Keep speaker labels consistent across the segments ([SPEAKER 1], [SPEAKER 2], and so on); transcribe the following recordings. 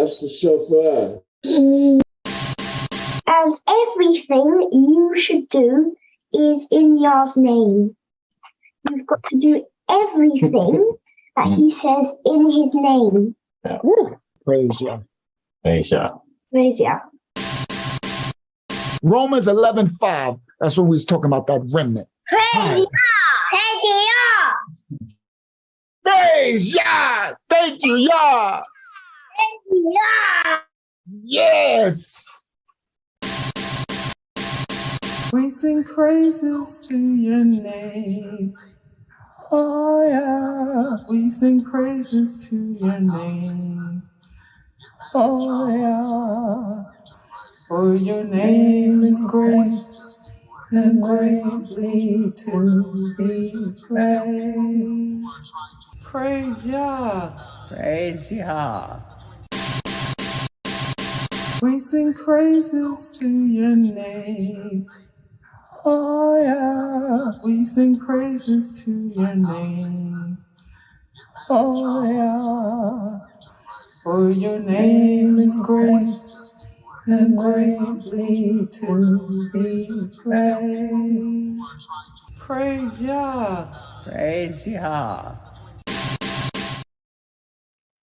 [SPEAKER 1] That's the chauffeur.
[SPEAKER 2] And everything you should do is in Yah's name. You've got to do everything that he says in his name.
[SPEAKER 3] Yeah.
[SPEAKER 4] Praise Yah.
[SPEAKER 3] Praise Yah.
[SPEAKER 2] Praise Yah.
[SPEAKER 4] Romans 11:5. That's when we was talking about that remnant.
[SPEAKER 2] Praise Yah. Praise Yah.
[SPEAKER 4] Praise Yah. Thank you, Yah.
[SPEAKER 2] Praise Yah.
[SPEAKER 4] Yes.
[SPEAKER 5] We sing praises to your name. Oh yeah. We sing praises to your name. Oh yeah. For your name is great and greatly to be praised. Praise Yah.
[SPEAKER 6] Praise Yah.
[SPEAKER 5] We sing praises to your name. Oh yeah. We sing praises to your name. Oh yeah. For your name is great and greatly to be praised. Praise Yah.
[SPEAKER 6] Praise Yah.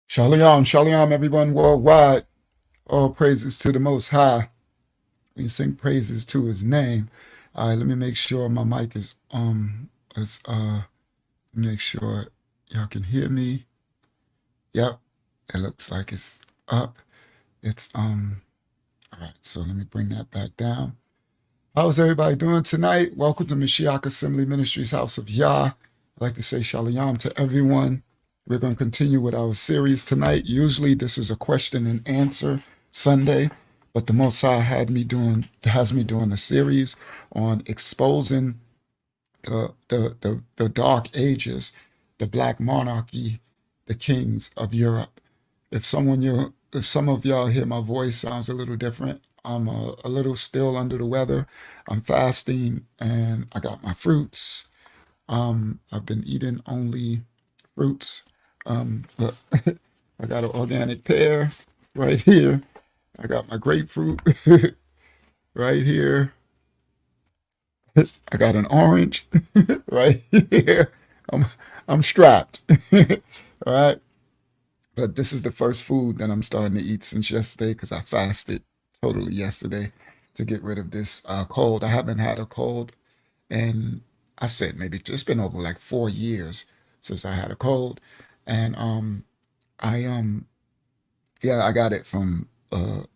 [SPEAKER 4] Shalom, shalom, everyone worldwide. All praises to the Most High. We sing praises to His name. All right, let me make sure my mic is make sure y'all can hear me. Yep, it looks like it's up. It's all right. So let me bring that back down. How's everybody doing tonight? Welcome to Mashiach Assembly Ministries, House of Yah. I'd like to say shalom to everyone. We're going to continue with our series tonight. Usually this is a question and answer Sunday, but the Most High has me doing a series on exposing the dark ages, the black monarchy, the kings of Europe. If some of y'all hear my voice sounds a little different, I'm a little still under the weather. I'm fasting and I got my fruits. I've been eating only fruits. Look, I got an organic pear right here. I got my grapefruit right here. I got an orange right here. I'm strapped. All right. But this is the first food that I'm starting to eat since yesterday because I fasted totally yesterday to get rid of this cold. I haven't had a cold, and I said maybe it's been over like 4 years since I had a cold, and I got it from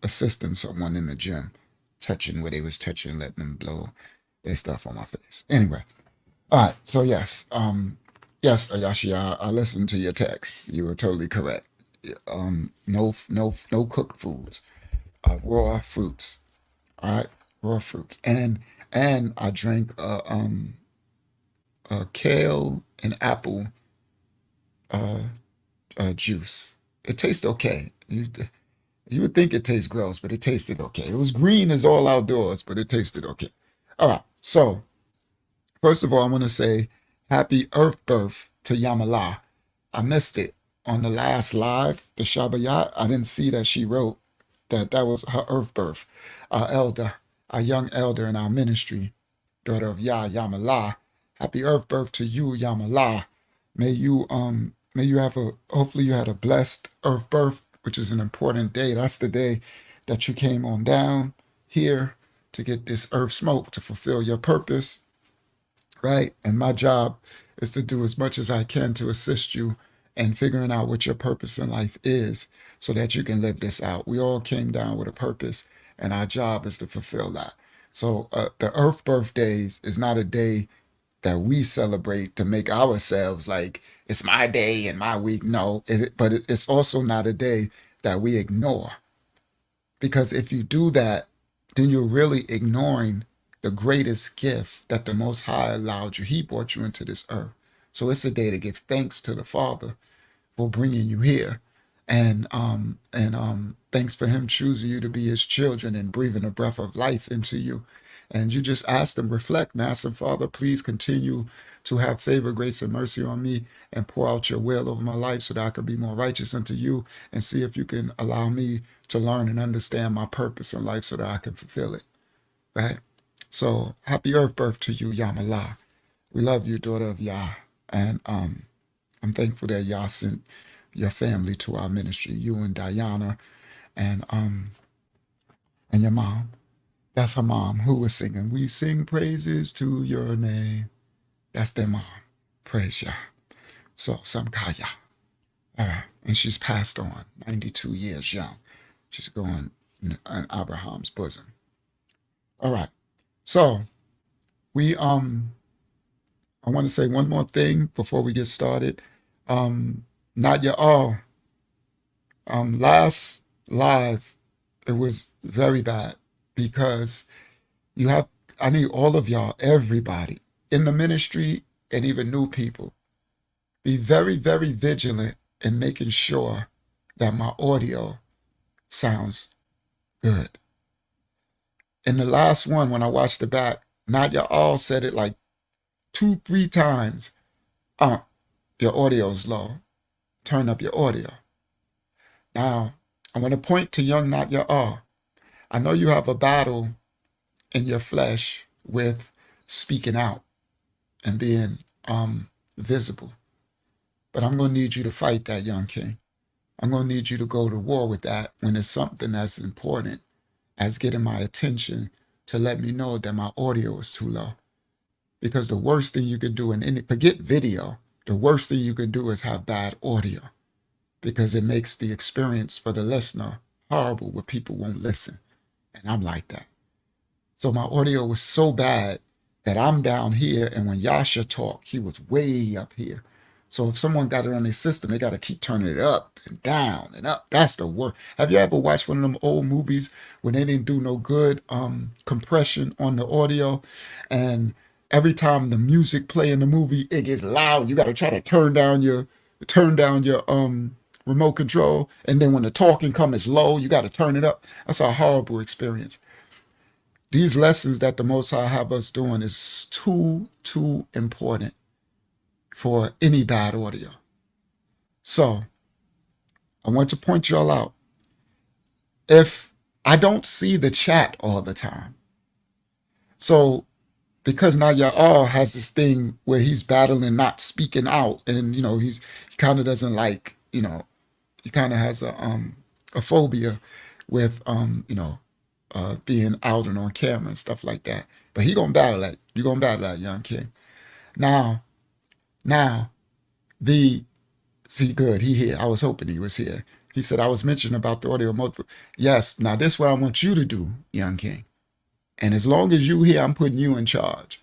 [SPEAKER 4] assisting someone in the gym, touching where they was touching, letting them blow their stuff on my face. Anyway, all right. So yes, Ayashia, I listened to your text. You were totally correct. No cooked foods, raw fruits. All right, raw fruits, and I drank kale and apple juice. It tastes okay. You would think it tastes gross, but it tasted okay. It was green as all outdoors, but it tasted okay. All right. So first of all, I want to say happy Earth birth to Yamalah. I missed it on the last live, the Shabbayat. I didn't see that she wrote that was her Earth birth. Our elder, our young elder in our ministry, daughter of Yah, Yamalah. Happy Earth birth to you, Yamalah. May you hopefully you had a blessed Earth birth, which is an important day. That's the day that you came on down here to get this earth smoke to fulfill your purpose, right? And my job is to do as much as I can to assist you in figuring out what your purpose in life is so that you can live this out. We all came down with a purpose, and our job is to fulfill that. So the Earth birthdays is not a day that we celebrate to make ourselves like it's my day and my week. No, but it's also not a day that we ignore, because if you do that, then you're really ignoring the greatest gift that the Most High allowed you. He brought you into this earth. So it's a day to give thanks to the Father for bringing you here. And thanks for Him choosing you to be His children and breathing a breath of life into you. And you just ask Him, reflect, and ask Him, Father, please continue to have favor, grace, and mercy on me and pour out your will over my life so that I could be more righteous unto you, and see if you can allow me to learn and understand my purpose in life so that I can fulfill it. Right? So happy earth birth to you, Yamala. We love you, daughter of Yah. And I'm thankful that Yah sent your family to our ministry, you and Diana and your mom. That's her mom who was singing, "We sing praises to your name." That's their mom. Praise Yah. So Samkaya. All right. And she's passed on, 92 years young. She's going in Abraham's bosom. All right. So I want to say one more thing before we get started. Not your all. Last live, it was very bad because I need all of y'all, everybody in the ministry and even new people, be very, very vigilant in making sure that my audio sounds good. In the last one, when I watched it back, not your all said it like 2-3 times. Your audio's low. Turn up your audio. Now, I want to point to young Not Your All. I know you have a battle in your flesh with speaking out and being visible. But I'm going to need you to fight that, young king. I'm going to need you to go to war with that when it's something that's important as getting my attention to let me know that my audio is too low. Because the worst thing you can do forget video, the worst thing you can do is have bad audio, because it makes the experience for the listener horrible where people won't listen. And I'm like that. So my audio was so bad that I'm down here, and when Yasha talked, he was way up here. So if someone got it on their system, they got to keep turning it up and down and up. That's the worst. Have you ever watched one of them old movies when they didn't do no good compression on the audio, and every time the music play in the movie, it gets loud. You got to try to turn down your remote control, and then when the talking comes low, you got to turn it up. That's a horrible experience. These lessons that the Most High have us doing is too important for any bad audio. So I want to point y'all out. If I don't see the chat all the time, so because now y'all has this thing where he's battling not speaking out, and he kind of doesn't like, he kind of has a phobia with being out and on camera and stuff like that. But he gonna battle that. You gonna battle that, young king. Now, see, good, he here. I was hoping he was here. He said I was mentioning about the audio multiple. Yes, now this is what I want you to do, young king. And as long as you here, I'm putting you in charge.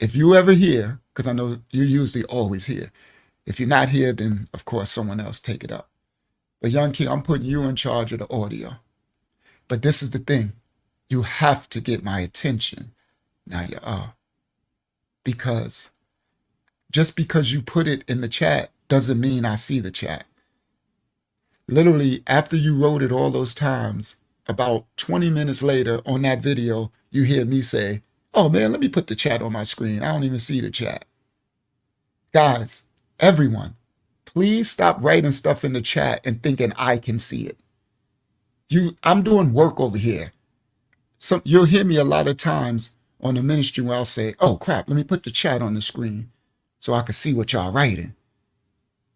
[SPEAKER 4] If you ever here, because I know you're usually always here. If you're not here, then of course someone else take it up. But young king, I'm putting you in charge of the audio. But this is the thing. You have to get my attention. Now you are. Because just because you put it in the chat doesn't mean I see the chat. Literally, after you wrote it all those times, about 20 minutes later on that video, you hear me say, "Oh man, let me put the chat on my screen. I don't even see the chat." Guys, everyone, please stop writing stuff in the chat and thinking I can see it. I'm doing work over here. So you'll hear me a lot of times on the ministry where I'll say, "Oh crap, let me put the chat on the screen so I can see what y'all writing."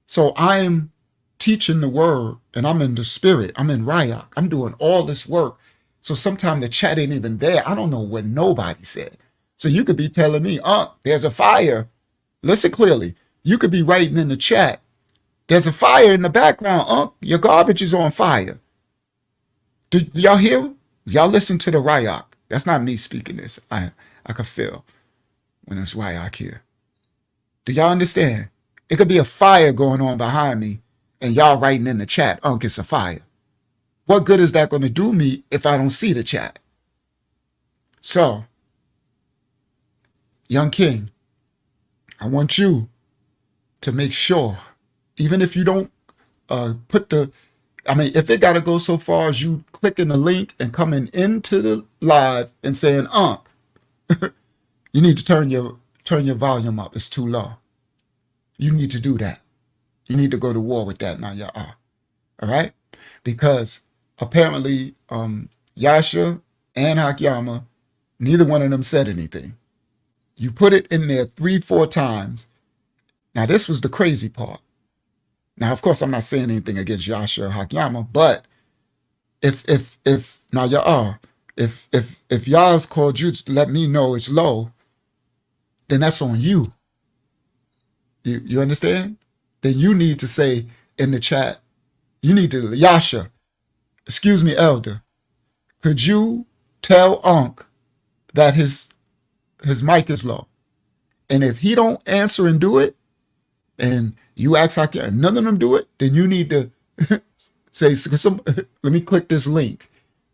[SPEAKER 4] So I'm teaching the word, and I'm in the spirit. I'm in Ryak. I'm doing all this work. So sometimes the chat ain't even there. I don't know what nobody said. So you could be telling me, there's a fire. Listen clearly. You could be writing in the chat, "There's a fire in the background. Your garbage is on fire." Do y'all hear? Y'all listen to the Ryak. That's not me speaking this. I can feel when it's Ryak here. Do y'all understand? It could be a fire going on behind me, and y'all writing in the chat, "It's a fire." What good is that going to do me if I don't see the chat? So, young king, I want you to make sure, even if you don't if it got to go so far as you clicking the link and coming into the live and saying, you need to turn your turn your volume up. It's too low. You need to do that. You need to go to war with that now, y'all. All right? Because apparently, Yasha and Hakyama, neither one of them said anything. You put it in there 3-4 times. Now, this was the crazy part. Now, of course, I'm not saying anything against Yasha or Hakyama, but if now y'all, if y'all's called you to let me know it's low, then that's on you. You understand? Then you need to say in the chat, you need to, Yasha, excuse me, elder, could you tell Unc that his mic is low? And if he don't answer and do it, and you ask how can none of them do it, then you need to say, let me click this link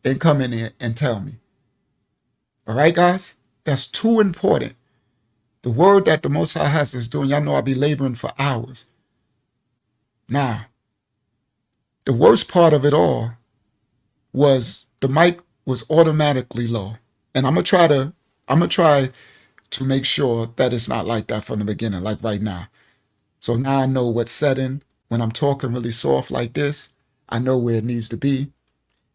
[SPEAKER 4] and come in here and tell me. All right, guys? That's too important. The word that the Most High has is doing, y'all know I'll be laboring for hours. Now, the worst part of it all was the mic was automatically low. And I'm gonna try to make sure that it's not like that from the beginning, like right now. So now I know what setting, when I'm talking really soft like this, I know where it needs to be.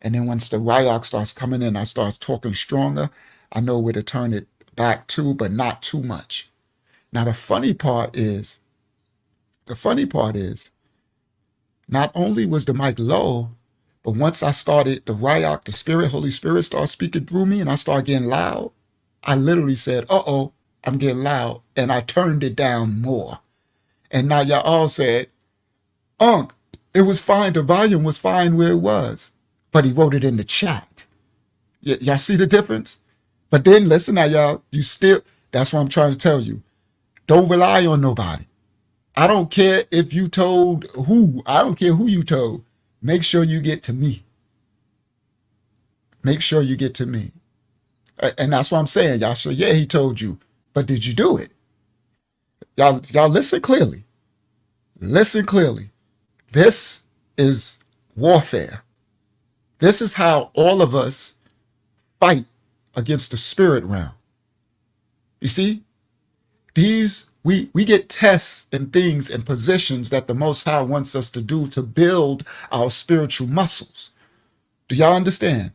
[SPEAKER 4] And then once the Ryak starts coming in, I start talking stronger, I know where to turn it back to, but not too much. Now the funny part is, not only was the mic low, but once I started, the Ryak, the Spirit, Holy Spirit started speaking through me and I started getting loud, I literally said, uh-oh, I'm getting loud. And I turned it down more. And now y'all all said, Unc, it was fine. The volume was fine where it was. But he wrote it in the chat. Y'all see the difference? But then listen now, y'all, that's what I'm trying to tell you. Don't rely on nobody. I don't care if you told who. I don't care who you told. Make sure you get to me. Make sure you get to me. And that's what I'm saying. Y'all so yeah, he told you. But did you do it? Y'all listen clearly. Listen clearly. This is warfare. This is how all of us fight against the spirit realm. You see? We get tests and things and positions that the Most High wants us to do to build our spiritual muscles. Do y'all understand?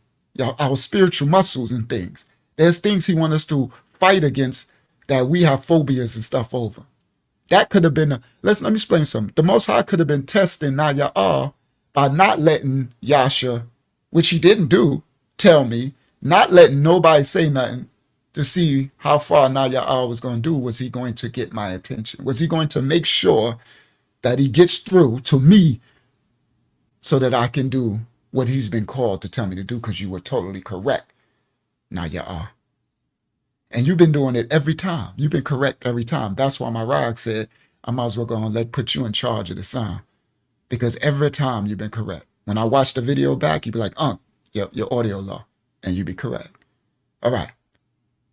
[SPEAKER 4] Our spiritual muscles and things. There's things he wants us to fight against that we have phobias and stuff over. That could have been, let me explain something. The Most High could have been testing Naya'ah by not letting Yasha, which he didn't do, tell me, not letting nobody say nothing to see how far Naya'ah was going to do. Was he going to get my attention? Was he going to make sure that he gets through to me so that I can do what he's been called to tell me to do? Because you were totally correct, Naya'ah. And you've been doing it every time. You've been correct every time. That's why my Rag said, I might as well go and put you in charge of the sound. Because every time you've been correct. When I watch the video back, you'd be like, your audio low. And you'd be correct. All right.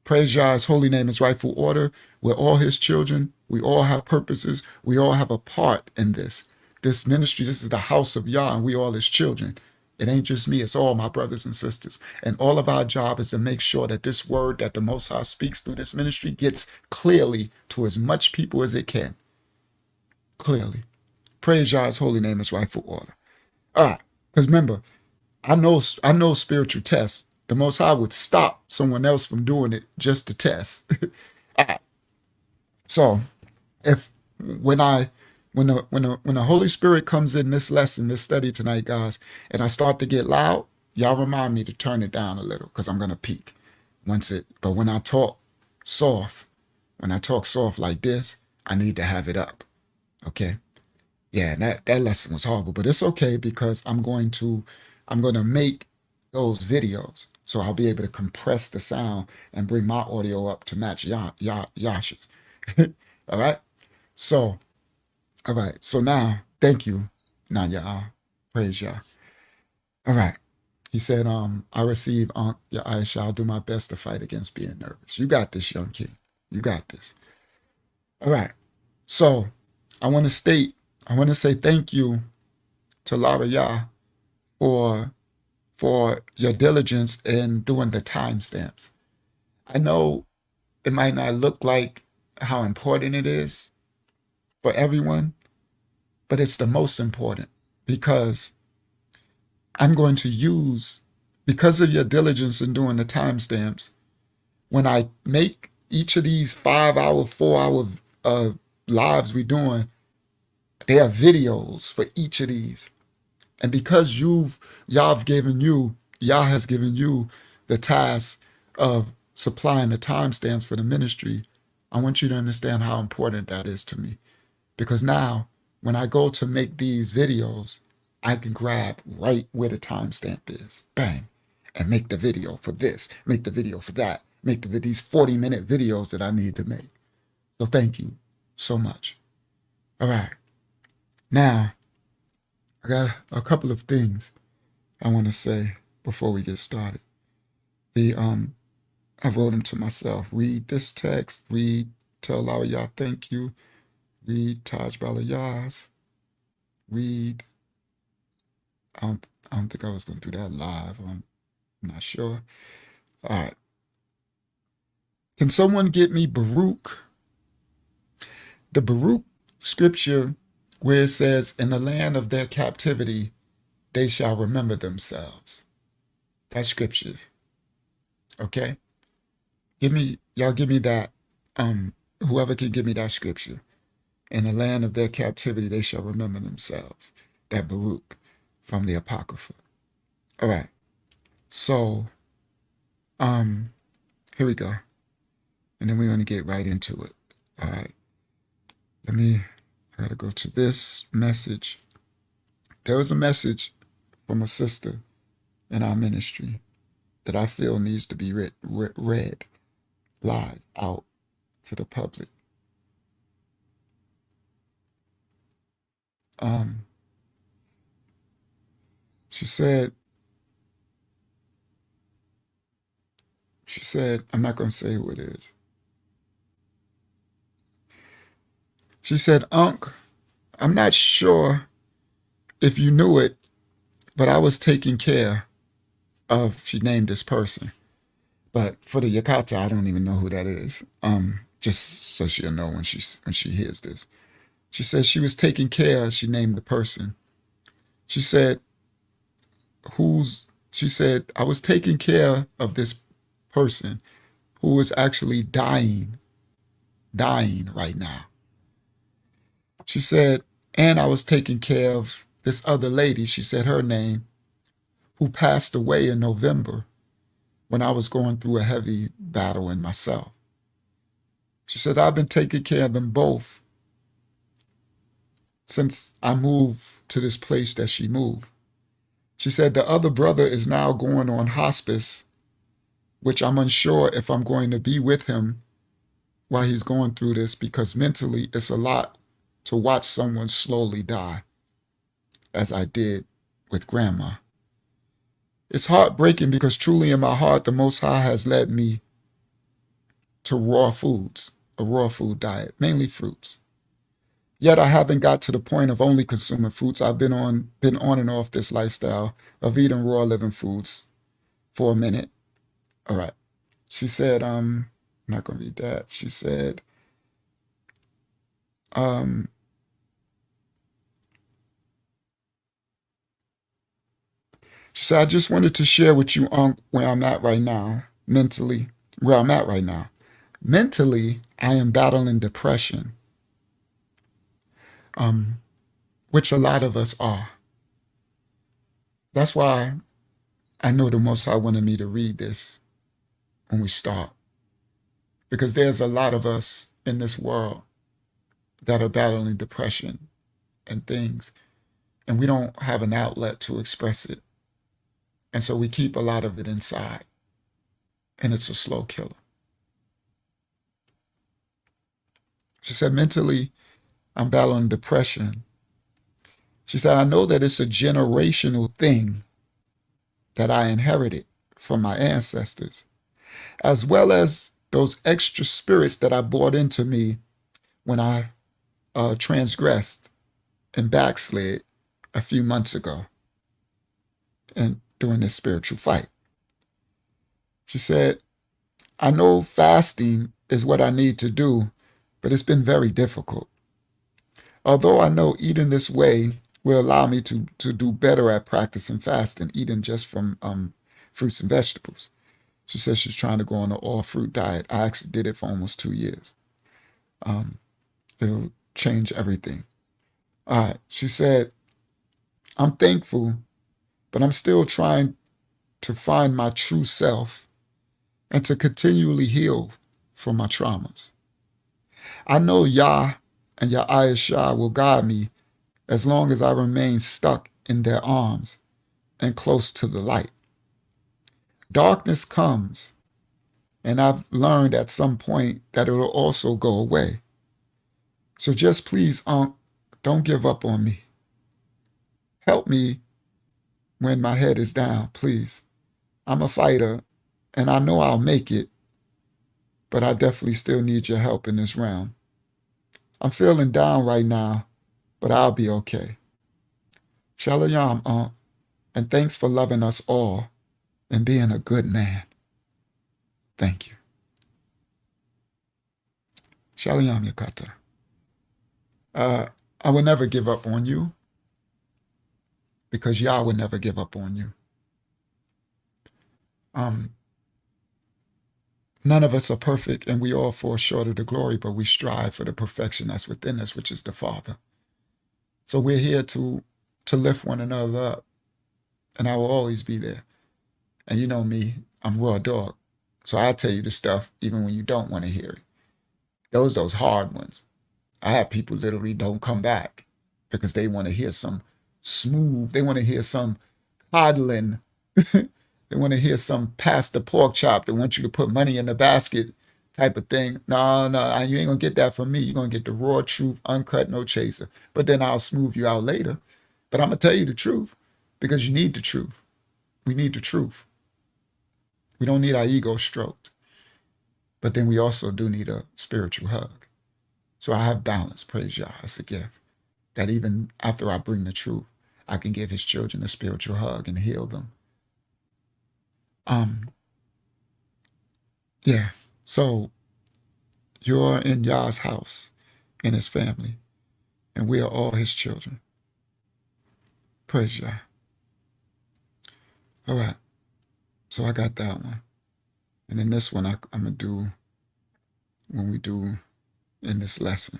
[SPEAKER 4] Praise Yah's holy name, his rightful order. We're all his children. We all have purposes. We all have a part in this. This ministry, this is the house of Yah, and we all his children. It ain't just me, it's all my brothers and sisters. And all of our job is to make sure that this word that the Most High speaks through this ministry gets clearly to as much people as it can. Clearly. Praise Yah's holy name, his rightful order. All right. Because remember, I know spiritual tests. The Most High would stop someone else from doing it just to test. All right. So when the Holy Spirit comes in this lesson, this study tonight, guys, and I start to get loud, y'all remind me to turn it down a little because I'm gonna peak but when I talk soft like this, I need to have it up. Okay. Yeah, that lesson was horrible, but it's okay because I'm gonna make those videos. So I'll be able to compress the sound and bring my audio up to match Yasha's. All right. So now, thank you, Naya. Praise Yah. All right. He said, I receive your Aisha. I'll do my best to fight against being nervous. You got this, young king. You got this. All right. So I want to say thank you to Lara Yah for your diligence in doing the timestamps. I know it might not look like how important it is for everyone, but it's the most important because I'm going to use, because of your diligence in doing the timestamps, when I make each of these 5 hour, 4 hour lives we're doing, they are videos for each of these. And because Yah has given you the task of supplying the timestamps for the ministry, I want you to understand how important that is to me. Because now, when I go to make these videos, I can grab right where the timestamp is, bang, and make the video for this, make the video for that, make these 40-minute videos that I need to make. So thank you so much. All right. Now, I got a couple of things I want to say before we get started. I wrote them to myself. Read this text. Read Tell Our Yah Thank You. Read Taj Balayaz. Read. I don't think I was going to do that live. I'm not sure. All right. Can someone get me Baruch? The Baruch scripture where it says, in the land of their captivity, they shall remember themselves. That's scripture. Okay? Y'all give me that. Whoever can give me that scripture. In the land of their captivity, they shall remember themselves. That Baruch from the Apocrypha. All right. So, here we go. And then we're going to get right into it. All right. I got to go to this message. There was a message from a sister in our ministry that I feel needs to be read live out to the public. She said, I'm not going to say who it is. She said, Unc, I'm not sure if you knew it, but I was taking care of, she named this person. But for the Yakata, I don't even know who that is. Just so she'll know when she hears this. She said she was taking care, she named the person. She said, I was taking care of this person who is actually dying right now. She said, and I was taking care of this other lady, she said her name, who passed away in November when I was going through a heavy battle in myself. She said, I've been taking care of them both since I moved to this place that she moved. She said, the other brother is now going on hospice, which I'm unsure if I'm going to be with him while he's going through this, because mentally it's a lot to watch someone slowly die, as I did with Grandma. It's heartbreaking because truly in my heart, the Most High has led me to raw foods, a raw food diet, mainly fruits. Yet I haven't got to the point of only consuming fruits. I've been on and off this lifestyle of eating raw living foods for a minute. All right. She said, I'm not going to read that. She said, I just wanted to share with you where I'm at right now, mentally, where I'm at right now. Mentally, I am battling depression, which a lot of us are. That's why I know the Most High wanted me to read this when we start. Because there's a lot of us in this world that are battling depression and things, and we don't have an outlet to express it. And so we keep a lot of it inside, and it's a slow killer. She said, mentally, I'm battling depression. She said, I know that it's a generational thing that I inherited from my ancestors, as well as those extra spirits that I brought into me when I transgressed and backslid a few months ago and during this spiritual fight. She said, I know fasting is what I need to do, but it's been very difficult. Although I know eating this way will allow me to do better at practicing fasting, eating just from fruits and vegetables. She says she's trying to go on an all-fruit diet. I actually did it for almost 2 years. It'll change everything. All right. She said, I'm thankful, but I'm still trying to find my true self and to continually heal from my traumas. I know Yah and Yah Shah will guide me as long as I remain stuck in their arms and close to the light. Darkness comes, and I've learned at some point that it will also go away. So just please, don't give up on me. Help me when my head is down, please. I'm a fighter, and I know I'll make it, but I definitely still need your help in this realm. I'm feeling down right now, but I'll be okay. Shalom, and thanks for loving us all and being a good man. Thank you. Shalom, Yakata. I will never give up on you because Yah will never give up on you. None of us are perfect, and we all fall short of the glory, but we strive for the perfection that's within us, which is the Father. So we're here to lift one another up, and I will always be there. And you know me, I'm raw dog, so I'll tell you the stuff even when you don't want to hear it. Those hard ones. I have people literally don't come back because they want to hear some smooth, they want to hear some coddling, they want to hear some pass the pork chop. They want you to put money in the basket type of thing. No, you ain't going to get that from me. You're going to get the raw truth, uncut, no chaser. But then I'll smooth you out later. But I'm going to tell you the truth because you need the truth. We need the truth. We don't need our ego stroked. But then we also do need a spiritual hug. So I have balance, praise Yah. It's a gift that even after I bring the truth, I can give his children a spiritual hug and heal them. Yeah. So you're in Yah's house, in his family, and we are all his children. Praise Yah. All right. So I got that one. And then this one I'm going to do when we do in this lesson.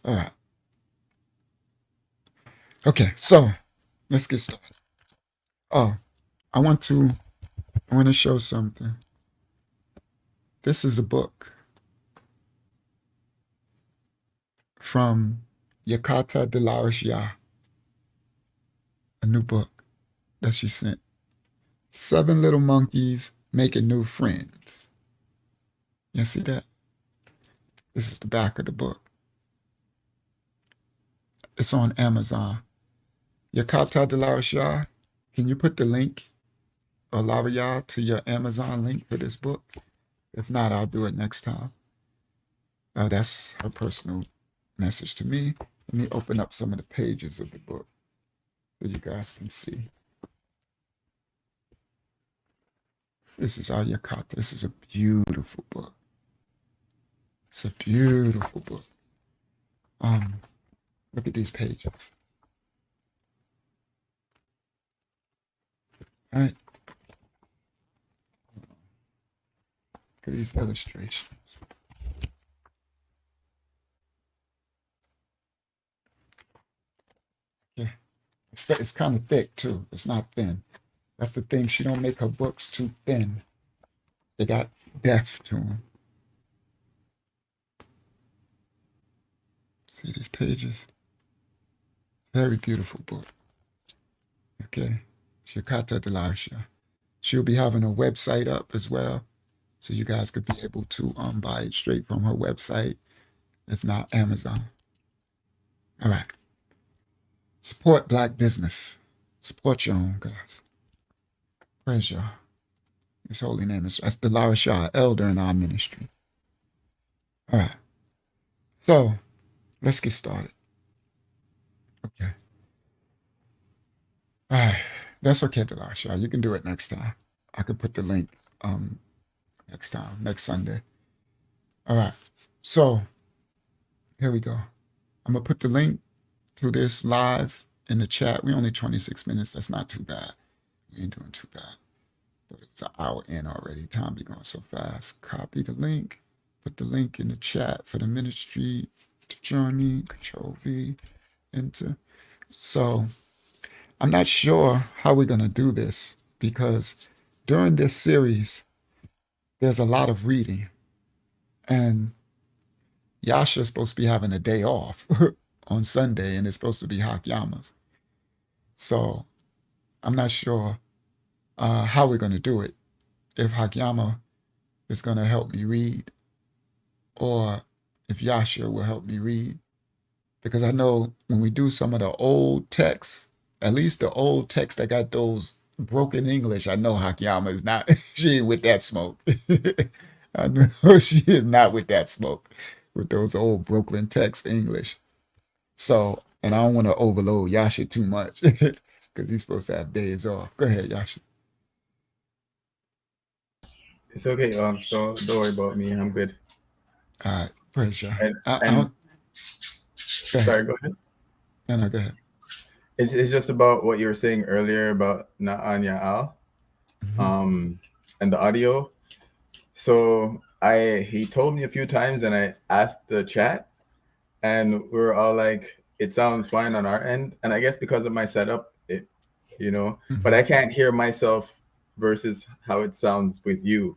[SPEAKER 4] All right. Okay, so let's get started. Oh, I want to show something. This is a book from Yakata Delarish Yah, a new book that she sent. 7 Little Monkeys Making New Friends. You see that? This is the back of the book. It's on Amazon. Yakata Delarish Yah, can you put the link or Lavaya to your Amazon link for this book? If not, I'll do it next time. That's her personal message to me. Let me open up some of the pages of the book so you guys can see. This is our Yakata. This is a beautiful book. It's a beautiful book. Look at these pages. All right. Look at these illustrations. Yeah. It's kind of thick too. It's not thin. That's the thing. She don't make her books too thin. They got depth to them. See these pages? Very beautiful book. Okay. Shikata Delasha. She'll be having a website up as well. So you guys could be able to buy it straight from her website. If not, Amazon. All right. Support Black business. Support your own, guys. Praise Yah. His holy name is, that's Delarish Shah, elder in our ministry. All right. So let's get started. Okay. All right. That's okay, Delarish Shah. You can do it next time. I could put the link next time, next Sunday. All right. So here we go. I'm gonna put the link to this live in the chat. We only 26 minutes. That's not too bad. We ain't doing too bad. But it's an hour in already. Time be going so fast. Copy the link. Put the link in the chat for the ministry to join me. Control V. Enter. So I'm not sure how we're gonna do this because during this series, there's a lot of reading. And Yasha's supposed to be having a day off on Sunday, and it's supposed to be Hakyama's. So I'm not sure how we're going to do it. If Hakyama is going to help me read, or if Yasha will help me read. Because I know when we do some of the old texts, at least the old text that got those broken English, I know Hakyama is not, she ain't with that smoke. I know she is not with that smoke, with those old Brooklyn text English. So, and I don't want to overload Yasha too much because he's supposed to have days off. Go ahead, Yasha.
[SPEAKER 5] It's okay. Don't worry about me. I'm good.
[SPEAKER 4] All right, praise you.
[SPEAKER 5] And,
[SPEAKER 4] I
[SPEAKER 5] and
[SPEAKER 4] don't, go ahead.
[SPEAKER 5] sorry, go ahead.
[SPEAKER 4] No, go ahead.
[SPEAKER 5] It's just about what you were saying earlier about Naanya Al, and the audio. So he told me a few times, and I asked the chat, and we were all like, "It sounds fine on our end." And I guess because of my setup, but I can't hear myself versus how it sounds with you,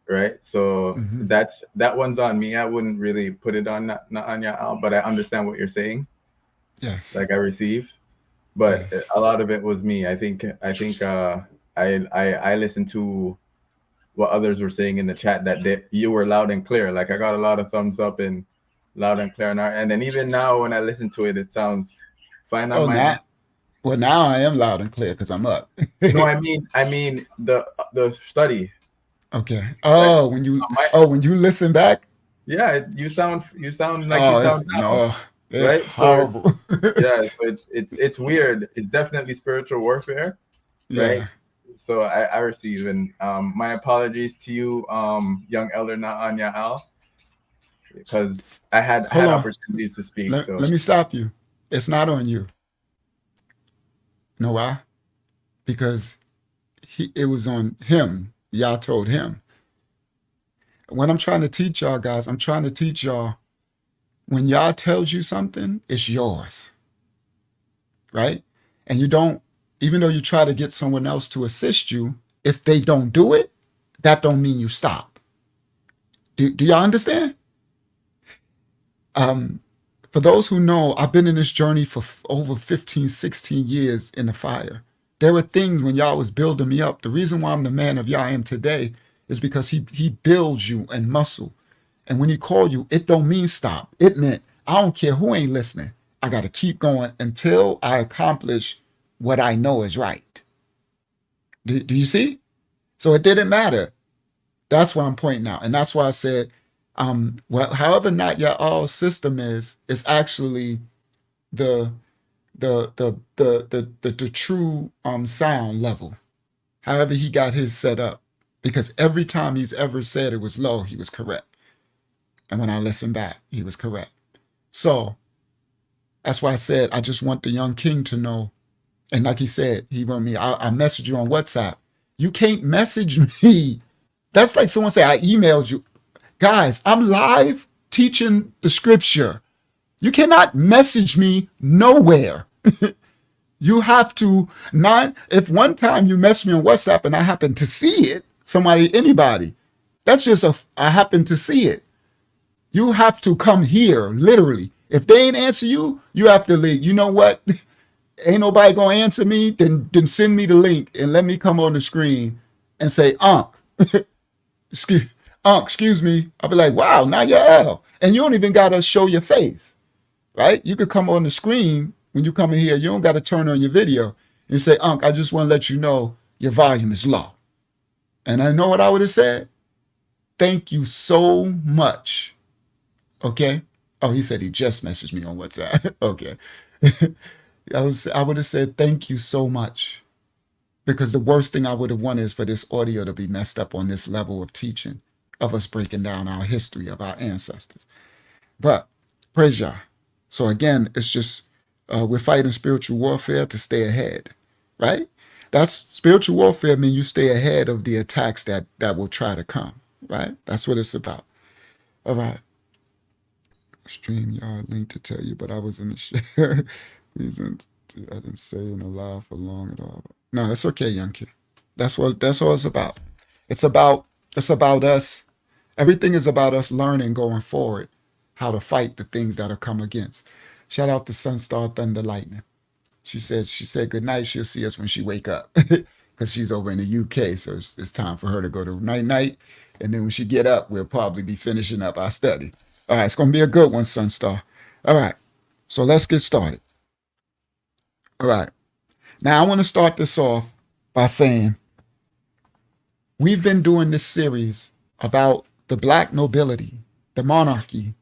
[SPEAKER 5] right? So that one's on me. I wouldn't really put it on Naanya Al, but I understand what you're saying.
[SPEAKER 4] Yes.
[SPEAKER 5] Like I received, but
[SPEAKER 4] Yes.
[SPEAKER 5] a lot of it was me. I think I listened to what others were saying in the chat that you were loud and clear. Like I got a lot of thumbs up and loud and clear on our end. And even now when I listen to it, it sounds fine on my end.
[SPEAKER 4] Well, now I am loud and clear because I'm up.
[SPEAKER 5] No, I mean the study.
[SPEAKER 4] Okay. Oh, when you listen back.
[SPEAKER 5] Yeah, you sound like you sound
[SPEAKER 4] now. It's
[SPEAKER 5] right?
[SPEAKER 4] horrible.
[SPEAKER 5] So, yeah, so it's weird. It's definitely spiritual warfare, right?
[SPEAKER 4] Yeah.
[SPEAKER 5] So I receive, and my apologies to you, young elder Naanya Al, because I had opportunities to speak.
[SPEAKER 4] Let me stop you. It's not on you. You know why? Because it was on him. Y'all told him. What I'm trying to teach y'all, guys, I'm trying to teach y'all, when y'all tells you something, it's yours. Right? And you don't, even though you try to get someone else to assist you, if they don't do it, that don't mean you stop. Do y'all understand? For those who know, I've been in this journey for over 15, 16 years in the fire. There were things when y'all was building me up. The reason why I'm the man of y'all I am today is because he builds you and muscle. And when he called you, it don't mean stop. It meant, I don't care who ain't listening. I got to keep going until I accomplish what I know is right. Do you see? So it didn't matter. That's what I'm pointing out. And that's why I said, however not your all system is, it's actually the true sound level. However he got his set up. Because every time he's ever said it was low, he was correct. And when I listened back, he was correct. So that's why I said I just want the young king to know. And like he said, he wrote me, I messaged you on WhatsApp. You can't message me. That's like someone say, I emailed you. Guys, I'm live teaching the scripture. You cannot message me nowhere. You have to, if one time you message me on WhatsApp and I happen to see it, anybody, that's just I happen to see it. You have to come here, literally. If they ain't answer you, you have to leave. You know what? Ain't nobody gonna answer me, then send me the link and let me come on the screen and say, excuse me. I'll be like, wow, now you're L. And you don't even gotta show your face, right? You could come on the screen when you come in here. You don't gotta turn on your video and say, I just wanna let you know your volume is low. And I know what I would have said? Thank you so much. Okay? Oh, he said he just messaged me on WhatsApp. Okay. I would have said thank you so much. Because the worst thing I would have wanted is for this audio to be messed up on this level of teaching. of us breaking down our history of our ancestors. But praise Yah. So again, it's just we're fighting spiritual warfare to stay ahead, right? That's spiritual warfare means you stay ahead of the attacks that will try to come, right? That's what it's about. All right. StreamYard link to tell you, but I was in the share. Reasons I didn't say in a live for long at all. No, it's okay, young kid. That's all it's about. It's about us. Everything is about us learning going forward how to fight the things that are come against. Shout out to Sunstar Thunder Lightning. She said good night. She'll see us when she wake up because she's over in the UK. So it's time for her to go to night. And then when she get up, we'll probably be finishing up our study. All right, it's going to be a good one, Sunstar. All right, so let's get started. All right, now I want to start this off by saying we've been doing this series about the black nobility, the monarchy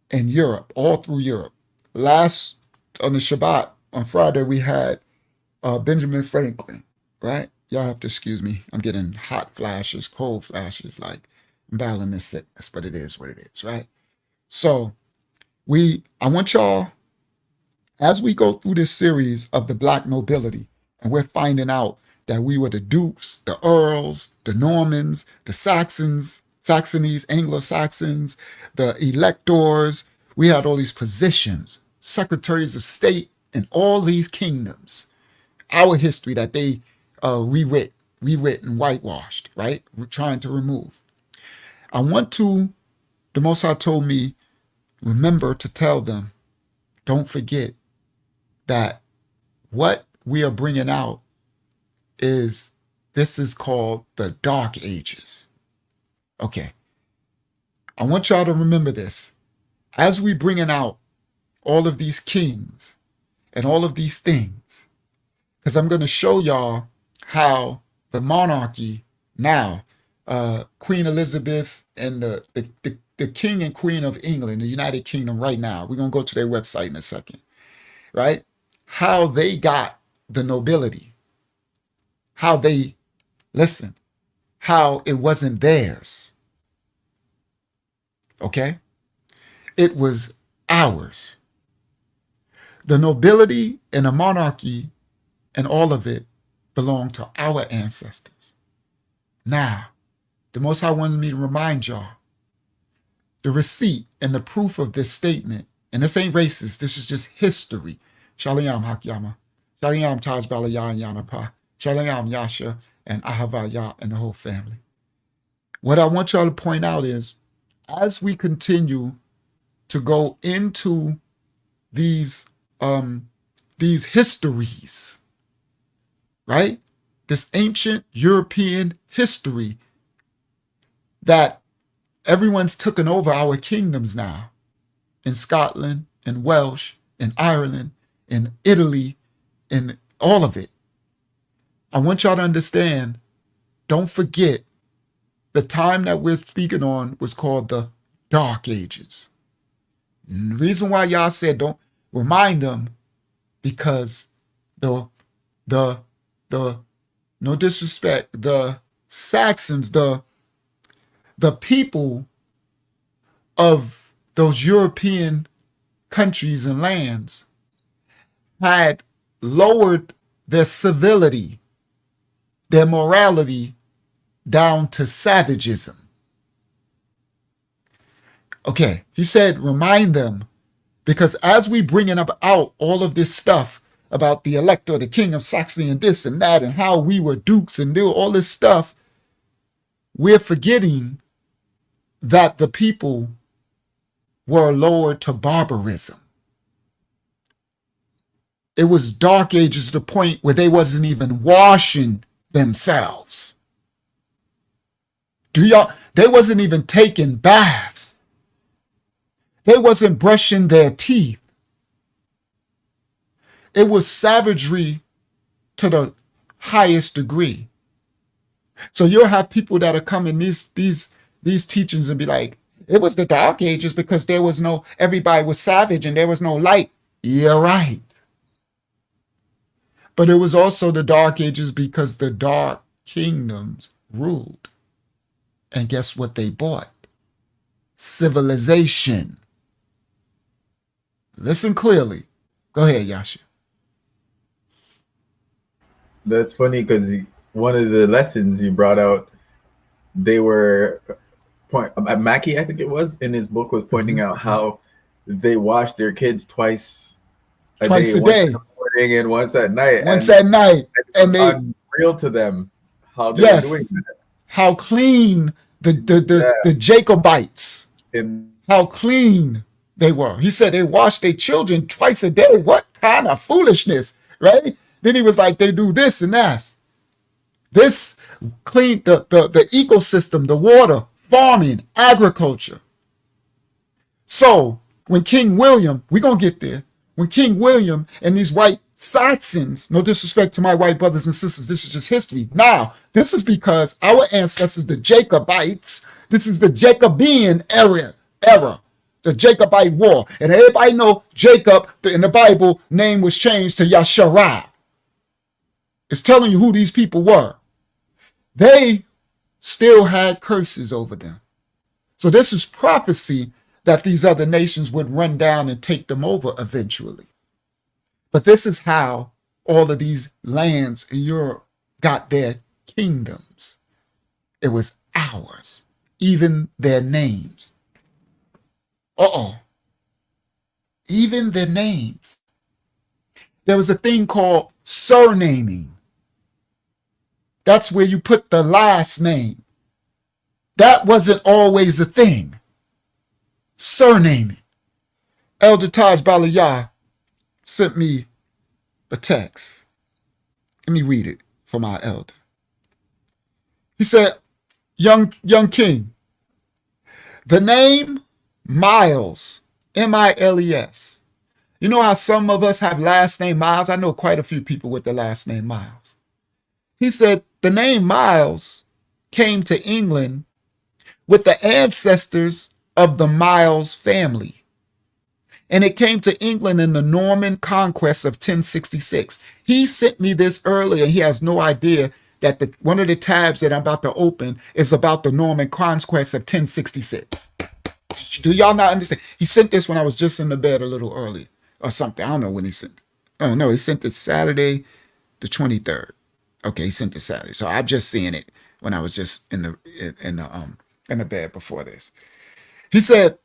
[SPEAKER 4] in Europe, all through Europe. Last, on the Shabbat, on Friday, we had Benjamin Franklin, right? Y'all have to excuse me. I'm getting hot flashes, cold flashes, like I'm battling this sickness, but it is what it is, right? So I want y'all, as we go through this series of the black nobility, and we're finding out that we were the dukes, the earls, the Normans, the Saxonies, Anglo-Saxons, the electors. We had all these positions, secretaries of state in all these kingdoms. Our history that they rewrit and whitewashed, right? We're trying to remove. The Most High told me, remember to tell them, don't forget that what we are bringing out this is called the Dark Ages. Okay. I want y'all to remember this. As we bringing out all of these kings and all of these things, because I'm going to show y'all how the monarchy now, Queen Elizabeth and the King and Queen of England, the United Kingdom right now, we're going to go to their website in a second, right? How they got the nobility, how it wasn't theirs, okay? It was ours. The nobility and the monarchy and all of it belonged to our ancestors. Now, the Most High wanted me to remind y'all, the receipt and the proof of this statement, and this ain't racist, this is just history. Shalom Hakyama, Shalom Taj Balaya and Yanapa, Shalom Yasha and Ahavaya and the whole family. What I want y'all to point out is, as we continue to go into these histories, right? This ancient European history that everyone's taken over our kingdoms now, in Scotland, in Welsh, in Ireland, in Italy, in all of it. I want y'all to understand, don't forget, the time that we're speaking on was called the Dark Ages. And the reason why y'all said don't remind them, because the no disrespect, the Saxons, the people of those European countries and lands had lowered their civility, their morality down to savagism. Okay, he said, remind them, because as we bringing out all of this stuff about the elector, the king of Saxony and this and that, and how we were dukes and do all this stuff, we're forgetting that the people were lowered to barbarism. It was Dark Ages to the point where they wasn't even washing themselves. They wasn't even taking baths. They wasn't brushing their teeth. It was savagery to the highest degree. So you'll have people that are coming these teachings and be like, it was the Dark Ages because everybody was savage and there was no light. You're right. But it was also the Dark Ages because the Dark Kingdoms ruled. And guess what they bought? Civilization. Listen clearly. Go ahead, Yasha.
[SPEAKER 5] That's funny because one of the lessons you brought out, they were Mackie, I think it was, in his book was pointing out how they wash their kids twice a
[SPEAKER 4] Twice
[SPEAKER 5] day,
[SPEAKER 4] a
[SPEAKER 5] once
[SPEAKER 4] day.
[SPEAKER 5] in the morning and once at night.
[SPEAKER 4] Once
[SPEAKER 5] and
[SPEAKER 4] at night.
[SPEAKER 5] it
[SPEAKER 4] And
[SPEAKER 5] was
[SPEAKER 4] they,
[SPEAKER 5] unreal to them how they were doing
[SPEAKER 4] yes,
[SPEAKER 5] that.
[SPEAKER 4] how clean the
[SPEAKER 5] Yeah.
[SPEAKER 4] Jacobites,
[SPEAKER 5] And
[SPEAKER 4] how clean they were. He said they wash their children twice a day. What kind of foolishness, right? Then he was like, they do this and that. This clean the ecosystem, the water, farming, agriculture. So when King William, we're going to get there, when King William and these white Saxons, no disrespect to my white brothers and sisters, this is just history. Now, this is because our ancestors, the Jacobites, this is the Jacobean era, the Jacobite war. And everybody know Jacob in the Bible, name was changed to Yasharai. It's telling you who these people were. They still had curses over them. So this is prophecy that these other nations would run down and take them over eventually. But this is how all of these lands in Europe got their kingdoms. It was ours, even their names. Even their names. There was a thing called surnaming. That's where you put the last name. That wasn't always a thing. Surnaming. Elder Taj Balaya sent me a text. Let me read it from our elder. He said, young king, the name Miles, M-I-L-E-S. You know how some of us have last name Miles? I know quite a few people with the last name Miles. He said the name Miles came to England with the ancestors of the Miles family. And it came to England in the Norman conquest of 1066. He sent me this earlier, and he has no idea that one of the tabs that I'm about to open is about the Norman conquest of 1066. Do y'all not understand? He sent this when I was just in the bed a little early or something. I don't know when he sent it. Oh, no, he sent it Saturday the 23rd. Okay, he sent it Saturday. So I'm just seeing it when I was just in the bed before this. He said,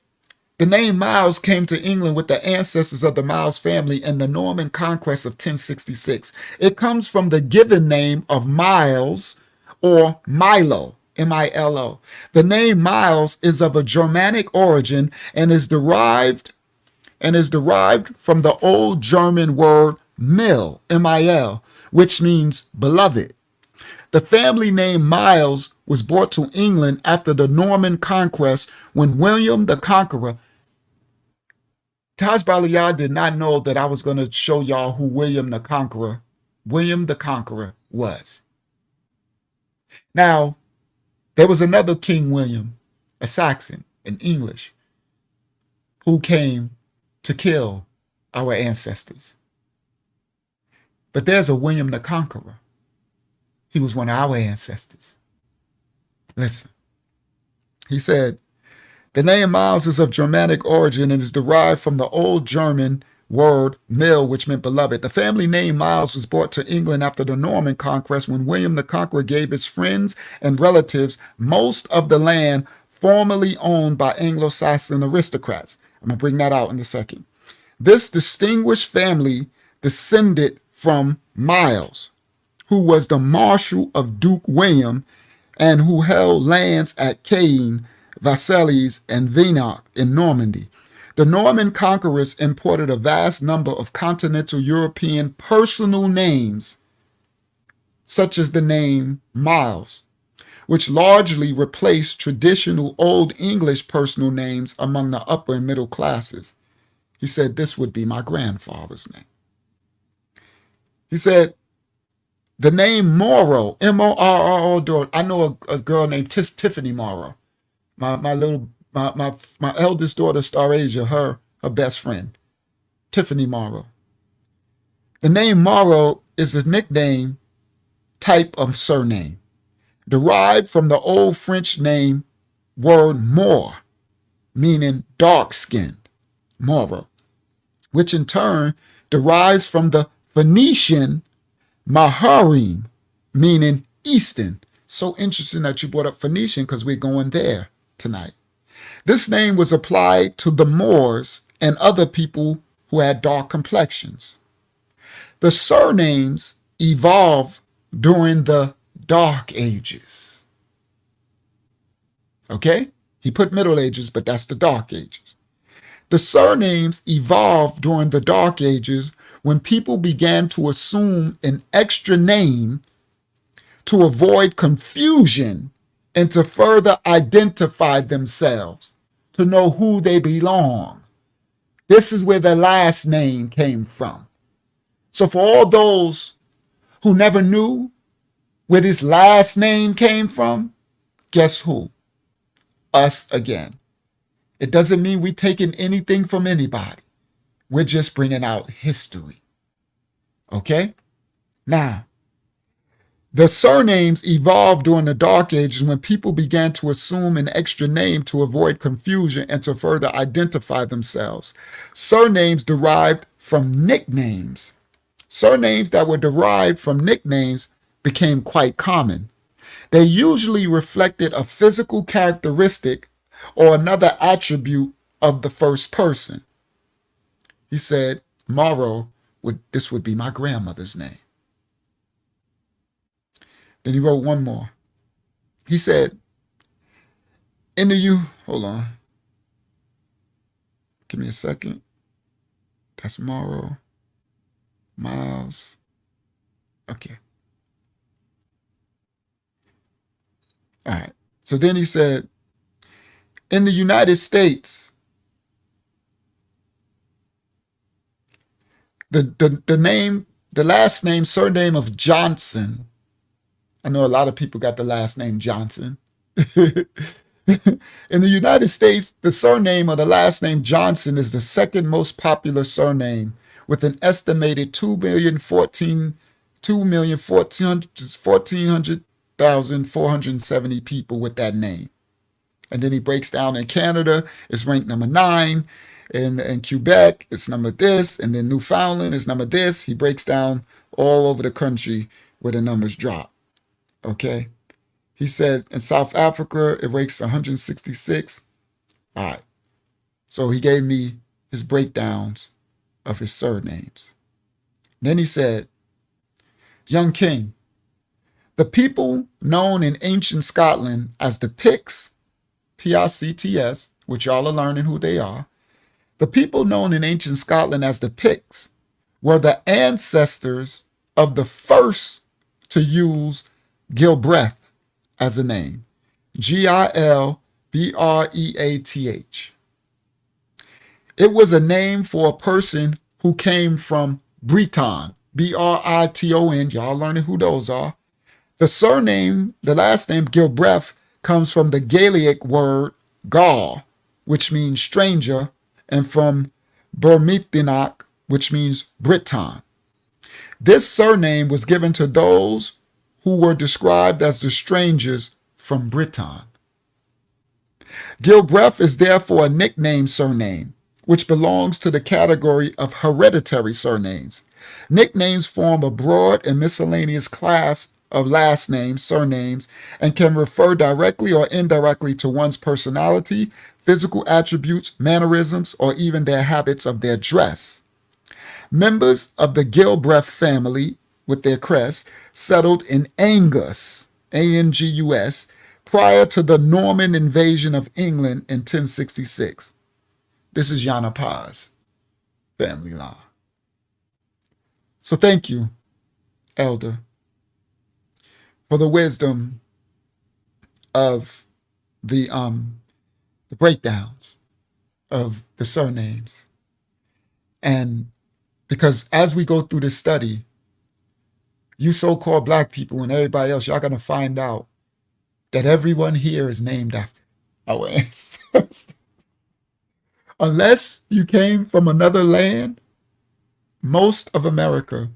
[SPEAKER 4] the name Miles came to England with the ancestors of the Miles family in the Norman conquest of 1066. It comes from the given name of Miles or Milo, M-I-L-O. The name Miles is of a Germanic origin and is derived from the old German word Mil, M-I-L, which means beloved. The family name Miles was brought to England after the Norman conquest when William the Conqueror. Taj Balaya did not know that I was going to show y'all who William the Conqueror was. Now, there was another King William, a Saxon, an English, who came to kill our ancestors. But there's a William the Conqueror. He was one of our ancestors. Listen, he said, the name Miles is of Germanic origin and is derived from the old German word mil, which meant beloved. The family name Miles was brought to England after the Norman conquest when William the Conqueror gave his friends and relatives most of the land formerly owned by Anglo-Saxon aristocrats. I'm going to bring that out in a second. This distinguished family descended from Miles, who was the marshal of Duke William and who held lands at Caen, Versailles, and Venark in Normandy. The Norman conquerors imported a vast number of continental European personal names, such as the name Miles, which largely replaced traditional Old English personal names among the upper and middle classes. He said, this would be my grandfather's name. He said, the name Morrow, M-O-R-R-O, I know a girl named Tiffany Morrow. My eldest daughter, Star Asia, her best friend, Tiffany Morrow. The name Morrow is a nickname type of surname. derived from the old French name word Moor, meaning dark-skinned, Moro, which in turn derives from the Phoenician Maharim, meaning Eastern. So interesting that you brought up Phoenician because we're going there tonight. This name was applied to the Moors and other people who had dark complexions. The surnames evolved during the Dark Ages. Okay? He put Middle Ages, but that's the Dark Ages. The surnames evolved during the Dark Ages when people began to assume an extra name to avoid confusion and to further identify themselves, to know who they belong. This is where the last name came from. So for all those who never knew where this last name came from, guess who? Us again. It doesn't mean we're taking anything from anybody. We're just bringing out history. Okay? Now, the surnames evolved during the Dark Ages when people began to assume an extra name to avoid confusion and to further identify themselves. Surnames derived from nicknames. Surnames that were derived from nicknames became quite common. They usually reflected a physical characteristic or another attribute of the first person. He said, Morrow, this would be my grandmother's name. Then he wrote one more. He said, hold on. Give me a second. That's Morrow. Miles. Okay. All right. So then he said, in the United States, the last name, surname of Johnson. I know a lot of people got the last name Johnson. In the United States, the surname or the last name Johnson is the second most popular surname, with an estimated 2,14,470 people with that name. And then he breaks down in Canada, it's ranked number 9. In Quebec, it's number this. And then Newfoundland is number this. He breaks down all over the country where the numbers drop. Okay. He said in South Africa, it ranks 166. All right. So he gave me his breakdowns of his surnames. Then he said, Young King, the people known in ancient Scotland as the Picts, P-I-C-T-S, which y'all are learning who they are, the people known in ancient Scotland as the Picts were the ancestors of the first to use Gilbreth as a name. Gilbreath. It was a name for a person who came from Briton, Briton. Y'all learning who those are. The surname, the last name Gilbreth, comes from the Gaelic word Gaul, which means stranger, and from Bermithinac, which means Briton. This surname was given to those who were described as the strangers from Britain. Gilbreth is therefore a nickname surname, which belongs to the category of hereditary surnames. Nicknames form a broad and miscellaneous class of last names, surnames, and can refer directly or indirectly to one's personality, physical attributes, mannerisms, or even their habits of their dress. Members of the Gilbreth family, with their crest, settled in Angus, A-N-G-U-S, prior to the Norman invasion of England in 1066. This is Yana Paz family line. So thank you, Elder, for the wisdom of the breakdowns of the surnames. And because as we go through this study, you so-called black people and everybody else, y'all gonna find out that everyone here is named after our ancestors. Unless you came from another land, most of America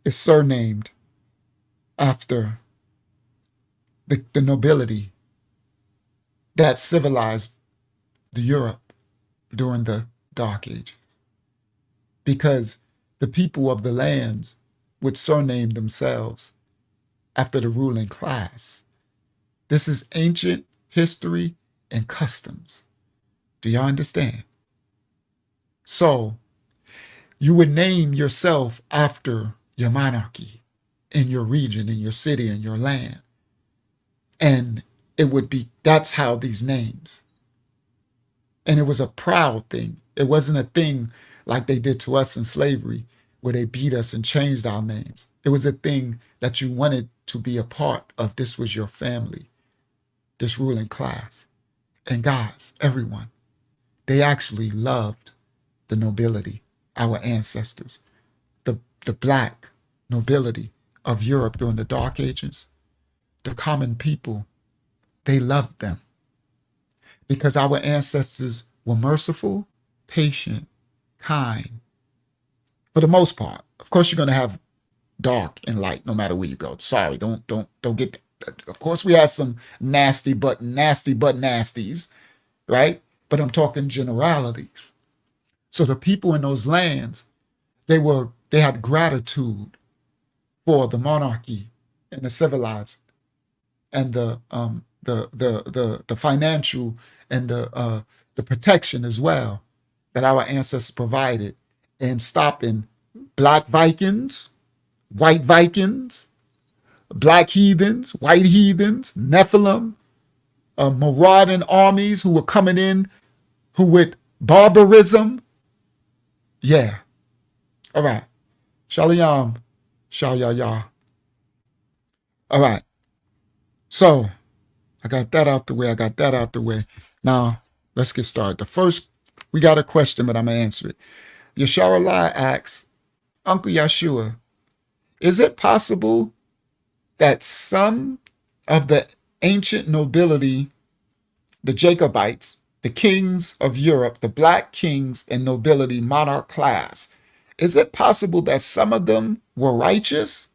[SPEAKER 4] is surnamed after the nobility that civilized the Europe during the Dark Ages. Because the people of the lands would surname themselves after the ruling class. This is ancient history and customs. Do y'all understand? So you would name yourself after your monarchy in your region, in your city, in your land. And it would be, that's how these names. And it was a proud thing. It wasn't a thing like they did to us in slavery, where they beat us and changed our names. It was a thing that you wanted to be a part of. This was your family, this ruling class. And guys, everyone, they actually loved the nobility, our ancestors, the black nobility of Europe during the Dark Ages. The common people, they loved them because our ancestors were merciful, patient, kind, for the most part. Of course, you're going to have dark and light no matter where you go. Sorry, don't get. Of course, we had some nasty but nasties, right? But I'm talking generalities. So the people in those lands, they had gratitude for the monarchy and the civilized and the financial and the protection as well that our ancestors provided in stopping black Vikings, white Vikings, black heathens, white heathens, Nephilim, marauding armies who were coming in, who with barbarism. Yeah. All right. Shalom. Shalom. All right. So I got that out the way. Now let's get started. The first, we got a question, but I'm going to answer it. Yasharallah asks, Uncle Yeshua, is it possible that some of the ancient nobility, the Jacobites, the kings of Europe, the black kings and nobility monarch class, is it possible that some of them were righteous,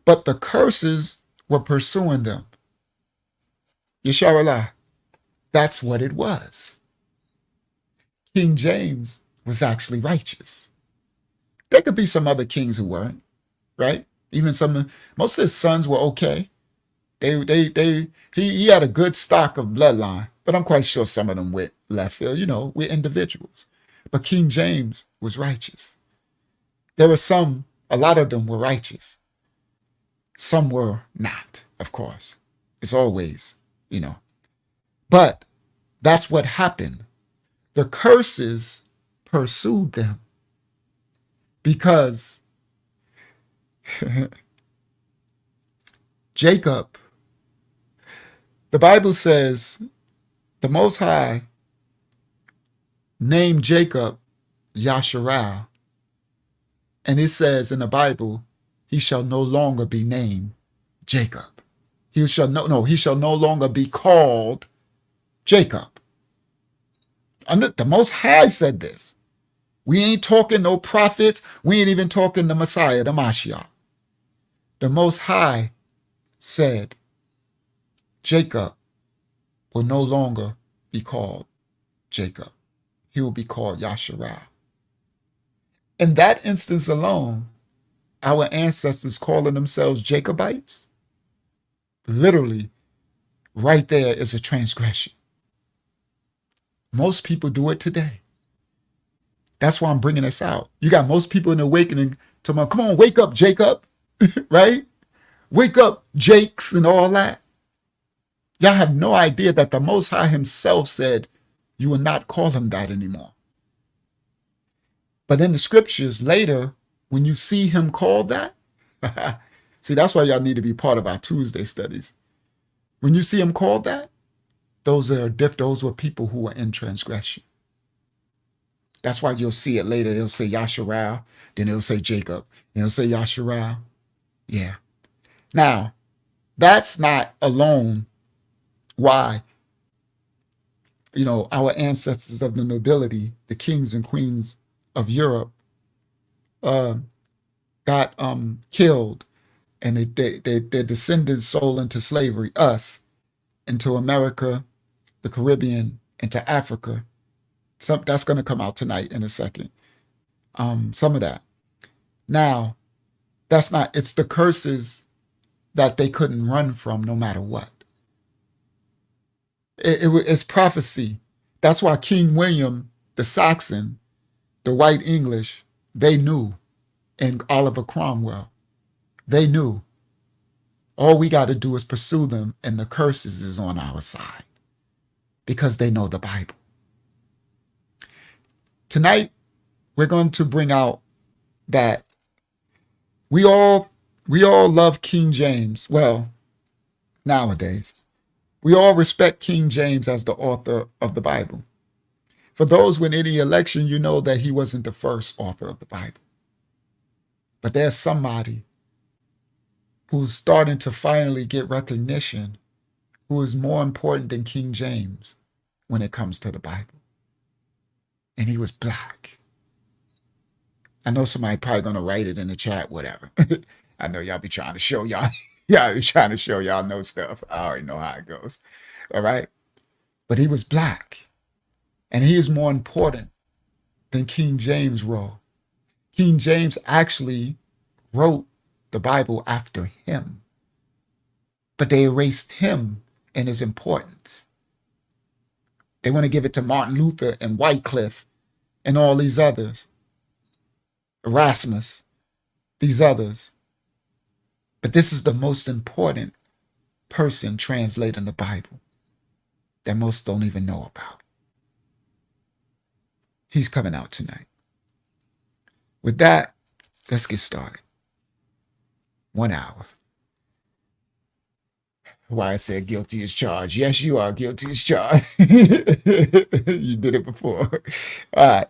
[SPEAKER 4] but the curses were pursuing them? Yasharallah, that's what it was. King James was actually righteous. There could be some other kings who weren't, right? Even most of his sons were okay. He had a good stock of bloodline, but I'm quite sure some of them went left field. You know, we're individuals. But King James was righteous. There were a lot of them were righteous. Some were not, of course. It's always, But that's what happened. The curses pursued them because Jacob, the Bible says, the Most High named Jacob Yasharal. And it says in the Bible, he shall no longer be named Jacob. He shall no longer be called Jacob. And the Most High said this. We ain't talking no prophets. We ain't even talking the Messiah, the Mashiach. The Most High said, Jacob will no longer be called Jacob. He will be called Yasharal. In that instance alone, our ancestors calling themselves Jacobites, literally, right there is a transgression. Most people do it today. That's why I'm bringing this out. You got most people in the awakening talking about, come on, wake up, Jacob, right? Wake up, Jakes and all that. Y'all have no idea that the Most High himself said you will not call him that anymore. But in the scriptures later, when you see him called that, see, that's why y'all need to be part of our Tuesday studies. When you see him called that, those were people who were in transgression. That's why you'll see it later. It'll say Yasharal, then it'll say Jacob, then it'll say Yasharal. Yeah. Now, that's not alone why, our ancestors of the nobility, the kings and queens of Europe, got killed and their descendants sold into slavery, us, into America, the Caribbean, into Africa. That's going to come out tonight in a second. Some of that. Now, that's not, it's the curses that they couldn't run from no matter what. It's prophecy. That's why King William, the Saxon, the white English, they knew, and Oliver Cromwell, they knew. All we got to do is pursue them, and the curses is on our side because they know the Bible. Tonight, we're going to bring out that we all love King James. Well, nowadays, we all respect King James as the author of the Bible. For those with any election, you know that he wasn't the first author of the Bible. But there's somebody who's starting to finally get recognition who is more important than King James when it comes to the Bible. And he was black. I know somebody probably going to write it in the chat, whatever. I know y'all be trying to show y'all. Y'all be trying to show y'all know stuff. I already know how it goes. All right. But he was black. And he is more important than King James wrote. King James actually wrote the Bible after him. But they erased him and his importance. They want to give it to Martin Luther and Wycliffe and all these others. Erasmus, these others. But this is the most important person translating the Bible that most don't even know about. He's coming out tonight. With that, let's get started. 1 hour. Why I said guilty as charged. Yes, you are guilty as charged. You did it before. All right.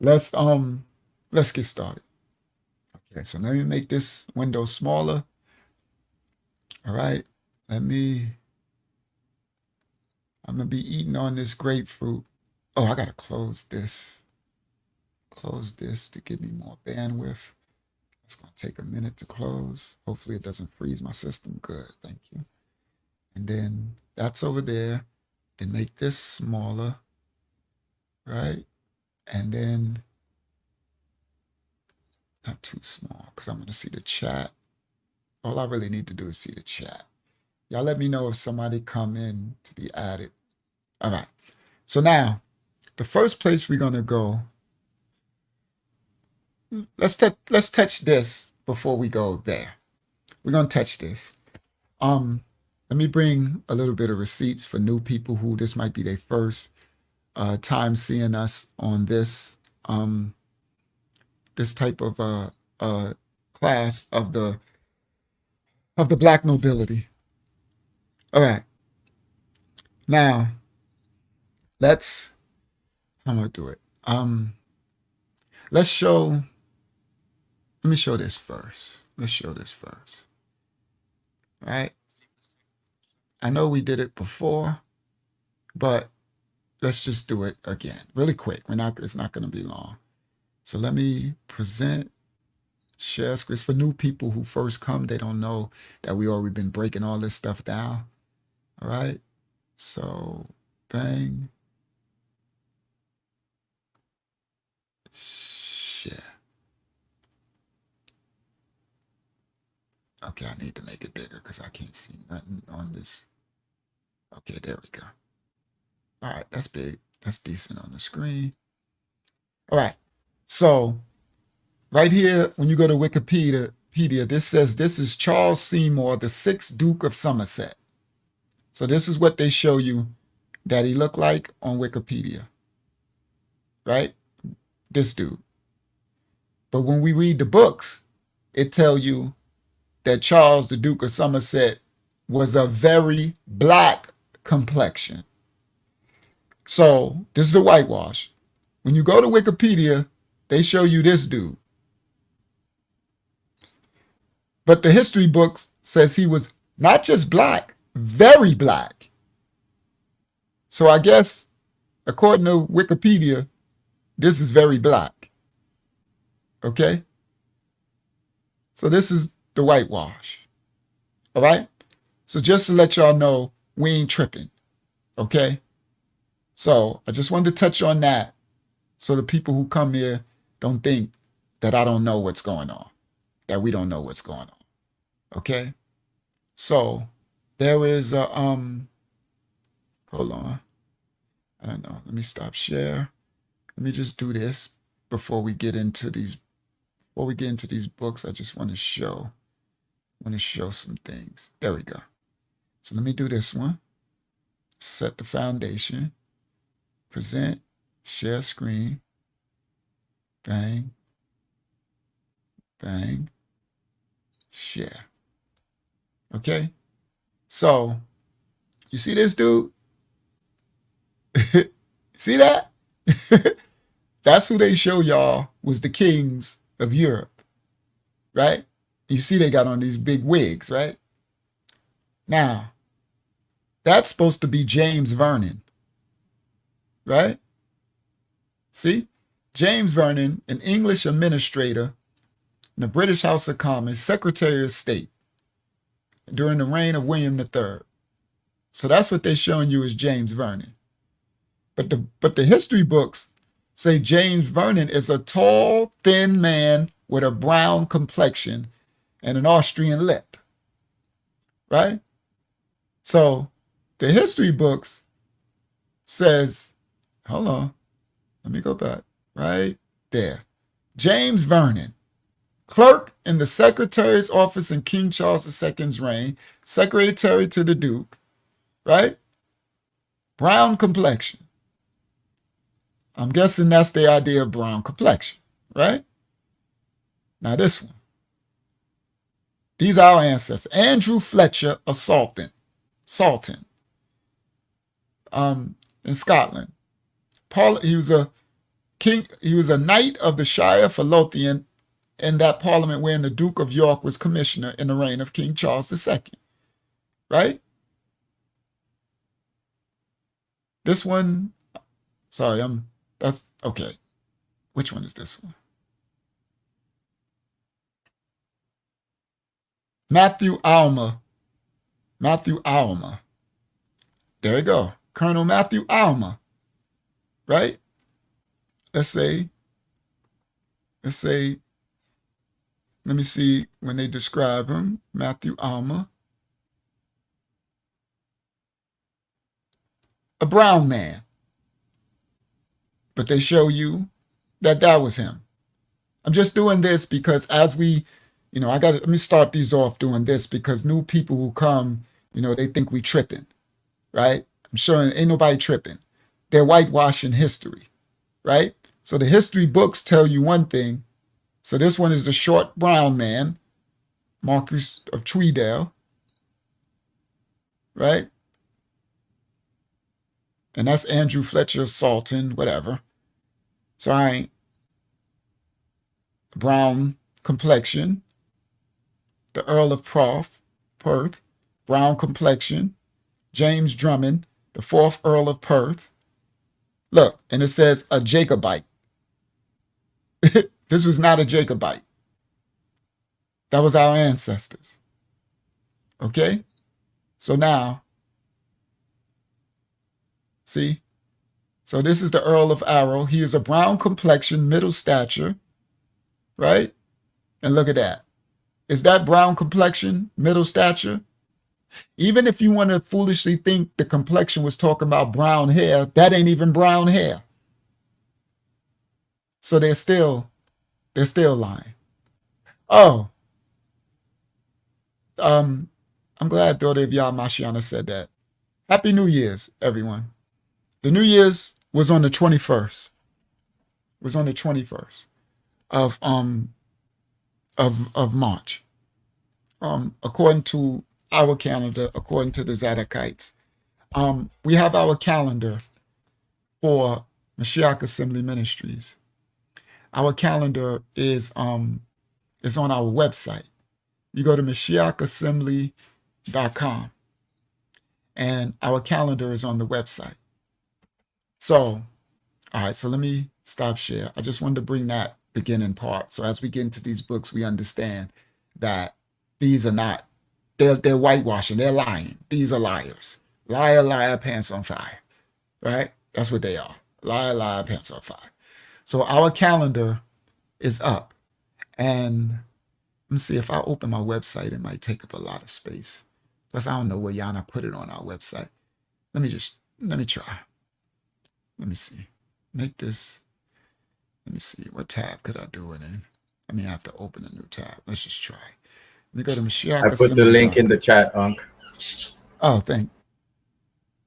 [SPEAKER 4] Let's get started. Okay, so let me make this window smaller. All right. I'm gonna be eating on this grapefruit. Oh, I gotta close this. Close this to give me more bandwidth. It's gonna take a minute to close. Hopefully it doesn't freeze my system. Good, thank you. And then that's over there. Then make this smaller, right? And then not too small because I'm gonna see the chat. All I really need to do is see the chat. Y'all let me know if somebody come in to be added. All right. So now, the first place we're gonna go. Let's touch this before we go there. We're gonna touch this. Let me bring a little bit of receipts for new people who this might be their first time seeing us on this this type of class of the black nobility. All right. Now, how am I gonna do it? Let me show this first. Let's show this first. All right. I know we did it before, but let's just do it again really quick. It's not going to be long. So let me present, share screen. It's for new people who first come. They don't know that we already been breaking all this stuff down. All right. So bang. Share. Okay, I need to make it bigger because I can't see nothing on this. Okay, there we go. All right, that's big. That's decent on the screen. All right, so right here, when you go to Wikipedia, this says this is Charles Seymour, the 6th Duke of Somerset. So this is what they show you that he looked like on Wikipedia, right? This dude. But when we read the books, it tells you that Charles, the Duke of Somerset, was a very black complexion. So this is a whitewash. When you go to Wikipedia, they show you this dude. But the history books says he was not just black, very black. So I guess, according to Wikipedia, this is very black. Okay? So this is the whitewash. All right. So just to let y'all know, we ain't tripping. Okay. So I just wanted to touch on that so the people who come here don't think that I don't know what's going on, that we don't know what's going on. Okay. So there is a, hold on. I don't know. Let me stop share. Let me just do this before we get into these books. I just want to show some things. There we go. So let me do this one. Set the foundation. Present. Share screen. Bang. Bang. Share. Okay. So you see this dude? See that? That's who they show y'all was the kings of Europe, right? You see they got on these big wigs, right? Now, that's supposed to be James Vernon, right? See? James Vernon, an English administrator in the British House of Commons, Secretary of State during the reign of William III. So that's what they're showing you as James Vernon. But the history books say James Vernon is a tall, thin man with a brown complexion and an Austrian lip, right? So the history books says, hold on, let me go back, right there. James Vernon, clerk in the Secretary's office in King Charles II's reign, secretary to the Duke, right? Brown complexion. I'm guessing that's the idea of brown complexion, right? Now this one. These are our ancestors. Andrew Fletcher of Salton, in Scotland. He was a king. He was a knight of the Shire for Lothian in that parliament wherein the Duke of York was commissioner in the reign of King Charles II, right? This one, sorry, that's okay. Which one is this one? Matthew Alma. There you go. Colonel Matthew Alma, right? Let's say, let me see when they describe him, Matthew Alma. A brown man. But they show you that was him. I'm just doing this because as we, let me start these off doing this because new people who come, they think we tripping, right? I'm sure ain't nobody tripping. They're whitewashing history, right? So the history books tell you one thing. So this one is a short brown man, Marquis of Tweedale, right? And that's Andrew Fletcher of Salton, whatever. So I ain't brown complexion. The Earl of Perth, brown complexion. James Drummond, the 4th Earl of Perth. Look, and it says a Jacobite. This was not a Jacobite. That was our ancestors. Okay? So now, see? So this is the Earl of Arrow. He is a brown complexion, middle stature, right? And look at that. Is that brown complexion, middle stature? Even if you want to foolishly think the complexion was talking about brown hair, that ain't even brown hair. So they're still lying. Oh, I'm glad Daughter of Yah Mashiana said that. Happy New Year's, everyone. The New Year's was on the 21st. Was on the 21st of March. According to our calendar, according to the Zadokites. We have our calendar for Mashiach Assembly Ministries. Our calendar is on our website. You go to MashiachAssembly.com and our calendar is on the website. So, all right, so let me stop share. I just wanted to bring that beginning part. So as we get into these books, we understand that these are not They're whitewashing. They're lying. These are liars. Liar, liar, pants on fire. Right? That's what they are. Liar, liar, pants on fire. So our calendar is up. And let me see, if I open my website, it might take up a lot of space. Plus, I don't know where Yana put it on our website. Let me try. Let me see. Make this, let me see. What tab could I do it in? I mean, I have to open a new tab. Let's just try. Let me go to
[SPEAKER 5] I put the link in the chat, Unc.
[SPEAKER 4] Oh,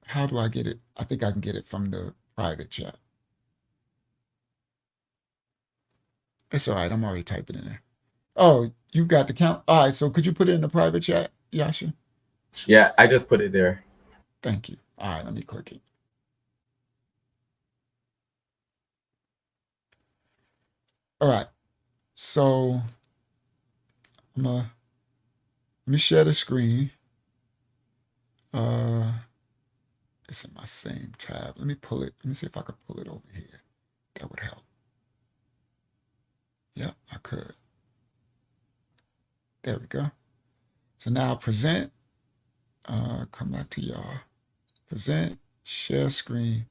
[SPEAKER 4] how do I get it? I think I can get it from the private chat. It's all right. I'm already typing in there. Oh, you got the count. All right. So could you put it in the private chat, Yasha?
[SPEAKER 5] Yeah, I just put it there.
[SPEAKER 4] Thank you. All right. Let me click it. All right. So let me share the screen. It's in my same tab. Let me pull it. Let me see if I could pull it over here. That would help. Yep, I could. There we go. So now present. Come back to y'all. Present, share screen.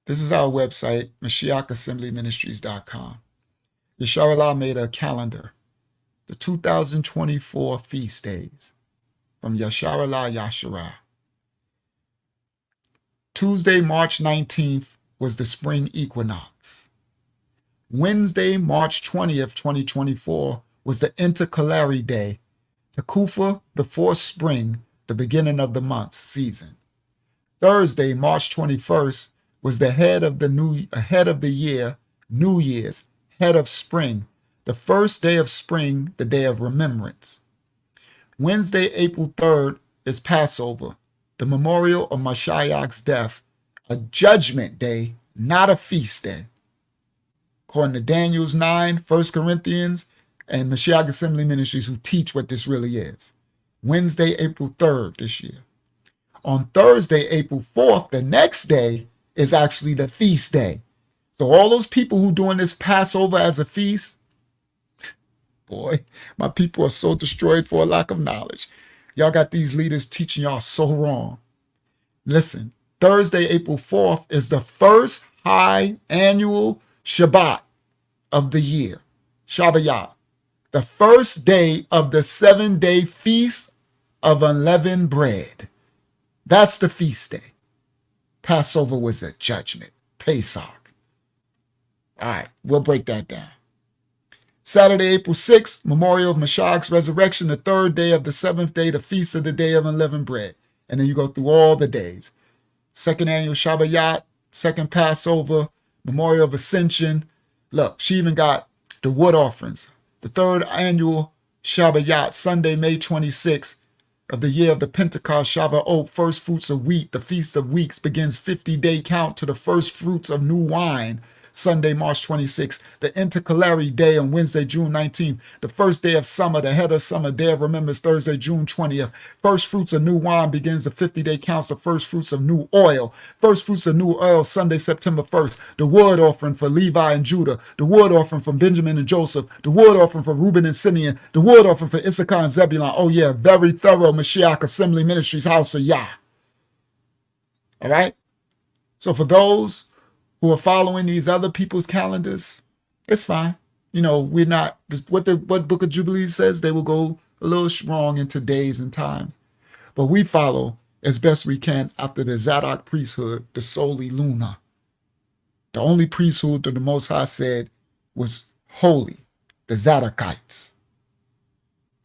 [SPEAKER 4] This is our website, MashiachAssemblyMinistries.com. Yasharallah made a calendar, the 2024 feast days from Yasharallah Yasharah. Tuesday, March 19th was the spring equinox. Wednesday, March 20th, 2024 was the intercalary day. Tekufa, the fourth spring, the beginning of the month season. Thursday, March 21st was the head of the year, New Year's, head of spring, the first day of spring, the day of remembrance. Wednesday, April 3rd is Passover, the memorial of Mashiach's death, a judgment day, not a feast day. According to Daniel's 9, 1 Corinthians, and Mashiach Assembly Ministries who teach what this really is. Wednesday, April 3rd this year. On Thursday, April 4th, the next day, is actually the feast day. So all those people who doing this Passover as a feast, boy, my people are so destroyed for a lack of knowledge. Y'all got these leaders teaching y'all so wrong. Listen, Thursday, April 4th is the first high annual Shabbat of the year, Shabbat, the first day of the 7-day feast of unleavened bread. That's the feast day. Passover was a judgment, Pesach. All right, we'll break that down. Saturday, April 6th, memorial of Mashiach's resurrection, the third day of the seventh day, the feast of the day of unleavened bread. And then you go through all the days. Second annual Shabbat, second Passover, memorial of Ascension. Look, she even got the wood offerings. The third annual Shabbat, Sunday, May 26th of the year of the Pentecost, Shavuot, first fruits of wheat. The Feast of Weeks begins 50-day count to the first fruits of new wine. Sunday, March 26th, the intercalary day on Wednesday, June 19th, the first day of summer, the head of summer, day of remembrance, Thursday, June 20th. First fruits of new wine begins the 50-day counts, the first fruits of new oil. First fruits of new oil, Sunday, September 1st, the wood offering for Levi and Judah, the wood offering from Benjamin and Joseph, the wood offering for Reuben and Simeon, the wood offering for Issachar and Zebulun. Oh yeah, very thorough Mashiach Assembly Ministries, House of Yah. All right? So for those who are following these other people's calendars, it's fine. You know, we're not, what Book of Jubilees says, they will go a little wrong into days and times. But we follow as best we can after the Zadok priesthood, the Soli Luna. The only priesthood that the Most High said was holy, the Zadokites.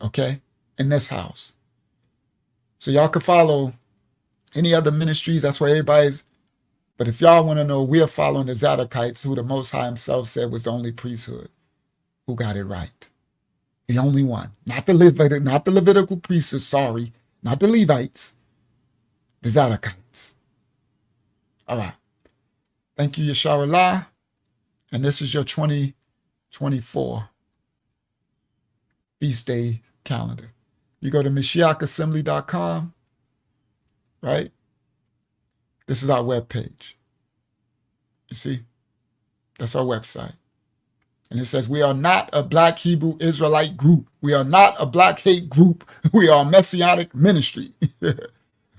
[SPEAKER 4] Okay? In this house. So y'all can follow any other ministries. That's why everybody's. But if y'all want to know, we're following the Zadokites, who the Most High himself said was the only priesthood who got it right. The only one. Not the Levitical priests, sorry. Not the Levites. The Zadokites. All right. Thank you, Yasharallah. And this is your 2024 feast day calendar. You go to MashiachAssembly.com, right? This is our webpage. You see? That's our website. And it says, we are not a black Hebrew Israelite group. We are not a black hate group. We are a messianic ministry.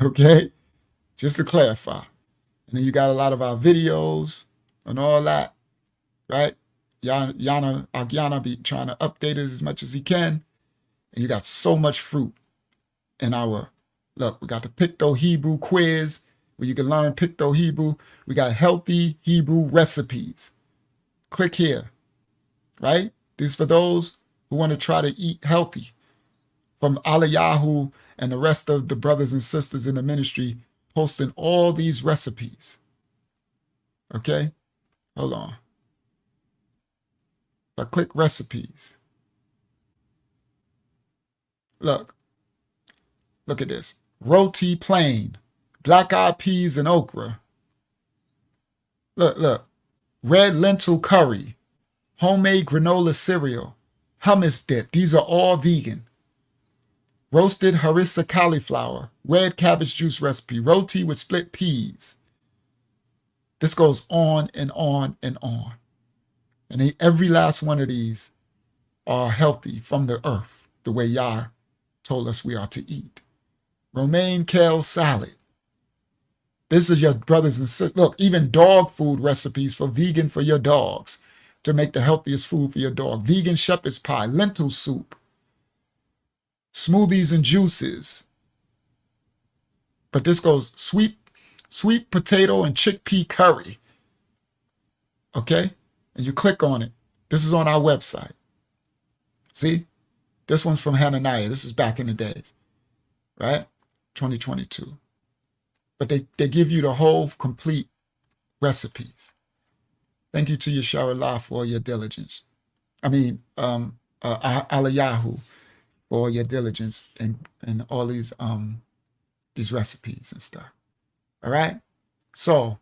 [SPEAKER 4] Okay? Just to clarify. And then you got a lot of our videos and all that, right? Yana be trying to update it as much as he can. And you got so much fruit in our, look, we got the Picto Hebrew quiz where you can learn Picto Hebrew. We got healthy Hebrew recipes. Click here, right? This is for those who want to try to eat healthy. From Aliyahu and the rest of the brothers and sisters in the ministry posting all these recipes. Okay? Hold on. If I click recipes, look at this. Roti plain, black-eyed peas and okra. Look. Red lentil curry, homemade granola cereal, hummus dip. These are all vegan. Roasted harissa cauliflower, red cabbage juice recipe, roti with split peas. This goes on and on and on. And every last one of these are healthy from the earth, the way Yah told us we are to eat. Romaine kale salad. This is your brothers and sisters. Look, even dog food recipes for vegan for your dogs to make the healthiest food for your dog. Vegan shepherd's pie, lentil soup, smoothies and juices. But this goes sweet potato and chickpea curry. Okay? And you click on it. This is on our website. See? This one's from Hananiah. This is back in the days. Right? 2022. But they give you the whole complete recipes. Thank you to Yesharallah for your diligence. I mean, Aliyahu for your diligence and all these recipes and stuff. All right? So,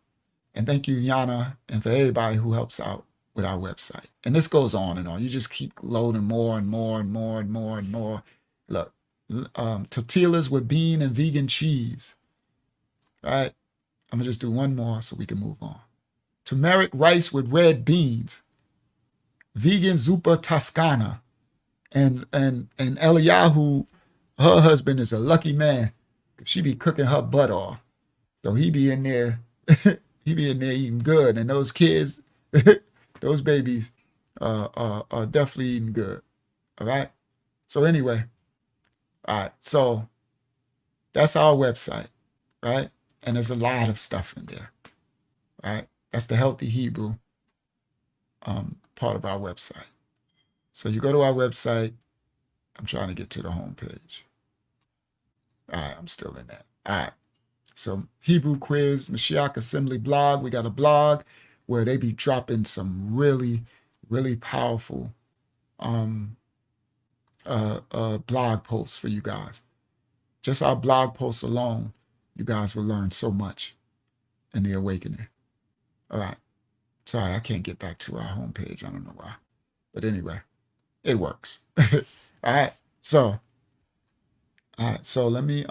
[SPEAKER 4] and thank you, Yana, and for everybody who helps out with our website. And this goes on and on. You just keep loading more and more and more and more and more. Look, tortillas with bean and vegan cheese. All right? I'm going to just do one more so we can move on. Turmeric rice with red beans. Vegan zuppa toscana. And Eliyahu, her husband is a lucky man. She be cooking her butt off. So he be in there, eating good. And those kids, those babies are definitely eating good. All right? So anyway, all right. So that's our website, right? And there's a lot of stuff in there, right? That's the Healthy Hebrew part of our website. So you go to our website. I'm trying to get to the home page. All right, I'm still in that. All right. So Hebrew quiz, Mashiach Assembly blog. We got a blog where they be dropping some really, really powerful blog posts for you guys. Just our blog posts alone, you guys will learn so much in the awakening. All right. Sorry, I can't get back to our homepage. I don't know why. But anyway, it works. All right. So let me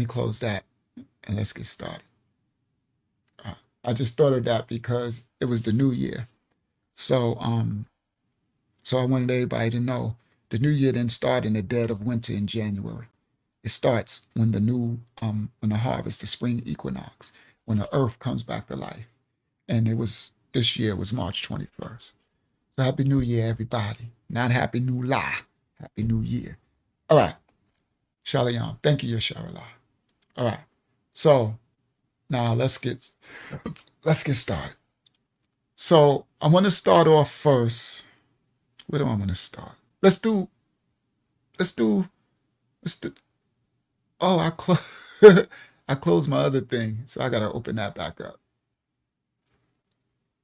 [SPEAKER 4] close that and let's get started. I just thought of that because it was the new year. So I wanted everybody to know the new year didn't start in the dead of winter in January. It starts when when the harvest, the spring equinox, when the earth comes back to life. And this year was March 21st. So Happy New Year, everybody. Not Happy New La. Happy New Year. All right. Shalom. Thank you, Yesharallah. All right. So now let's get started. So I want to start off first. Where do I want to start? Let's do. Oh, I closed my other thing, so I gotta open that back up.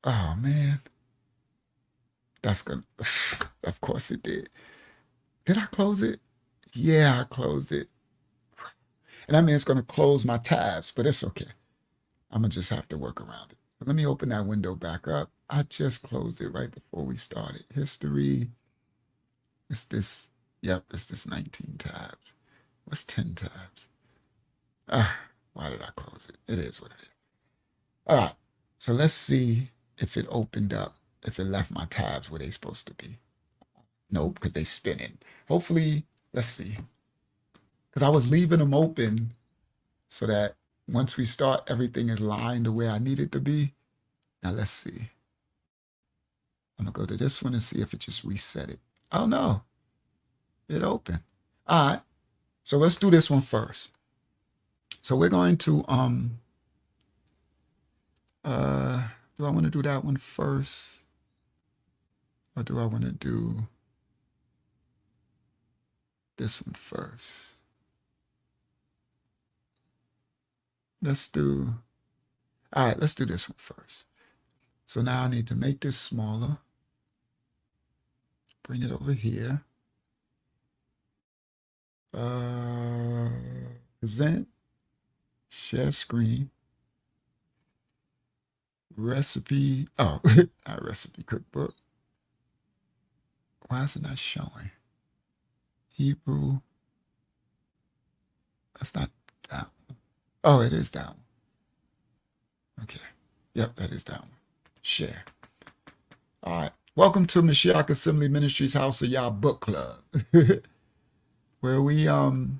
[SPEAKER 4] Oh man. That's gonna, of course it did. Did I close it? Yeah, I closed it. And I mean, it's gonna close my tabs, but it's okay. I'm gonna just have to work around it. So let me open that window back up. I just closed it right before we started. History. It's this 19 tabs. What's 10 tabs? Why did I close it? It is what it is. All right. So let's see if it opened up if it left my tabs where they supposed to be. Nope, because they spinning. Hopefully, let's see. Because I was leaving them open so that once we start, everything is lined the way I need it to be. Now let's see. I'm gonna go to this one and see if it just reset it. Oh no, it opened. All right, so let's do this one first. So we're going to do I want to do that one first, or do I want to do this one first? Let's do. All right, let's do this one first. So now I need to make this smaller. Bring it over here. Present, share screen, recipe. Oh, not recipe cookbook. Why is it not showing? Hebrew. That's not that one. Oh, it is that one. Okay. Yep, that is that one. Share. All right. Welcome to Mashiach Assembly Ministries House of Yah Book Club. Where we let me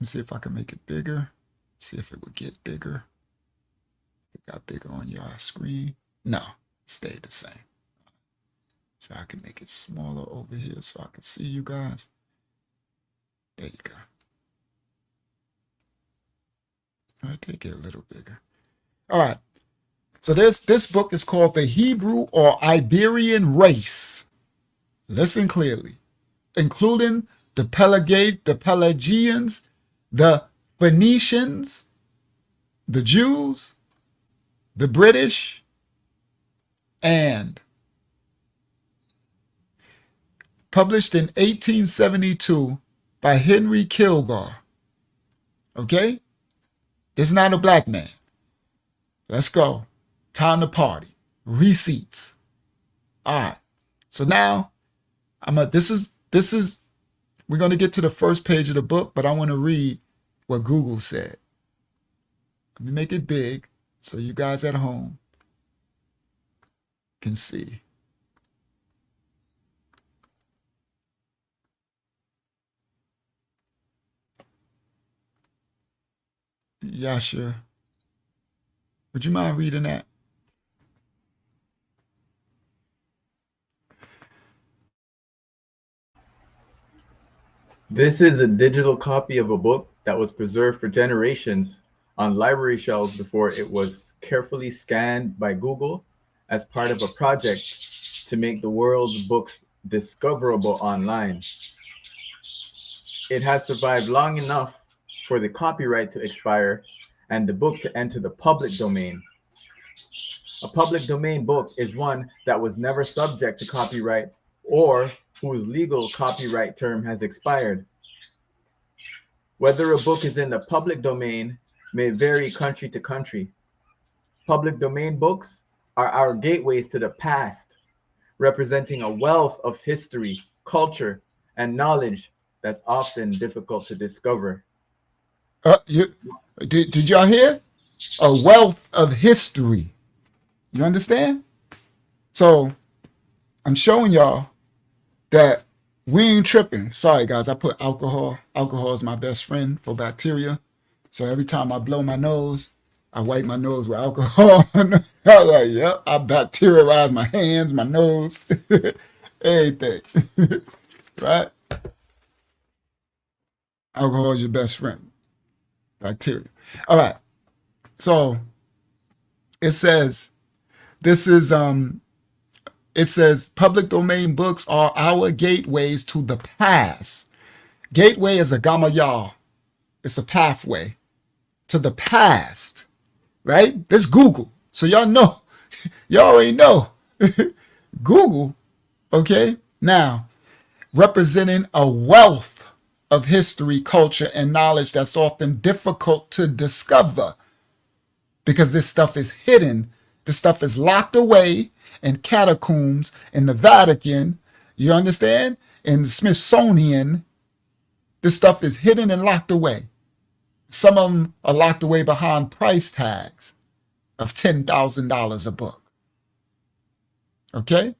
[SPEAKER 4] see if I can make it bigger. See if it would get bigger. It got bigger on your screen. No, it stayed the same. So I can make it smaller over here so I can see you guys. There you go. All right, take it a little bigger. All right. So this book is called The Hebrew or Iberian Race. Listen clearly. Including the Pelagians, the Phoenicians, the Jews, the British, and published in 1872 by Henry Kilgore. Okay? This is not a black man. Let's go. Time to party. Receipts. All right. So now we're going to get to the first page of the book, but I want to read what Google said. Let me make it big so you guys at home can see. Yasha, would you mind reading that?
[SPEAKER 5] This is a digital copy of a book that was preserved for generations on library shelves before it was carefully scanned by Google as part of a project to make the world's books discoverable online. It has survived long enough for the copyright to expire and the book to enter the public domain. A public domain book is one that was never subject to copyright or whose legal copyright term has expired. Whether a book is in the public domain may vary country to country. Public domain books are our gateways to the past, representing a wealth of history, culture, and knowledge that's often difficult to discover.
[SPEAKER 4] Did y'all hear? A wealth of history. You understand? So I'm showing y'all that we ain't tripping. Sorry, guys. I put alcohol. Alcohol is my best friend for bacteria. So every time I blow my nose, I wipe my nose with alcohol. I'm like, yep, I bacterialize my hands, my nose, everything. Right? Alcohol is your best friend. Bacteria. All right. So it says, it says public domain books are our gateways to the past. Gateway is a gamayal. It's a pathway to the past, right? This Google. So y'all know, y'all already know. Google, okay? Now, representing a wealth of history, culture, and knowledge that's often difficult to discover because this stuff is hidden. This stuff is locked away in catacombs in the Vatican. You understand? In the Smithsonian, this stuff is hidden and locked away. Some of them are locked away behind price tags of $10,000 a book. Okay?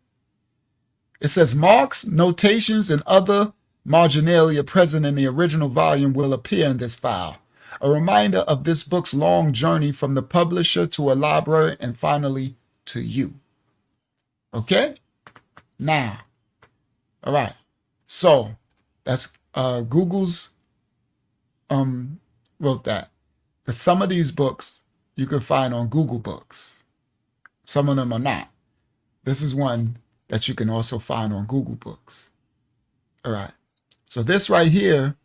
[SPEAKER 4] It says marks, notations, and other marginalia present in the original volume will appear in this file. A reminder of this book's long journey from the publisher to a library and finally to you. Okay? Now, all right. So that's Google's wrote that. Because some of these books you can find on Google Books. Some of them are not. This is one that you can also find on Google Books. All right. So this right here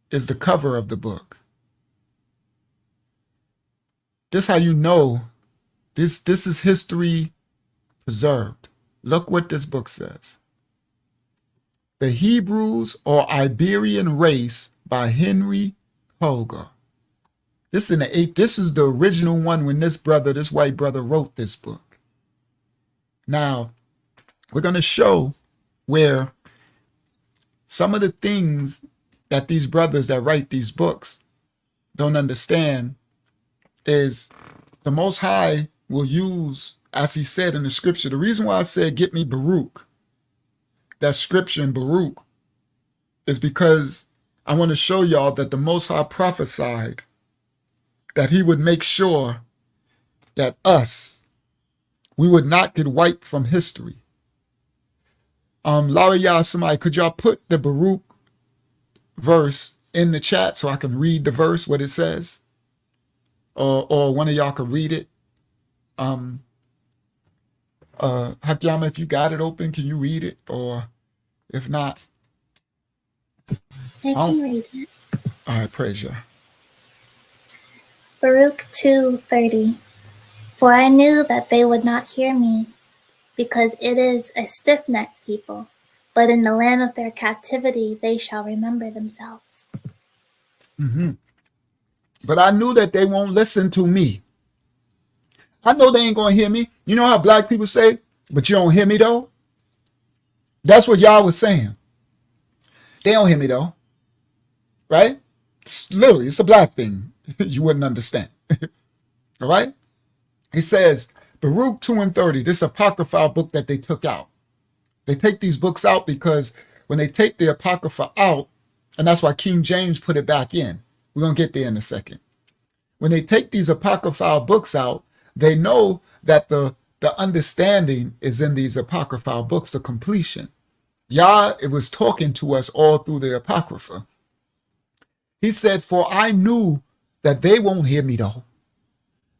[SPEAKER 4] is the cover of the book. This how you know this is history preserved. Look what this book says. The Hebrews or Iberian Race by Henry Koger. This is the original one when this white brother wrote this book. Now, we're going to show where some of the things that these brothers that write these books don't understand is the Most High will use, as he said in the scripture, the reason why I said, get me Baruch, that scripture in Baruch, is because I want to show y'all that the Most High prophesied that he would make sure that we would not get wiped from history. Larry, somebody, could y'all put the Baruch verse in the chat so I can read the verse, what it says? Or one of y'all could read it. Hakyama, if you got it open, can you read it? Or if not,
[SPEAKER 1] I can read it.
[SPEAKER 4] All right, praise you.
[SPEAKER 1] Baruch 2:30. For I knew that they would not hear me, because it is a stiff-necked people, but in the land of their captivity they shall remember themselves.
[SPEAKER 4] But I knew that they won't listen to me. I know they ain't going to hear me. You know how black people say, but you don't hear me though? That's what y'all was saying. They don't hear me though. Right? It's a black thing. You wouldn't understand. All right? It says, Baruch 2:30, this apocryphal book that they took out. They take these books out because when they take the apocrypha out, and that's why King James put it back in. We're going to get there in a second. When they take these apocryphal books out, they know that the understanding is in these apocryphal books, the completion. Yah, it was talking to us all through the apocrypha. He said, for I knew that they won't hear me though,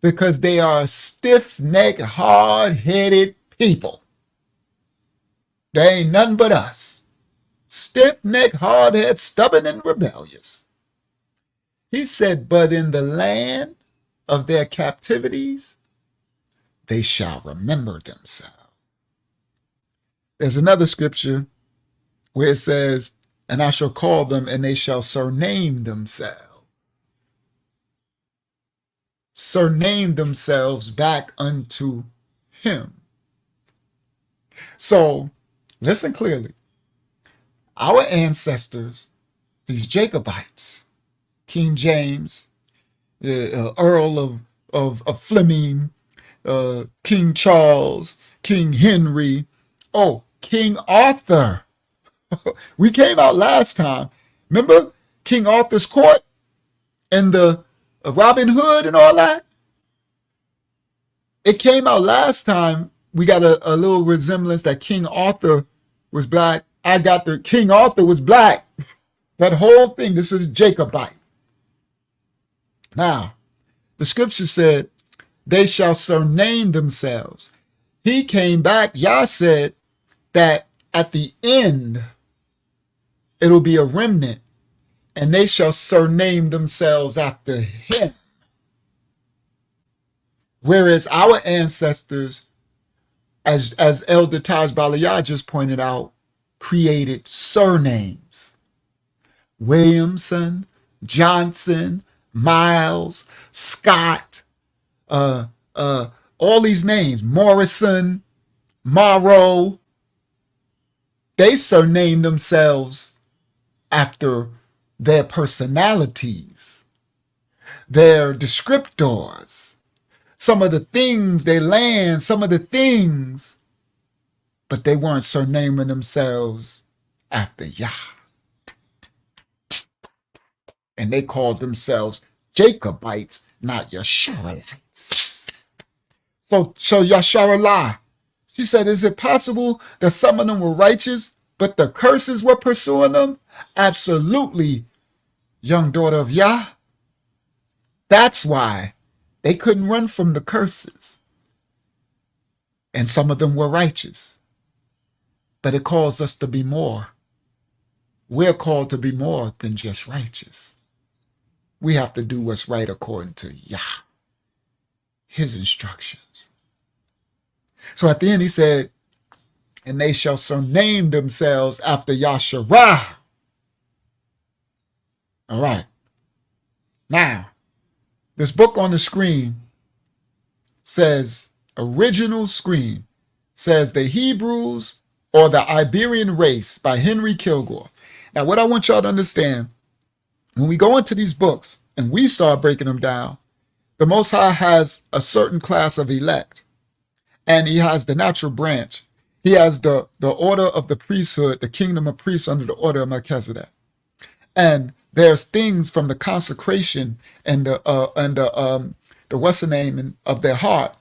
[SPEAKER 4] because they are stiff-necked, hard-headed people. They ain't nothing but us. Stiff-necked, hard-headed, stubborn, and rebellious. He said, but in the land of their captivities, they shall remember themselves. There's another scripture where it says, and I shall call them, and they shall surname themselves. Surname themselves back unto him. So, listen clearly. Our ancestors, these Jacobites, King James, Earl of Fleming, King Charles, King Henry, King Arthur. We came out last time. Remember King Arthur's court and the Robin Hood and all that? It came out last time. We got a little resemblance that King Arthur was black. I got the King Arthur was black. That whole thing, this is a Jacobite. Now, the scripture said, they shall surname themselves. He came back. Yah said that at the end, it'll be a remnant, and they shall surname themselves after him. Whereas our ancestors, as Elder Taj Baliyah just pointed out, created surnames. Williamson, Johnson, Miles, Scott, all these names, Morrison, Morrow, they surnamed themselves after their personalities, their descriptors, some of the things, their land, some of the things, but they weren't surnaming themselves after Yah. And they called themselves Jacobites, not Yasharalites. So Yasharalai, she said, is it possible that some of them were righteous, but the curses were pursuing them? Absolutely, young daughter of Yah. That's why they couldn't run from the curses. And some of them were righteous. But it calls us to be more. We're called to be more than just righteous. We have to do what's right according to Yah, his instructions. So at the end he said, and they shall surname themselves after Yasharah. All right. Now, this book on the screen says, original screen says The Hebrews or the Iberian Race by Henry Kilgore. Now, what I want y'all to understand, when we go into these books and we start breaking them down, the Most High has a certain class of elect, and he has the natural branch. He has the order of the priesthood, the kingdom of priests under the order of Melchizedek. And there's things from the consecration and the what's the name of their heart,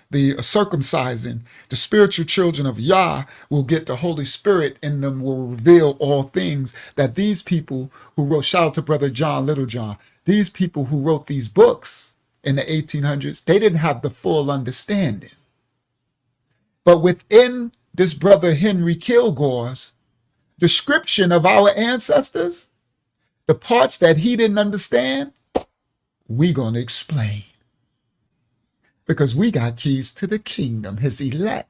[SPEAKER 4] the circumcising, the spiritual children of Yah will get the Holy Spirit in them, will reveal all things that these people who wrote, shout out to Brother John, Little John, these people who wrote these books in the 1800s, they didn't have the full understanding. But within this brother Henry Kilgore's description of our ancestors, the parts that he didn't understand, we're going to explain. Because we got keys to the kingdom, his elect,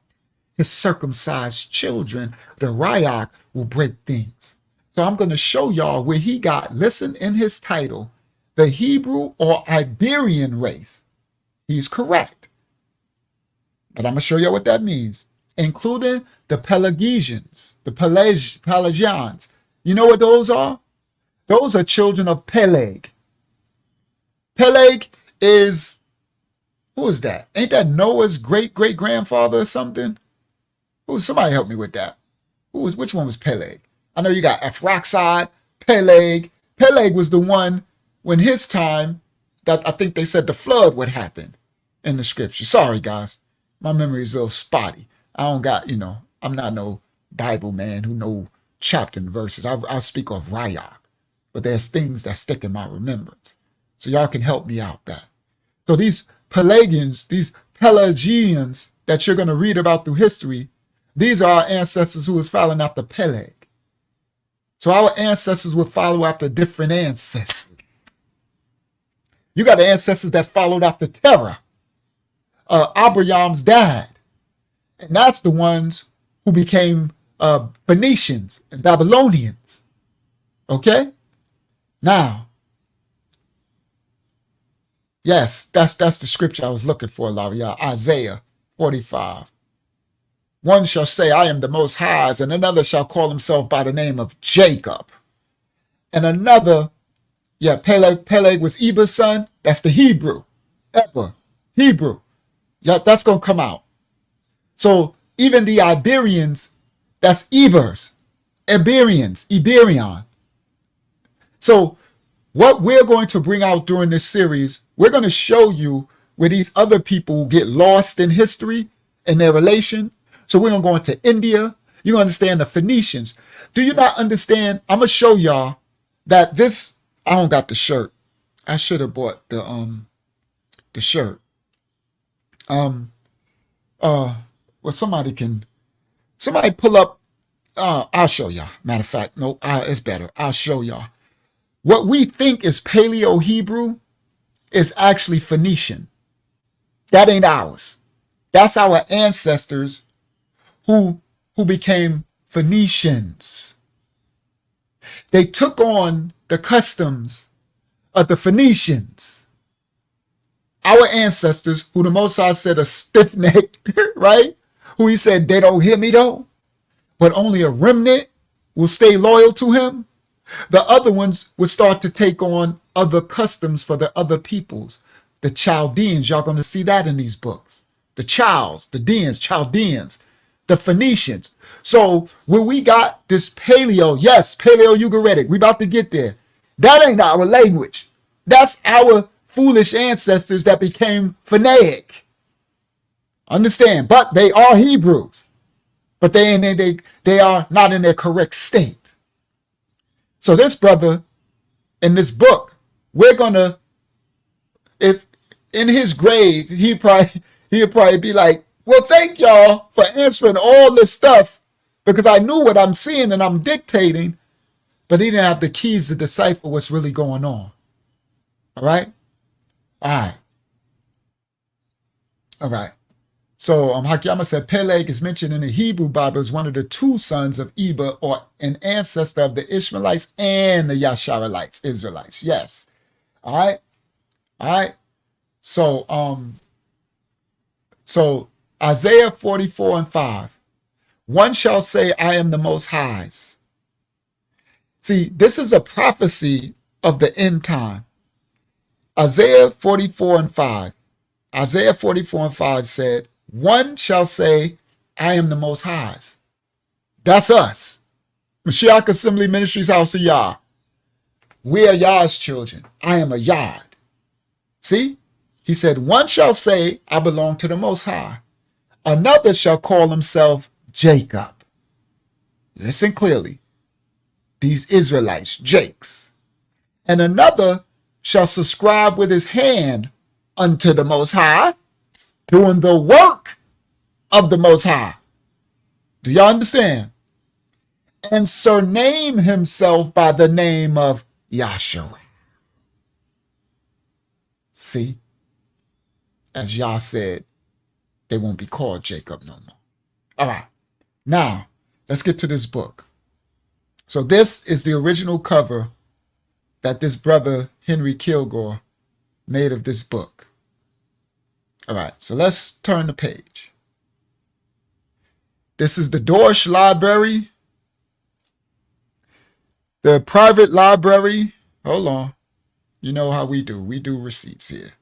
[SPEAKER 4] his circumcised children. The Rayach will break things. So I'm going to show y'all where he got, listen in his title, the Hebrew or Iberian race. He's correct. But I'm going to show you what that means, including the Pelagians, the Pelagians. You know what those are? Those are children of Peleg. Peleg is, who is that? Ain't that Noah's great-great-grandfather or something? Somebody help me with that. Which one was Peleg? I know you got Ephraxad, Peleg. Peleg was the one when his time that I think they said the flood would happen in the scripture. Sorry, guys. My memory is a little spotty. I don't got, I'm not no Bible man who know chapter and verses. I speak of Rayach, but there's things that stick in my remembrance. So y'all can help me out that. So these Pelagians, these Pelagians that you're going to read about through history, these are our ancestors who was following after Peleg. So our ancestors would follow after different ancestors. You got the ancestors that followed after Terah. Abraham's dad. And that's the ones who became Phoenicians and Babylonians. Okay? Now, yes, that's the scripture I was looking for, Lavia. Isaiah 45. One shall say, I am the Most High, and another shall call himself by the name of Jacob. And another, Peleg was Eber's son. That's the Hebrew. Eber, Hebrew. Yeah, that's going to come out. So even the Iberians, that's Ebers, Iberian. So what we're going to bring out during this series, we're going to show you where these other people get lost in history and their relation. So we're going to go into India. You understand the Phoenicians. Do you not understand? I'm going to show y'all that this, I don't got the shirt. I should have bought the shirt. Well, somebody pull up, I'll show y'all. Matter of fact, no, it's better. I'll show y'all. What we think is Paleo-Hebrew is actually Phoenician. That ain't ours. That's our ancestors who became Phoenicians. They took on the customs of the Phoenicians. Our ancestors, who the Most High said are stiff-necked, right? Who he said, they don't hear me though, but only a remnant will stay loyal to him. The other ones would start to take on other customs for the other peoples. the Chaldeans. Y'all going to see that in these books. The Chaldeans, the Phoenicians. So when we got this Paleo-Ugaritic, we about to get there. That ain't our language. That's our foolish ancestors that became Phoenaic. Understand? But they are Hebrews. But they are not in their correct state. So this brother, in this book, we're gonna, if in his grave, he'll probably be like, well, thank y'all for answering all this stuff because I knew what I'm seeing and I'm dictating, but he didn't have the keys to decipher what's really going on. All right? All right. All right. So Hakiyama said Peleg is mentioned in the Hebrew Bible as one of the two sons of Eber, or an ancestor of the Ishmaelites and the Yasharalites, Israelites. Yes. All right. All right. So Isaiah 44:5. One shall say, I am the Most High's. See, this is a prophecy of the end time. Isaiah 44:5. Isaiah 44:5 said, one shall say, I am the Most High's. That's us. Mashiach Assembly Ministries House of Yah. We are Yah's children. I am a Yah. See? He said, one shall say, I belong to the Most High. Another shall call himself Jacob. Listen clearly. These Israelites, Jakes. And another shall subscribe with his hand unto the Most High, doing the work of the Most High. Do y'all understand? And surname himself by the name of Yahshua. See? As Yah said, they won't be called Jacob no more. All right. Now, let's get to this book. So this is the original cover that this brother Henry Kilgore made of this book. All right, so let's turn the page. This is the Dorsch Library, the private library. Hold on. You know how we do. We do receipts here.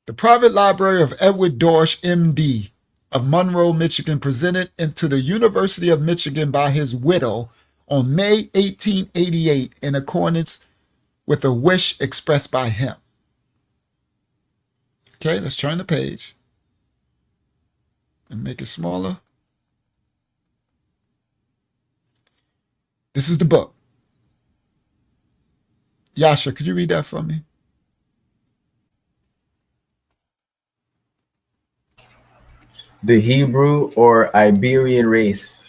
[SPEAKER 4] The private library of Edward Dorsch, M.D., of Monroe, Michigan, presented into the University of Michigan by his widow on May 1888 in accordance with a wish expressed by him. Okay, let's turn the page and make it smaller. This is the book. Yasha, could you read that for me?
[SPEAKER 5] The Hebrew or Iberian race,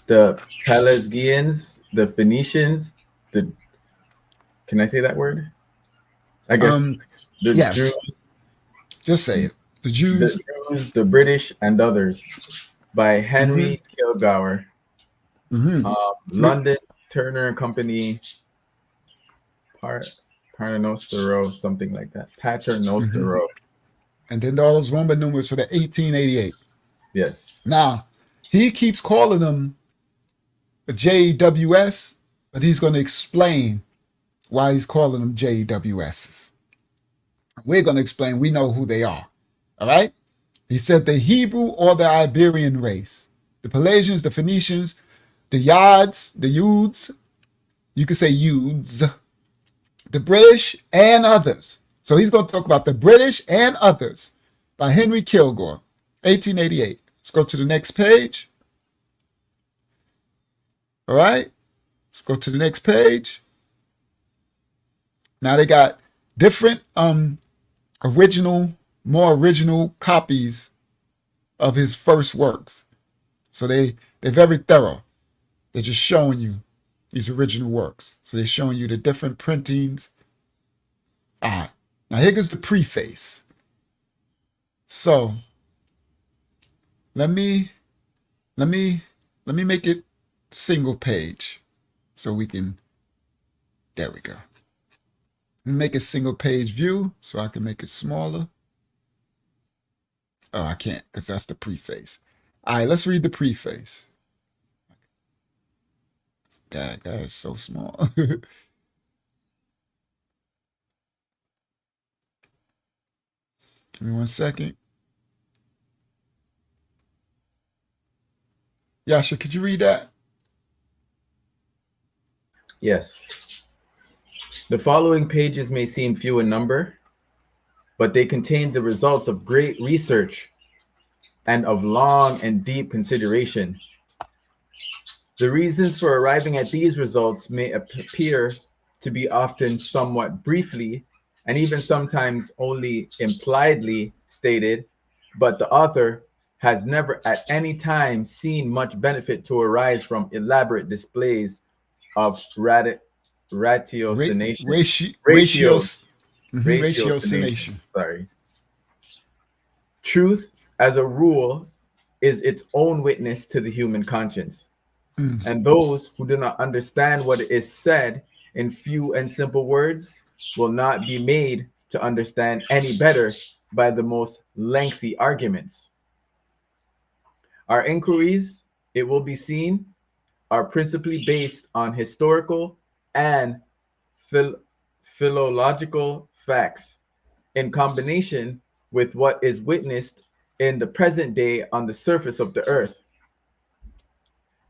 [SPEAKER 5] the Pelasgians, the Phoenicians, can I say that word? I guess the
[SPEAKER 4] yes.
[SPEAKER 5] Jews,
[SPEAKER 4] just say it. The Jews,
[SPEAKER 5] the British, and others, by Henry Kilgour, London, Turner and Company, Paternoster Row, something like that. Paternoster Row.
[SPEAKER 4] And then all those Roman numerals for the 1888.
[SPEAKER 5] Yes.
[SPEAKER 4] Now, he keeps calling them the JWS, but he's going to explain why he's calling them JWSs. We're going to explain, we know who they are. All right? He said the Hebrew or the Iberian race, the Pelagians, the Phoenicians, the Yads, the Yudes, you could say Yudes, the British, and others. So he's going to talk about the British and others by Henry Kilgore, 1888. Let's go to the next page. All right. Let's go to the next page. Now they got different more original copies of his first works. So they're very thorough. They're just showing you these original works. So they're showing you the different printings. All right. Now here goes the preface. So let me make it single page so we can, there we go. Let me make a single page view so I can make it smaller. Oh, I can't because that's the preface. All right, let's read the preface. That is so small. Give me 1 second. Yasha, could you read that?
[SPEAKER 5] Yes. The following pages may seem few in number, but they contain the results of great research and of long and deep consideration. The reasons for arriving at these results may appear to be often somewhat briefly and even sometimes only impliedly stated, but the author has never at any time seen much benefit to arise from elaborate displays of ratiocination. Ratiocination.
[SPEAKER 4] Ratiocination.
[SPEAKER 5] Sorry. Truth, as a rule, is its own witness to the human conscience. And those who do not understand what is said in few and simple words will not be made to understand any better by the most lengthy arguments. Our inquiries, it will be seen, are principally based on historical and philological facts in combination with what is witnessed in the present day on the surface of the earth.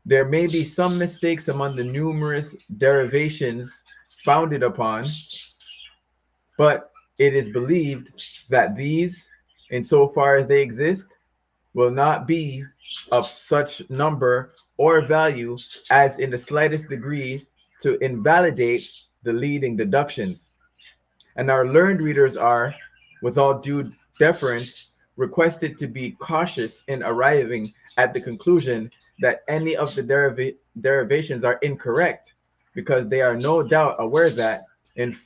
[SPEAKER 5] There may be some mistakes among the numerous derivations founded upon, but it is believed that these, insofar as they exist, will not be of such number or value as in the slightest degree to invalidate the leading deductions. And our learned readers are, with all due deference, requested to be cautious in arriving at the conclusion that any of the derivations are incorrect, because they are no doubt aware that in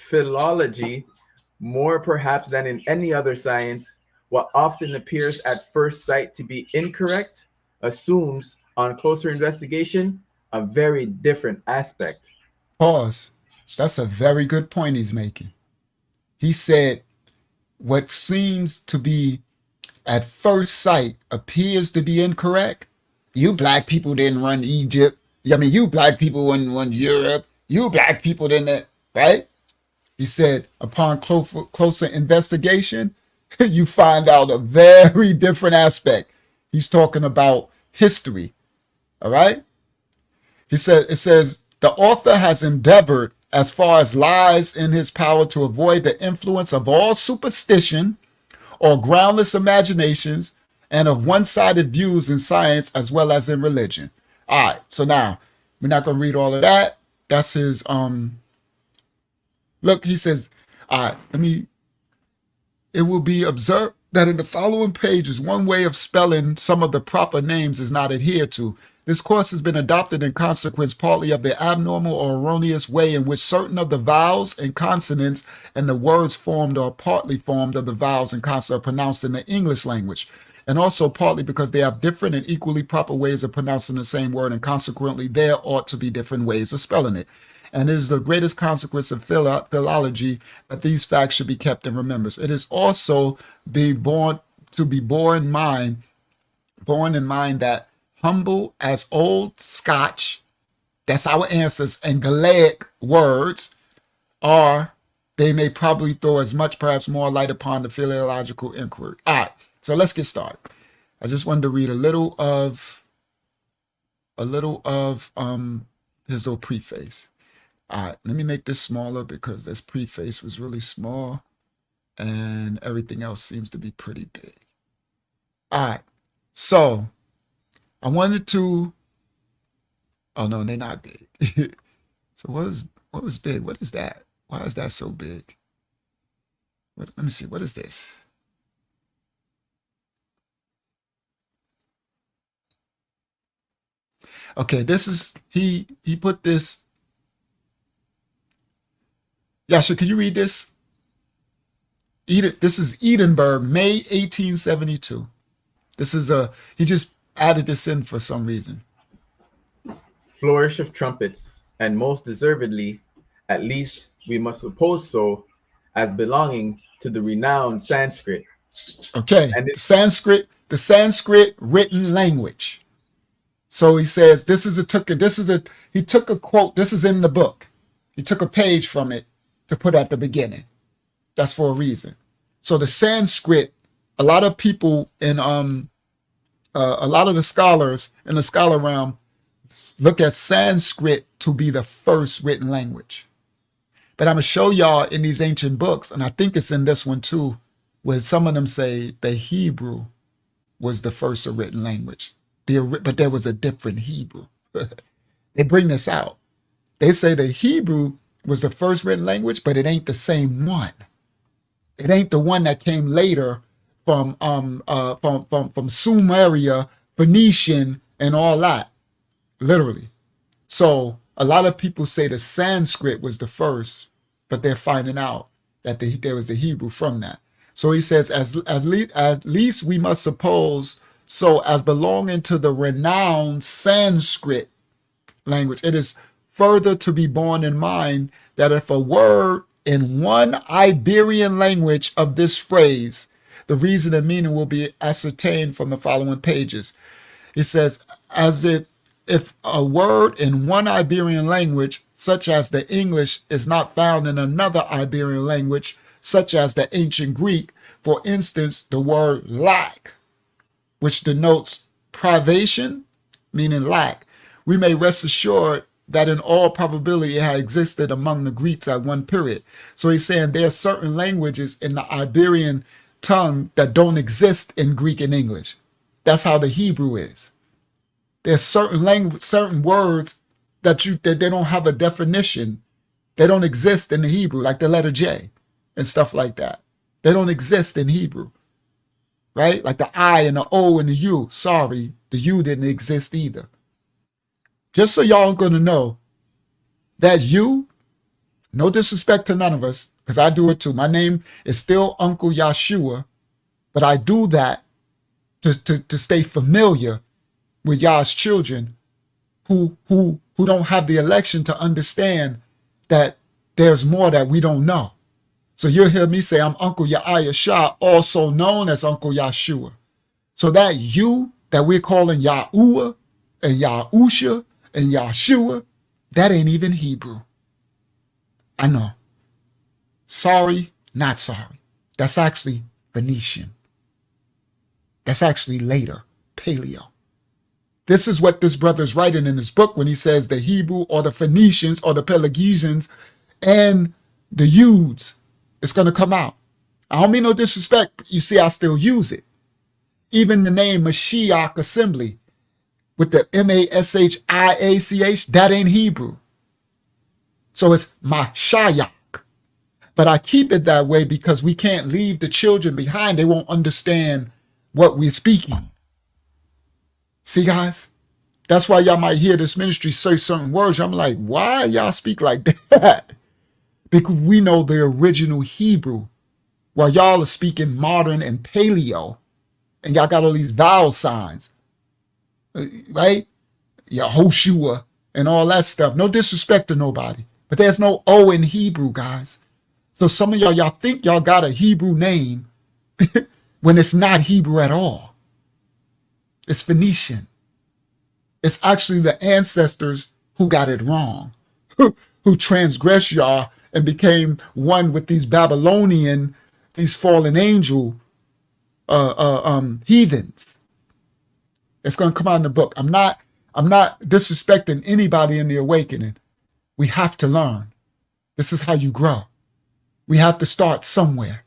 [SPEAKER 5] philology, more perhaps than in any other science, what often appears at first sight to be incorrect assumes, on closer investigation, a very different aspect.
[SPEAKER 4] Pause. That's a very good point he's making. He said, what seems to be at first sight appears to be incorrect. You black people didn't run Egypt. I mean, you black people didn't run Europe. You black people didn't, right? He said, upon closer investigation, you find out a very different aspect. He's talking about history, all right? It says, the author has endeavored, as far as lies in his power, to avoid the influence of all superstition or groundless imaginations and of one-sided views in science as well as in religion. All right, so now we're not going to read all of that. That's his look, he says, all right, it will be observed that in the following pages, one way of spelling some of the proper names is not adhered to. This course has been adopted in consequence partly of the abnormal or erroneous way in which certain of the vowels and consonants and the words formed or partly formed of the vowels and consonants are pronounced in the English language, and also partly because they have different and equally proper ways of pronouncing the same word, and consequently there ought to be different ways of spelling it. And it is the greatest consequence of philology that these facts should be kept in remembrance. It is also borne in mind that humble as old Scotch, that's our ancestors, and Gaelic words are, they may probably throw as much, perhaps more light upon the philological inquiry. All right, so let's get started. I just wanted to read a little of his little preface. All right, let me make this smaller because this preface was really small and everything else seems to be pretty big. All right, so I wanted to, oh no, they're not big. So what was big? What is that? Why is that so big? Let me see, what is this? Okay, this is, he put this. Yasha, can you read this? This is Edinburgh, May 1872. This is he just added this in for some reason.
[SPEAKER 5] Flourish of trumpets, and most deservedly, at least we must suppose so, as belonging to the renowned Sanskrit.
[SPEAKER 4] Okay, and the Sanskrit written language. So he says he took a quote. This is in the book. He took a page from it to put at the beginning. That's for a reason. So the Sanskrit, a lot of people in a lot of the scholars in the scholar realm look at Sanskrit to be the first written language. But I'm gonna show y'all in these ancient books, and I think it's in this one too, where some of them say the Hebrew was the first written language. But there was a different Hebrew. They bring this out. They say the Hebrew was the first written language, but it ain't the same one. It ain't the one that came later from Sumeria, Phoenician, and all that. Literally. So a lot of people say the Sanskrit was the first, but they're finding out that there was a Hebrew from that. So he says, at least we must suppose so as belonging to the renowned Sanskrit language. It is further to be borne in mind that if a word in one Iberian language of this phrase, the reason and meaning will be ascertained from the following pages. He says, if a word in one Iberian language, such as the English, is not found in another Iberian language, such as the ancient Greek, for instance, the word lack, which denotes privation, meaning lack, we may rest assured that in all probability it had existed among the Greeks at one period. So he's saying there are certain languages in the Iberian tongue that don't exist in Greek and English. That's how the Hebrew is. There's certain words that they don't have a definition. They don't exist in the Hebrew, like the letter J and stuff like that. They don't exist in Hebrew, right? Like the I and the O and the U. Sorry, the U didn't exist either. Just so y'all are going to know that you, no disrespect to none of us, because I do it too. My name is still Uncle Yahshua, but I do that to stay familiar with y'all's children who don't have the election to understand that there's more that we don't know. So you'll hear me say I'm Uncle Yahya Shah, also known as Uncle Yahshua. So that you that we're calling Yahuwah and Yahusha and Yahshua, that ain't even Hebrew. I know. Sorry, not sorry. That's actually Phoenician. That's actually later, Paleo. This is what this brother is writing in his book when he says the Hebrew or the Phoenicians or the Pelagesians and the Yudes. It's going to come out. I don't mean no disrespect. You see, I still use it. Even the name Mashiach Assembly with the Mashiach, that ain't Hebrew. So it's Mashiach. But I keep it that way because we can't leave the children behind. They won't understand what we're speaking. See, guys? That's why y'all might hear this ministry say certain words. I'm like, why y'all speak like that? Because we know the original Hebrew, while y'all are speaking modern and paleo, and y'all got all these vowel signs, right? Yehoshua and all that stuff. No disrespect to nobody, but there's no O in Hebrew, guys. So some of y'all think y'all got a Hebrew name when it's not Hebrew at all. It's Phoenician. It's actually the ancestors who got it wrong, who transgressed y'all and became one with these Babylonian, these fallen angel heathens. It's going to come out in the book. I'm not disrespecting anybody in the awakening. We have to learn. This is how you grow. We have to start somewhere.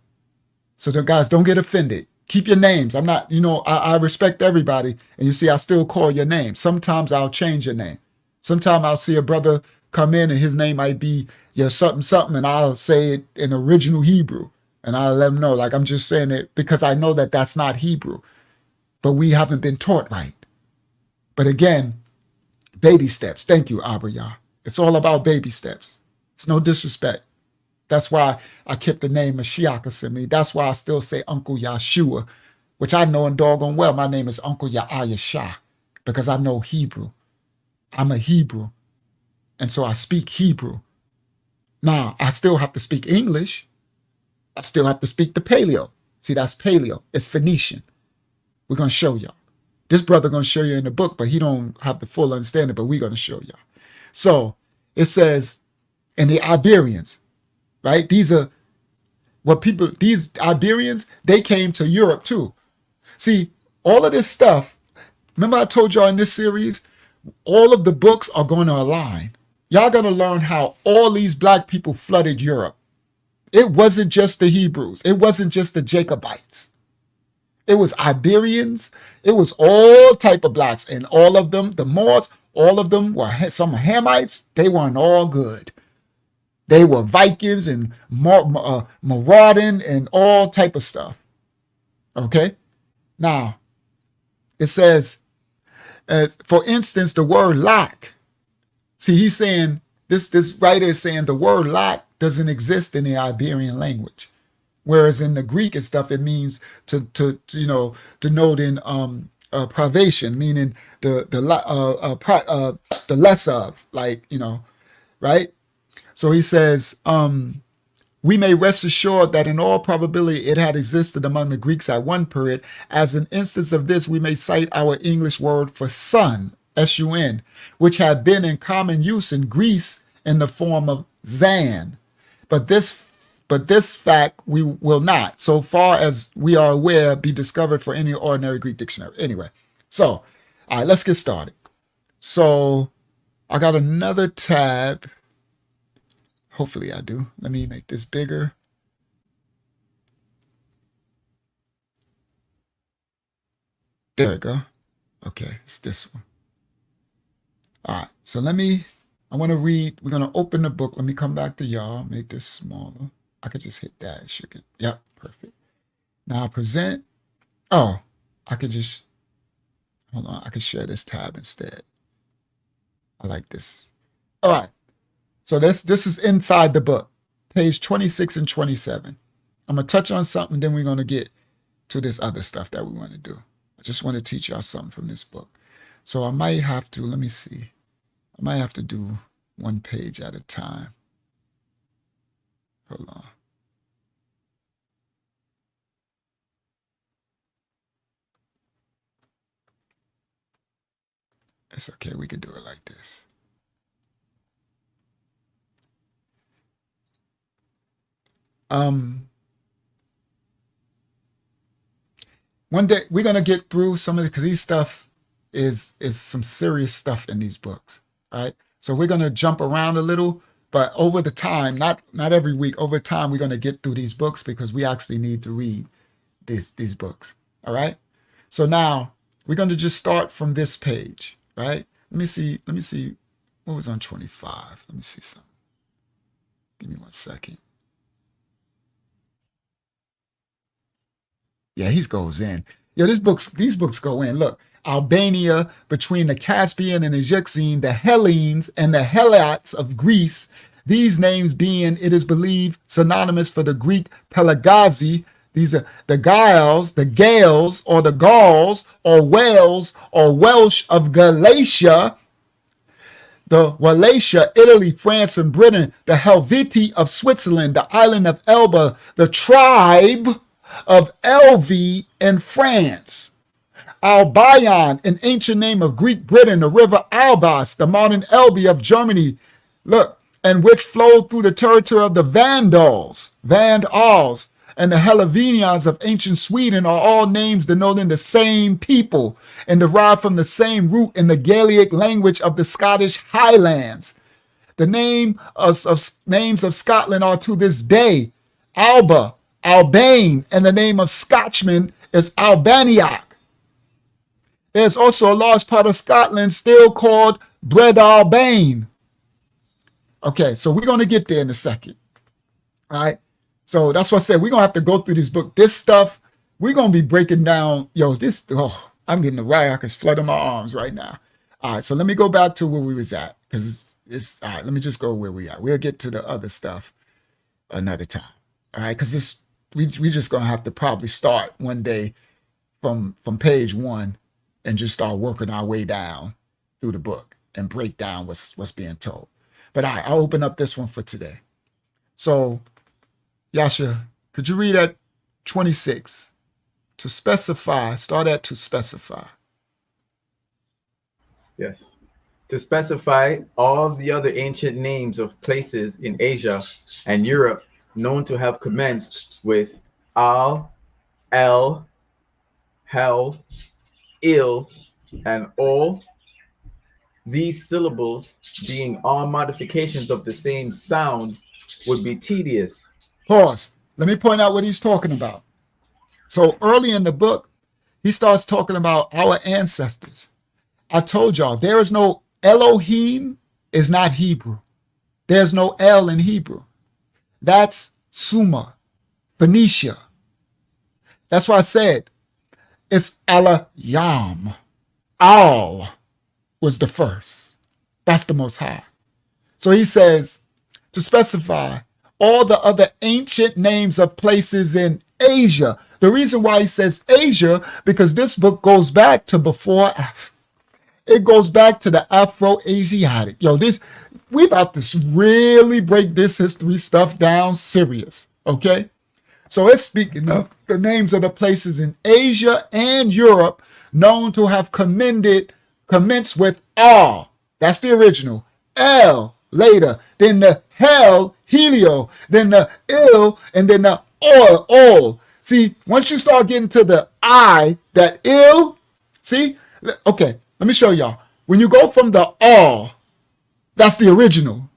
[SPEAKER 4] So guys, don't get offended. Keep your names. I'm not, I respect everybody. And you see, I still call your name. Sometimes I'll change your name. Sometimes I'll see a brother come in and his name might be something, something, and I'll say it in original Hebrew. And I'll let him know, like I'm just saying it because I know that that's not Hebrew. But we haven't been taught right. But again, baby steps. Thank you, Abriyah. It's all about baby steps. It's no disrespect. That's why I kept the name Mashiach Assembly. That's why I still say Uncle Yahshua, which I know in doggone well my name is Uncle Yahya Shah because I know Hebrew. I'm a Hebrew. And so I speak Hebrew. Now, I still have to speak English. I still have to speak the Paleo. See, that's Paleo. It's Phoenician. We're going to show y'all. This brother going to show you in the book, but he don't have the full understanding, but we're going to show y'all. So it says, and the Iberians, right? These are These Iberians, they came to Europe too. See, all of this stuff, remember I told y'all in this series, all of the books are going to align. Y'all got to learn how all these black people flooded Europe. It wasn't just the Hebrews. It wasn't just the Jacobites. It was Iberians. It was all type of blacks. And all of them, the Moors, all of them were some Hamites. They weren't all good. They were Vikings and marauding and all type of stuff. Okay? Now, it says, for instance, the word lack. See, he's saying, this writer is saying the word lack doesn't exist in the Iberian language. Whereas in the Greek and stuff, it means to denote in privation, meaning the less of, like, right? So he says, we may rest assured that in all probability it had existed among the Greeks at one period. As an instance of this, we may cite our English word for sun, S-U-N, which had been in common use in Greece in the form of zan. But this fact we will not, so far as we are aware, be discovered for any ordinary Greek dictionary. Anyway, so, all right, let's get started. So I got another tab. Hopefully I do. Let me make this bigger. There we go. Okay, it's this one. All right, so I want to read. We're going to open the book. Let me come back to y'all. Make this smaller. I could just hit that. It should get, yep, perfect. Now present. Oh, I could just, hold on. I could share this tab instead. I like this. All right. So this is inside the book, page 26 and 27. I'm going to touch on something, then we're going to get to this other stuff that we want to do. I just want to teach y'all something from this book. So I might have to, let me see. I might have to do one page at a time. Hold on. It's okay. We can do it like this. One day we're gonna get through some of it because these stuff is some serious stuff in these books, right? So we're gonna jump around a little, but over the time, not every week, over time, we're gonna get through these books because we actually need to read these books. All right. So now we're gonna just start from this page, right? Let me see what was on 25. Let me see something. Give me 1 second. Yeah, he goes in. Yo, these books go in. Look, Albania, between the Caspian and the Euxine, the Hellenes and the Helots of Greece, these names being, it is believed, synonymous for the Greek Pelagazi. These are the Gales, or the Gauls, or Wales, or Welsh of Galatia, the Wallachia, Italy, France, and Britain, the Helvetii of Switzerland, the island of Elba, the tribe of Elvi in France. Albion, an ancient name of Greek Britain, the river Albas, the modern Elbe of Germany, look, and which flowed through the territory of the Vandals, and the Helvenians of ancient Sweden are all names denoting the same people and derived from the same root in the Gaelic language of the Scottish Highlands. The names of Scotland are to this day Alba, Albane, and the name of Scotchman is Albaniac. There's also a large part of Scotland still called Breadalbane. Okay, so we're going to get there in a second. All right. So that's what I said. We're going to have to go through this book. This stuff, we're going to be breaking down. I'm getting the riot flood in my arms right now. All right. So let me go back to where we was at. Because all right. Let me just go where we are. We'll get to the other stuff another time. All right. Because we just going to have to probably start one day from page 1 and just start working our way down through the book and break down what's being told. But all right, I'll open up this one for today. So, Yasha, could you read at 26? To specify, start at to specify.
[SPEAKER 5] Yes. To specify all the other ancient names of places in Asia and Europe known to have commenced with al, el, hel, il, and ol, these syllables, being all modifications of the same sound, would be tedious.
[SPEAKER 4] Pause. Let me point out what he's talking about. So early in the book, he starts talking about our ancestors. I told y'all, there is no Elohim is not Hebrew. There's no L in Hebrew. That's Sumer, Phoenicia. That's why I said it's Al-Yam. Al was the first. That's the Most High. So he says, to specify all the other ancient names of places in Asia. The reason why he says Asia, because this book goes back to before Africa. It goes back to the Afro-Asiatic. Yo, we about to really break this history stuff down serious, okay? So it's speaking of the names of the places in Asia and Europe known to have commenced with R. That's the original. L later. Then the hell, helio. Then the ill, and then the ol. See, once you start getting to the I, that ill, see? Okay, let me show y'all. When you go from the all, that's the original.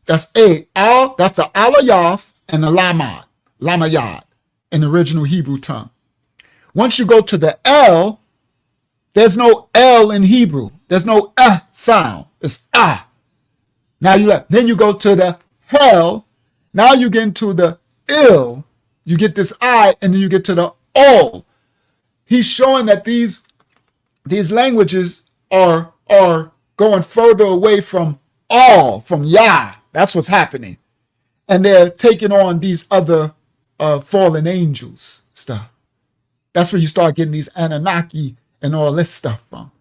[SPEAKER 4] That's all, that's the alayaf and the lamayad in the original Hebrew tongue. Once you go to the L, there's no L in Hebrew. There's no sound. It's ah. Now then you go to the hell. Now you get into the ill. You get this I, and then you get to the all. He's showing that these languages are going further away from all, from Yah. That's what's happening. And they're taking on these other fallen angels stuff. That's where you start getting these Anunnaki and all this stuff from.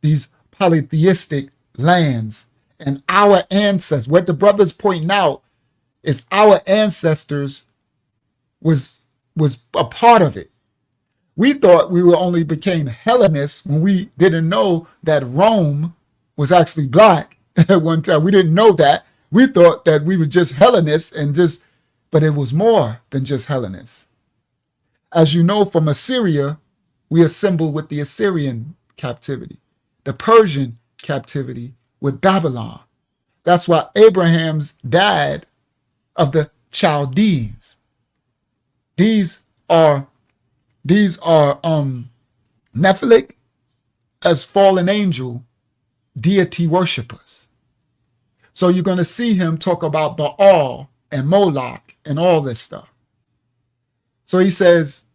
[SPEAKER 4] These polytheistic lands. And our ancestors, what the brother's pointing out is our ancestors was a part of it. We thought we only became Hellenists when we didn't know that Rome was actually black at one time. We didn't know that. We thought that we were just Hellenists but it was more than just Hellenists. As you know, from Assyria, we assembled with the Assyrian captivity, the Persian captivity with Babylon. That's why Abraham's died of the Chaldees. These are Nephilim as fallen angel deity worshippers. So you're going to see him talk about Baal and Moloch and all this stuff. So he says,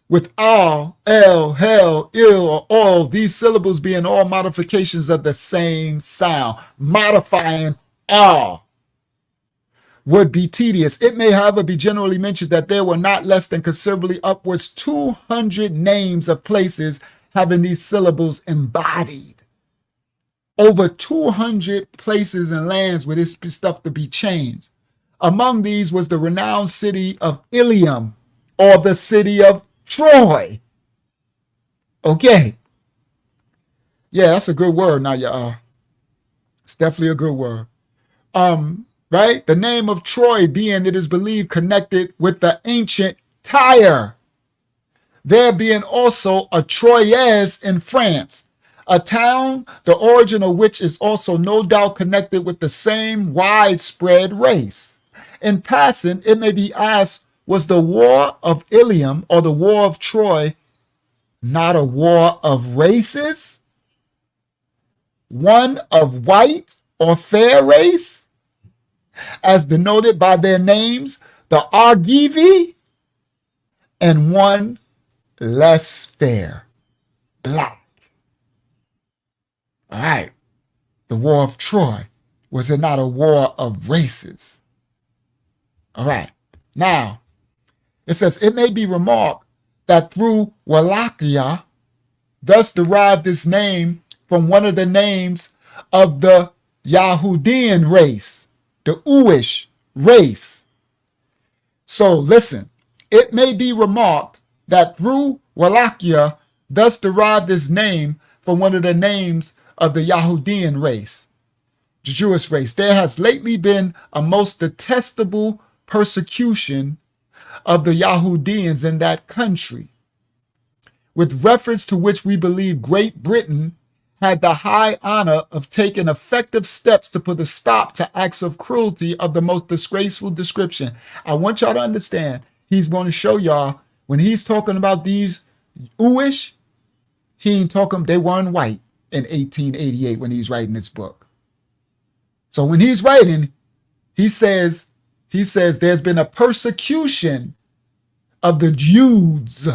[SPEAKER 4] with all, el, hell, ill, or all, these syllables being all modifications of the same sound, modifying all would be tedious. It may, however, be generally mentioned that there were not less than considerably upwards 200 names of places having these syllables embodied. Over 200 places and lands where this stuff to be changed. Among these was the renowned city of Ilium, or the city of Troy. Okay. Yeah, that's a good word now, y'all. It's definitely a good word. Right? The name of Troy being, it is believed, connected with the ancient Tyre. There being also a Troyes in France, a town, the origin of which is also no doubt connected with the same widespread race. In passing, it may be asked, was the war of Ilium or the war of Troy not a war of races? One of white or fair race, as denoted by their names, the Argivi, and one less fair, black. All right, the war of Troy, was it not a war of races? All right, now, it says, it may be remarked that through Wallachia, thus derived this name from one of the names of the Yahudian race, the Uish race. So listen, it may be remarked that through Wallachia, thus derived this name from one of the names of the Yahudian race, the Jewish race. There has lately been a most detestable persecution of the Yahudians in that country, with reference to which we believe Great Britain had the high honor of taking effective steps to put a stop to acts of cruelty of the most disgraceful description. I want y'all to understand, he's going to show y'all when he's talking about these Uish, he ain't talking, they weren't white in 1888 when he's writing this book. So when he's writing, he says there's been a persecution of the Judes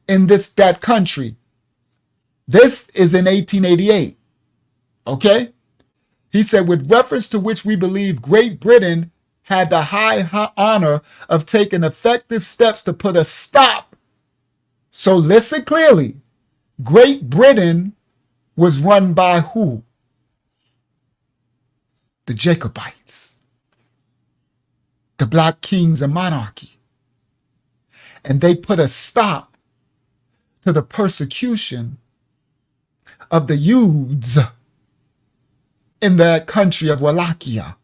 [SPEAKER 4] in that country. This is in 1888. Okay? He said, with reference to which we believe Great Britain had the high honor of taking effective steps to put a stop. So listen clearly. Great Britain was run by who? The Jacobites, the Black Kings of Monarchy. And they put a stop to the persecution of the Judes in the country of Wallachia.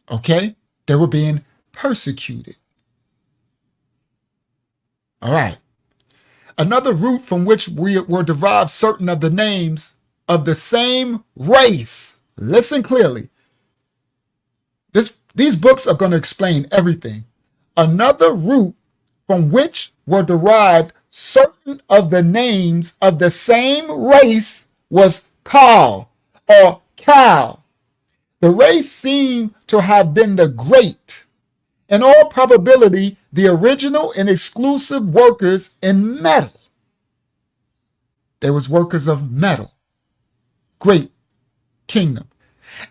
[SPEAKER 4] Okay? They were being persecuted. All right. Another root from which were derived certain of the names of the same race. Listen clearly. These books are going to explain everything. Another root from which were derived certain of the names of the same race was Kal or Cal. The race seemed to have been the great, in all probability, the original and exclusive workers in metal. There was workers of metal. Great kingdom.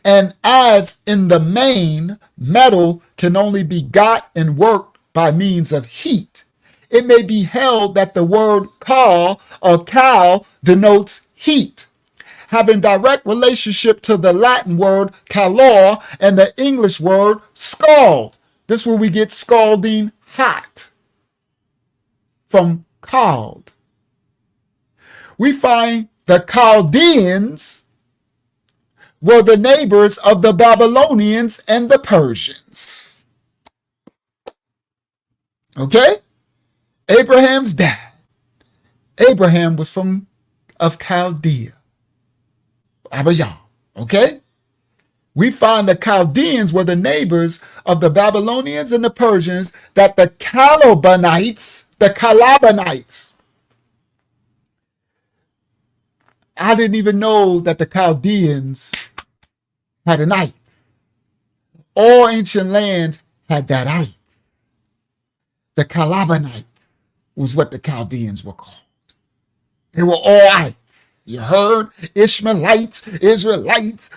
[SPEAKER 4] And as in the main, metal can only be got and worked by means of heat, it may be held that the word Kal or Cal denotes heat, having direct relationship to the Latin word calor and the English word scald. This is where we get scalding hot from called. We find the Chaldeans were the neighbors of the Babylonians and the Persians. Okay? Abraham's dad. Abraham was of Chaldea. Abayam. Okay? We find the Chaldeans were the neighbors of the Babylonians and the Persians, that the Calabanites, I didn't even know that the Chaldeans had an ites. All ancient lands had that ites. The Calabanites was what the Chaldeans were called. They were all ites. You heard? Ishmaelites, Israelites,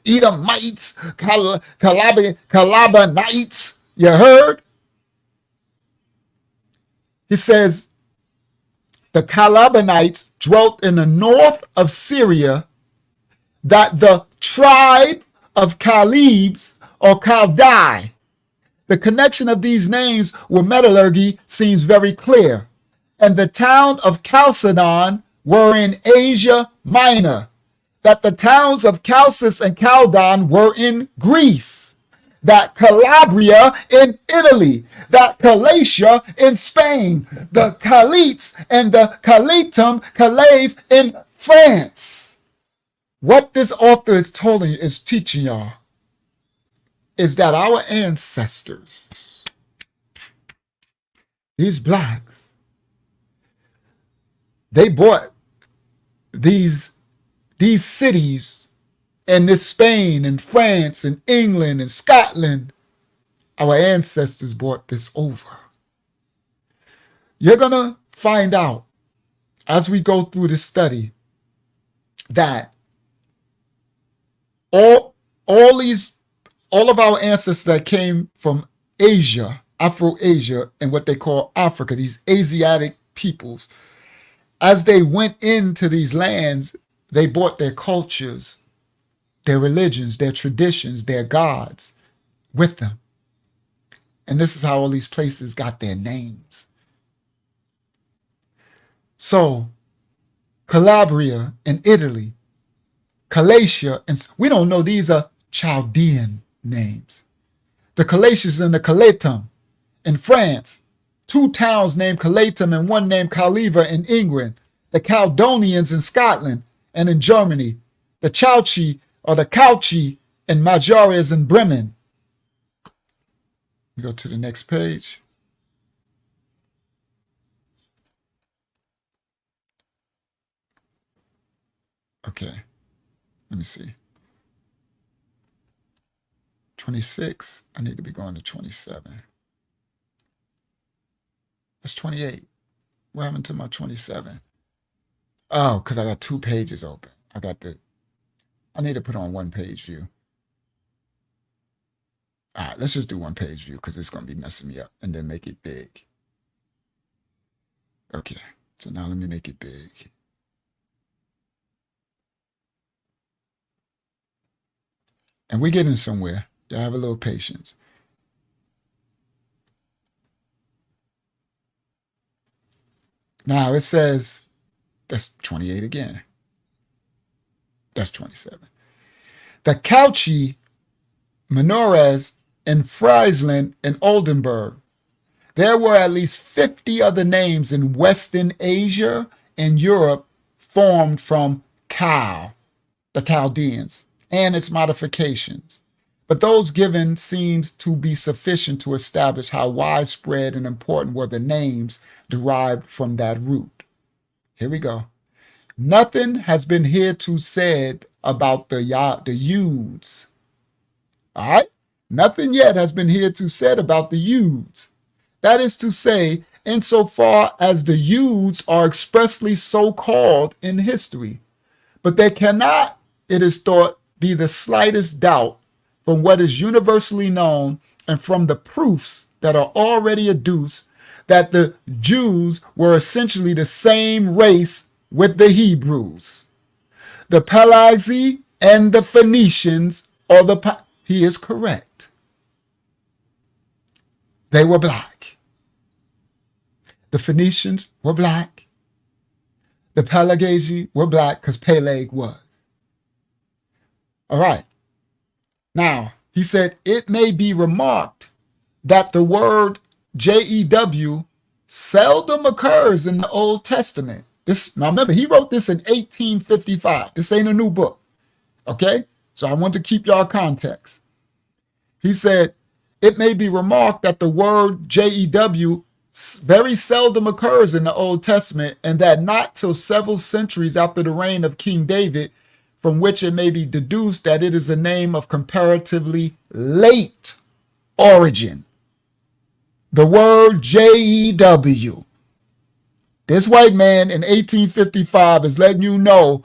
[SPEAKER 4] Edomites, Calabanites. You heard? He says the Calabanites dwelt in the north of Syria, that the tribe of Calebs or Chaldai. The connection of these names with metallurgy seems very clear. And the town of Chalcedon were in Asia Minor, that the towns of Chalcis and Chaldon were in Greece, that Calabria in Italy, that Galatia in Spain, the Calites and the Calitum, Calais in France. What this author is teaching y'all is that our ancestors, these blacks, they bought these cities in this Spain and France and England and Scotland. Our ancestors brought this over. You're going to find out as we go through this study that all of our ancestors that came from Asia, Afro-Asia, and what they call Africa, these Asiatic peoples, as they went into these lands, they brought their cultures, their religions, their traditions, their gods with them. And this is how all these places got their names. So, Calabria in Italy, Galatia, and we don't know, these are Chaldean names. The Calatians and the Calatum in France, 2 towns named Calatum and 1 named Caliva in England. The Caledonians in Scotland and in Germany. The Chauci or the Cauchy in Majores in Bremen. We go to the next page. Okay, let me see. 26. I need to be going to 27. That's 28. What happened to my 27? Oh, because I got 2 pages open. I need to put on 1 page view. All right, let's just do 1 page view because it's going to be messing me up, and then make it big. Okay, so now let me make it big. And we're getting somewhere. Y'all have a little patience. Now it says, that's 28 again. That's 27. The Cauchy, Menores, and Friesland and Oldenburg. There were at least 50 other names in Western Asia and Europe formed from Chal, the Chaldeans, and its modifications. But those given seems to be sufficient to establish how widespread and important were the names derived from that root. Here we go. Nothing has been hitherto said about the Yudes. All right? Nothing yet has been hitherto said about the Yudes. That is to say, insofar as the Yudes are expressly so called in history. But there cannot, it is thought, be the slightest doubt from what is universally known and from the proofs that are already adduced that the Jews were essentially the same race with the Hebrews. The Pelasgi and the Phoenicians, he is correct. They were black. The Phoenicians were black. The Pelasgi were black because Peleg was. All right. Now, he said, it may be remarked that the word Jew seldom occurs in the Old Testament. Now remember, he wrote this in 1855. This ain't a new book. Okay? So I want to keep y'all context. He said, it may be remarked that the word Jew very seldom occurs in the Old Testament, and that not till several centuries after the reign of King David, from which it may be deduced that it is a name of comparatively late origin. The word Jew. This white man in 1855 is letting you know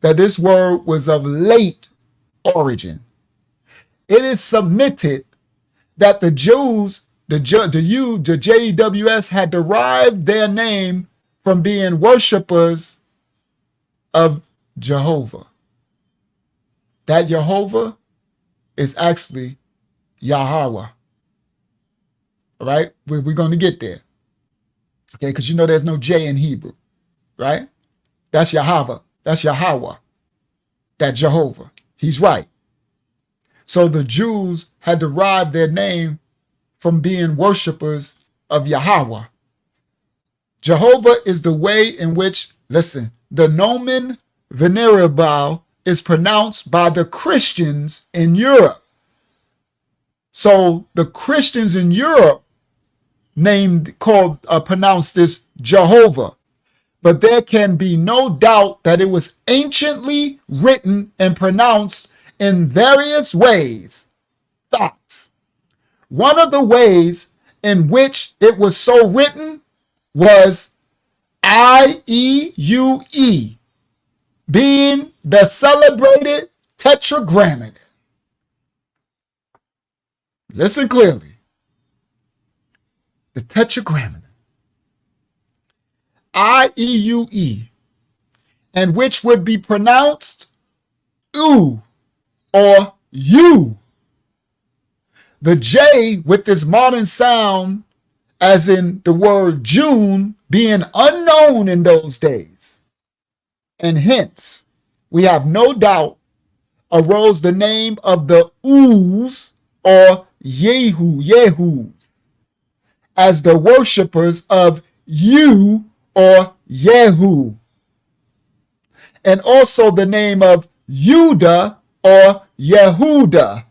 [SPEAKER 4] that this word was of late origin. It is submitted that the Jews, the JEWS, had derived their name from being worshipers of Jehovah. That Jehovah is actually Yahweh. All right? We're going to get there. Okay, because you know there's no J in Hebrew, right? That's Yahweh. That's Yahweh. That Jehovah. He's right. So the Jews had derived their name from being worshipers of Yahweh. Jehovah is the way in which, listen, the nomen venerable is pronounced by the Christians in Europe. So the Christians in Europe pronounced this Jehovah. But there can be no doubt that it was anciently written and pronounced in various ways. Thoughts. One of the ways in which it was so written was IEUE, being the celebrated tetragrammaton. Listen clearly. The tetragrammaton. IEUE, and which would be pronounced oo or you. The J with this modern sound, as in the word June, being unknown in those days. And hence, we have no doubt, arose the name of the Oos or Yehus, as the worshippers of you or Yehu, and also the name of Judah or Yehuda,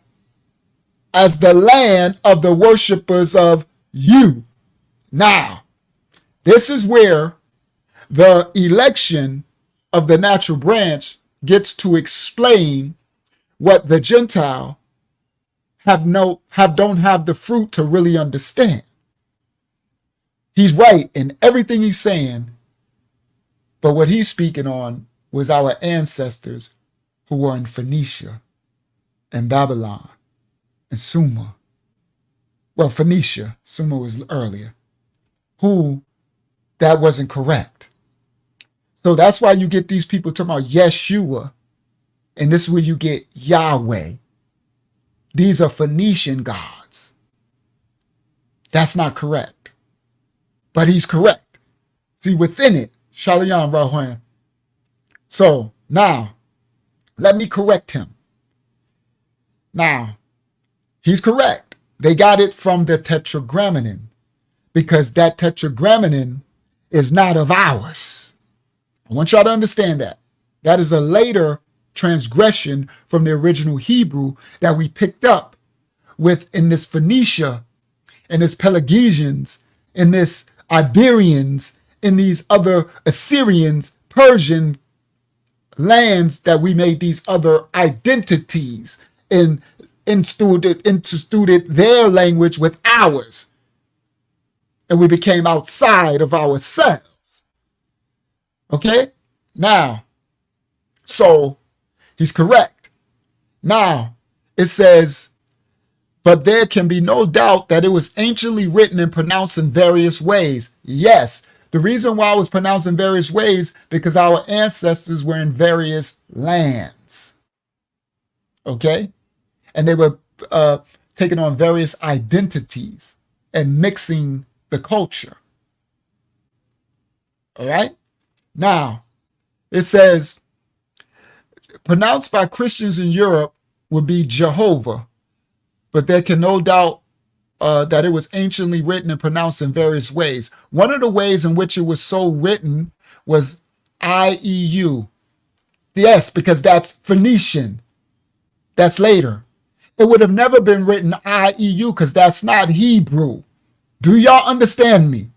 [SPEAKER 4] as the land of the worshippers of you. Now, this is where the election of the natural branch gets to explain what the Gentile don't have the fruit to really understand. He's right in everything he's saying, but what he's speaking on was our ancestors who were in Phoenicia and Babylon and Sumer. Well, Phoenicia, Sumer was earlier, who that wasn't correct. So that's why you get these people talking about Yeshua, and this is where you get Yahweh. These are Phoenician gods. That's not correct. But he's correct. See, within it, Shalom Rahman. So now, let me correct him. Now, he's correct. They got it from the Tetragrammaton, because that Tetragrammaton is not of ours. I want y'all to understand that. That is a later transgression from the original Hebrew that we picked up with in this Phoenicia, in this Pelagesians, in this Iberians, in these other Assyrians, Persian lands, that we made these other identities and instituted their language with ours. And we became outside of ourselves. Okay? Now, so he's correct. Now, it says, but there can be no doubt that it was anciently written and pronounced in various ways. Yes, the reason why it was pronounced in various ways, because our ancestors were in various lands. Okay? And they were taking on various identities and mixing the culture. All right? Now, it says, pronounced by Christians in Europe would be Jehovah, but there can no doubt that it was anciently written and pronounced in various ways. One of the ways in which it was so written was IEU. Yes, because that's Phoenician. That's later. It would have never been written IEU because that's not Hebrew. Do y'all understand me?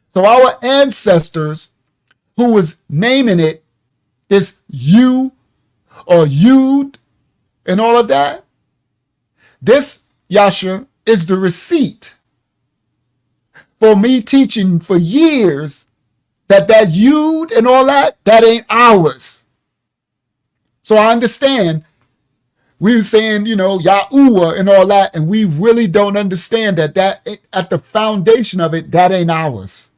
[SPEAKER 4] So our ancestors who was naming it this you or Yud and all of that, this, Yasha, is the receipt for me teaching for years that Yud and all that ain't ours. So I understand we were saying, Yahuwah and all that, and we really don't understand that at the foundation of it, that ain't ours.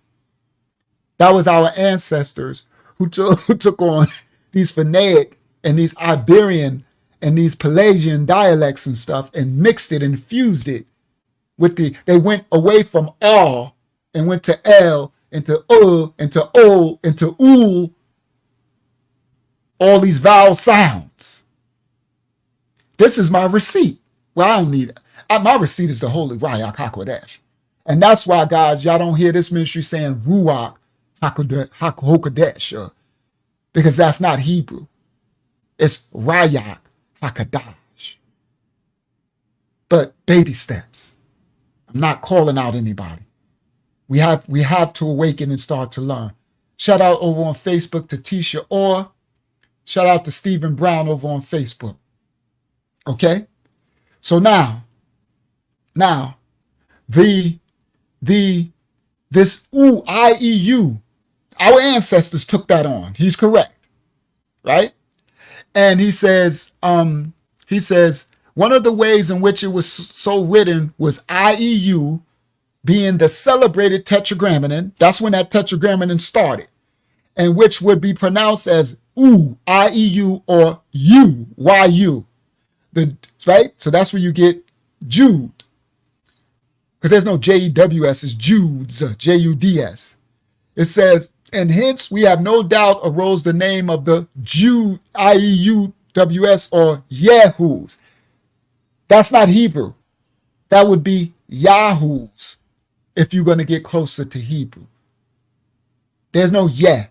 [SPEAKER 4] That was our ancestors who took on these Phoenicic and these Iberian and these Pelagian dialects and stuff and mixed it and fused it with they went away from R and went to L into into O into U, all these vowel sounds. This is my receipt. Well, I don't need it. My receipt is the Holy Ruach HaKodesh. And that's why, guys, y'all don't hear this ministry saying Ruach HaKodesh, because that's not Hebrew. It's Ruach HaKodesh. But baby steps. I'm not calling out anybody. We have to awaken and start to learn. Shout out over on Facebook to Tisha Orr. Shout out to Stephen Brown over on Facebook. Okay? So now, this IEU, our ancestors took that on. He's correct, right? And he says, one of the ways in which it was so written was IEU being the celebrated Tetragrammaton. That's when that Tetragrammaton started, and which would be pronounced as IEU or YU. Right? So that's where you get Jude. Because there's no JEWS, it's Judes, JUDS. It says, and hence we have no doubt arose the name of the Jude, IEUWS, or Yehus. That's not Hebrew. That would be Yahu's if you're going to get closer to Hebrew. There's no Yeh.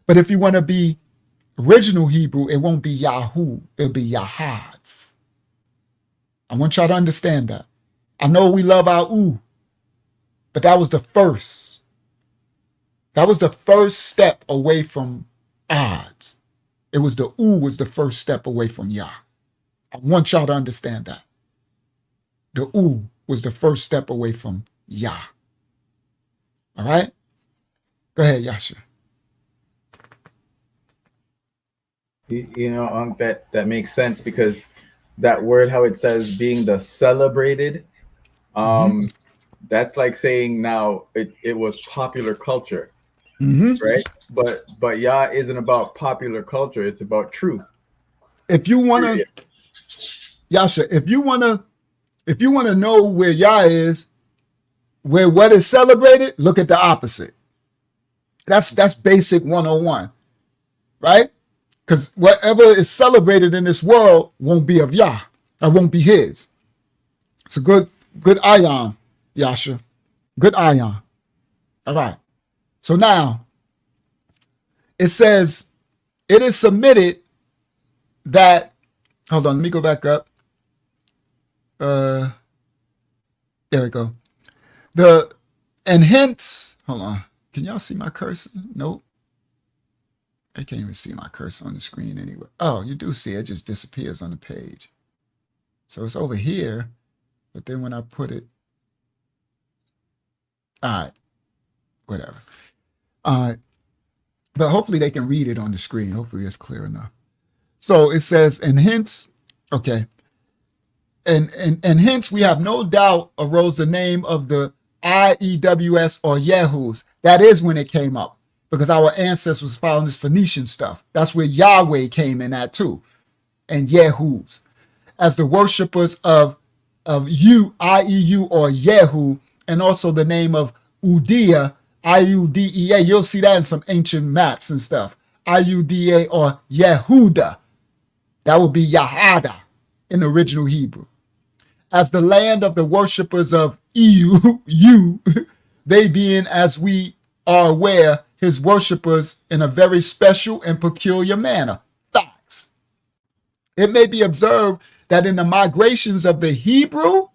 [SPEAKER 4] But if you want to be original Hebrew, it won't be Yahoo. It'll be Yahads. I want y'all to understand that. I know we love our ooh, but that was the first. That was the first step away from odds. It was the ooh was the first step away from Yah. I want y'all to understand that. The ooh was the first step away from Yah. All right? Go ahead, Yasha.
[SPEAKER 5] You know, that makes sense, because that word, how it says being the celebrated, that's like saying now it was popular culture, right? But Yah isn't about popular culture, it's about truth.
[SPEAKER 4] If you want to, Yasha, if you want to know where Yah is, where what is celebrated, look at the opposite. That's basic 101, right? Because whatever is celebrated in this world won't be of Yah. Or won't be his. It's a good ion, Yasha. Good ion. All right. So now, it says, it is submitted that, hold on, let me go back up. There we go. And hence, hold on. Can y'all see my cursor? Nope. I can't even see my cursor on the screen anyway. Oh, you do see it. It just disappears on the page. So it's over here, but then when I put it, all right, whatever. All right, but hopefully they can read it on the screen. Hopefully it's clear enough. So it says, and hence, okay, and hence we have no doubt arose the name of the IEWS or Yehus. That is when it came up, because our ancestors was following this Phoenician stuff. That's where Yahweh came in at too, and Yehus, as the worshippers of you, IEU or Yehu, and also the name of Udea, IUDEA. You'll see that in some ancient maps and stuff. IUDA or Yehuda. That would be Yahada in original Hebrew. As the land of the worshippers of EU, they being, as we are aware, his worshippers in a very special and peculiar manner. Facts. It may be observed that in the migrations of the Hebrew,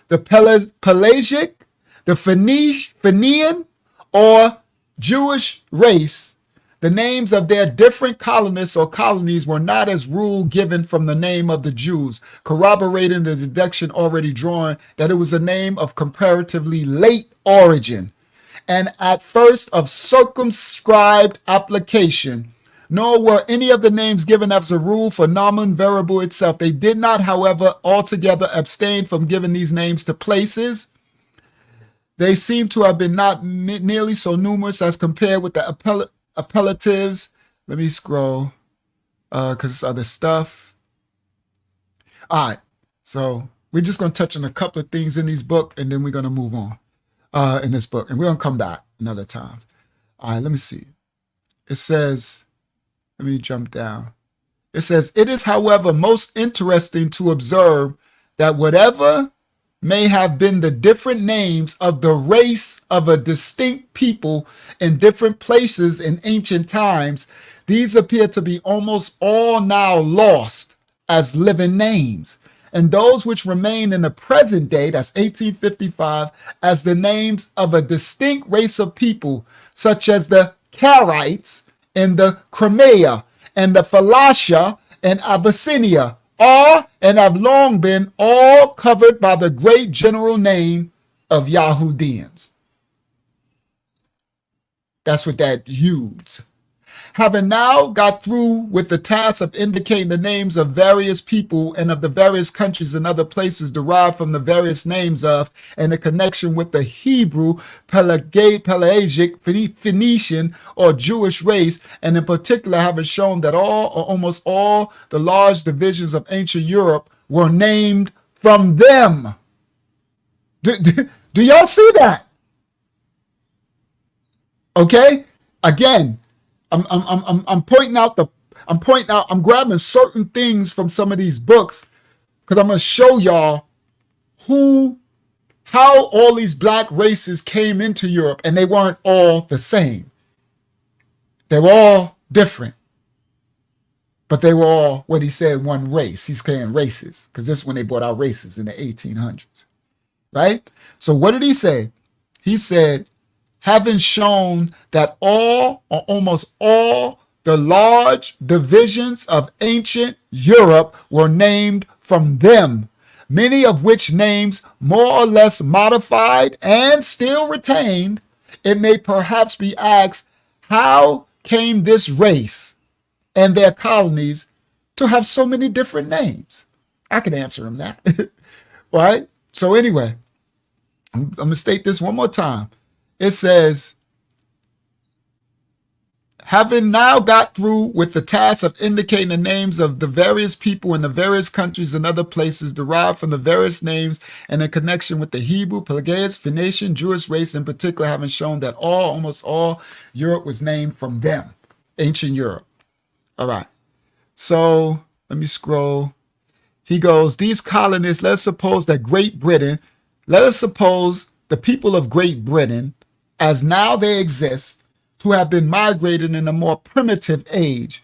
[SPEAKER 4] the Pelagic, the Phoenician, or Jewish race, the names of their different colonists or colonies were not as rule given from the name of the Jews, corroborating the deduction already drawn that it was a name of comparatively late origin, and at first of circumscribed application, nor were any of the names given as a rule for nomen variable itself. They did not, however, altogether abstain from giving these names to places. They seem to have been not nearly so numerous as compared with the appellatives. Let me scroll, because it's other stuff. All right, so we're just going to touch on a couple of things in these books, and then we're going to move on in this book, and we're going to come back another time. All right, let me see. It says, let me jump down. It says, it is, however, most interesting to observe that whatever may have been the different names of the race of a distinct people in different places in ancient times, these appear to be almost all now lost as living names. And those which remain in the present day, that's 1855, as the names of a distinct race of people, such as the Karaites and the Crimea and the Phalasha and Abyssinia, are and have long been all covered by the great general name of Yahudians. That's what that uses. Having now got through with the task of indicating the names of various people and of the various countries and other places derived from the various names of, and the connection with the Hebrew, Pelagic, Phoenician, or Jewish race, and in particular having shown that all or almost all the large divisions of ancient Europe were named from them. Do y'all see that? Okay, again, I'm pointing out I'm grabbing certain things from some of these books because I'm going to show y'all how all these black races came into Europe, and they weren't all the same. They were all different, but they were all what he said, one race. He's saying races, because this is when they brought out races in the 1800s, right? So what did he say? He said, having shown that all or almost all the large divisions of ancient Europe were named from them, many of which names more or less modified and still retained, it may perhaps be asked, how came this race and their colonies to have so many different names? I can answer him that. Right? So anyway, I'm going to state this one more time. It says, having now got through with the task of indicating the names of the various people in the various countries and other places derived from the various names and in connection with the Hebrew, Pelagius, Phoenician, Jewish race in particular, having shown that almost all Europe was named from them, ancient Europe. All right. So let me scroll. He goes, these colonists, let us suppose the people of Great Britain, as now they exist, who have been migrated in a more primitive age,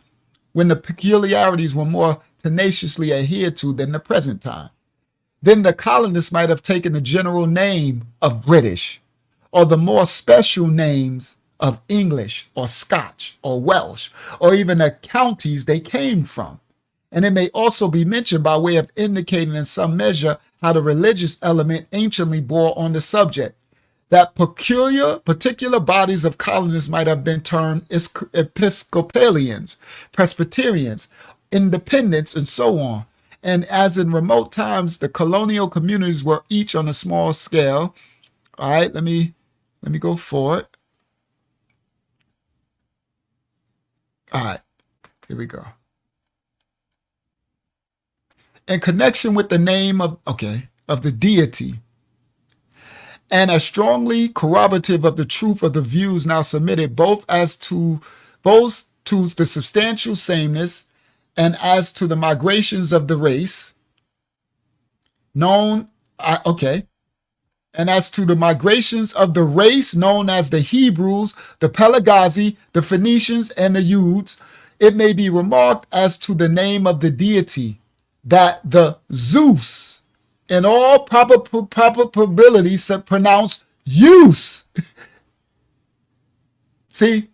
[SPEAKER 4] when the peculiarities were more tenaciously adhered to than the present time. Then the colonists might have taken the general name of British, or the more special names of English, or Scotch, or Welsh, or even the counties they came from. And it may also be mentioned by way of indicating in some measure how the religious element anciently bore on the subject, that particular bodies of colonists might have been termed Episcopalians, Presbyterians, Independents, and so on. And as in remote times, the colonial communities were each on a small scale. All right, let me go forward. All right, here we go. In connection with the name of the deity, and as strongly corroborative of the truth of the views now submitted, both to the substantial sameness and as to the migrations of the race known as the Hebrews, the Pelagazi, the Phoenicians, and the Yudes, it may be remarked as to the name of the deity that the Zeus, in all probability, pronounced use. See,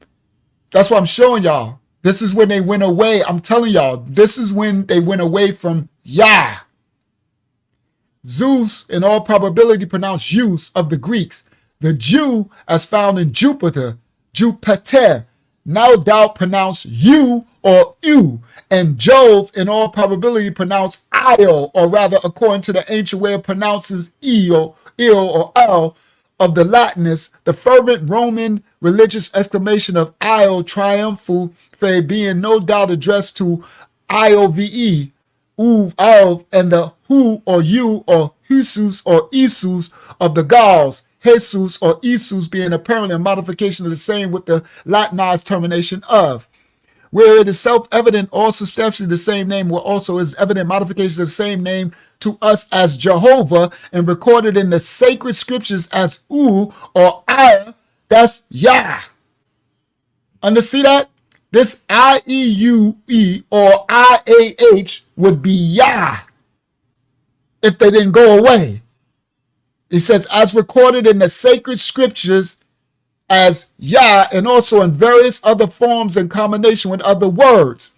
[SPEAKER 4] that's what I'm showing y'all. This is when they went away. I'm telling y'all, this is when they went away from Yah. Zeus, in all probability, pronounced use of the Greeks. The Jew, as found in Jupiter, no doubt pronounced you or you, and Jove, in all probability, pronounced Io, or rather, according to the ancient way of pronounces il or al of the Latinists, the fervent Roman religious exclamation of Io triumphal being no doubt addressed to Iove, uv, alv, and the who or you or Jesus or Isus of the Gauls, Jesus or Isus being apparently a modification of the same with the Latinized termination of. Where it is self-evident, all substantially the same name, where also is evident modifications of the same name to us as Jehovah, and recorded in the sacred scriptures as U or I, that's Yah. See that? This I-E-U-E or I-A-H would be Yah if they didn't go away. It says, as recorded in the sacred scriptures as Yah, and also in various other forms in combination with other words.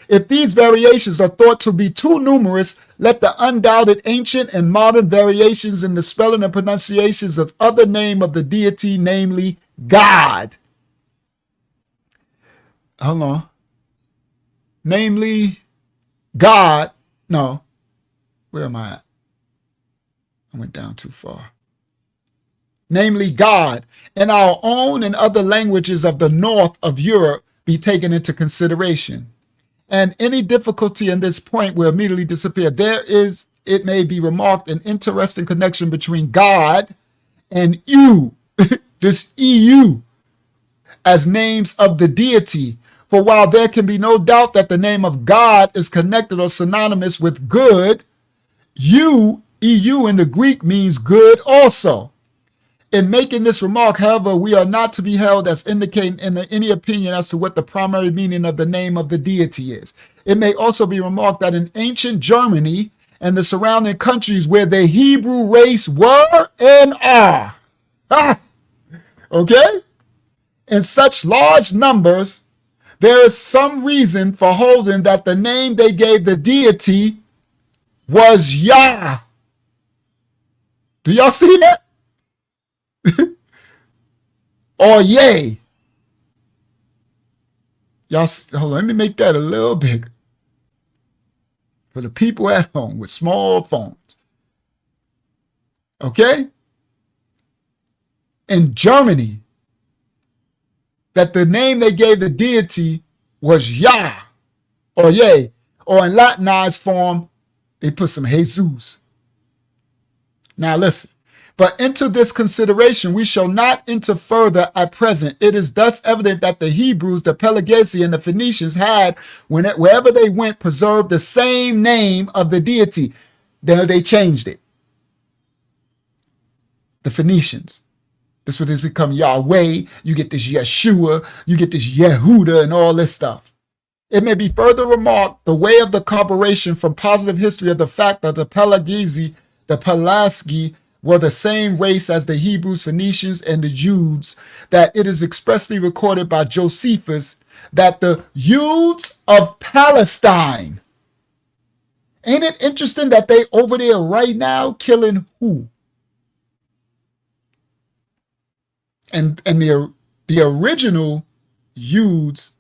[SPEAKER 4] If these variations are thought to be too numerous, let the undoubted ancient and modern variations in the spelling and pronunciations of other name of the deity, namely God. Hold on. Namely God. No. Where am I at? I went down too far. Namely God, in our own and other languages of the north of Europe be taken into consideration. And any difficulty in this point will immediately disappear. There is, it may be remarked, an interesting connection between God and you, this EU, as names of the deity. For while there can be no doubt that the name of God is connected or synonymous with good, EU in the Greek means good also. In making this remark, however, we are not to be held as indicating any opinion as to what the primary meaning of the name of the deity is. It may also be remarked that in ancient Germany and the surrounding countries where the Hebrew race were and are, okay, in such large numbers, there is some reason for holding that the name they gave the deity was Yah. Do y'all see that? Or Yay. Y'all, hold on, let me make that a little bigger for the people at home with small phones. Okay? In Germany, that the name they gave the deity was Yah or Yay, or in Latinized form, they put some Jesus. Now listen, but into this consideration we shall not enter further at present. It is thus evident that the Hebrews, the Pelagesi, and the Phoenicians had, wherever they went, preserved the same name of the deity. Then they changed it. The Phoenicians. This would become Yahweh. You get this Yeshua. You get this Yehuda and all this stuff. It may be further remarked the way of the corroboration from positive history of the fact that the Pelagesi, the Pelasgi, were the same race as the Hebrews, Phoenicians, and the Judes, that it is expressly recorded by Josephus that the Judes of Palestine, ain't it interesting that they over there right now killing who? And the original Judes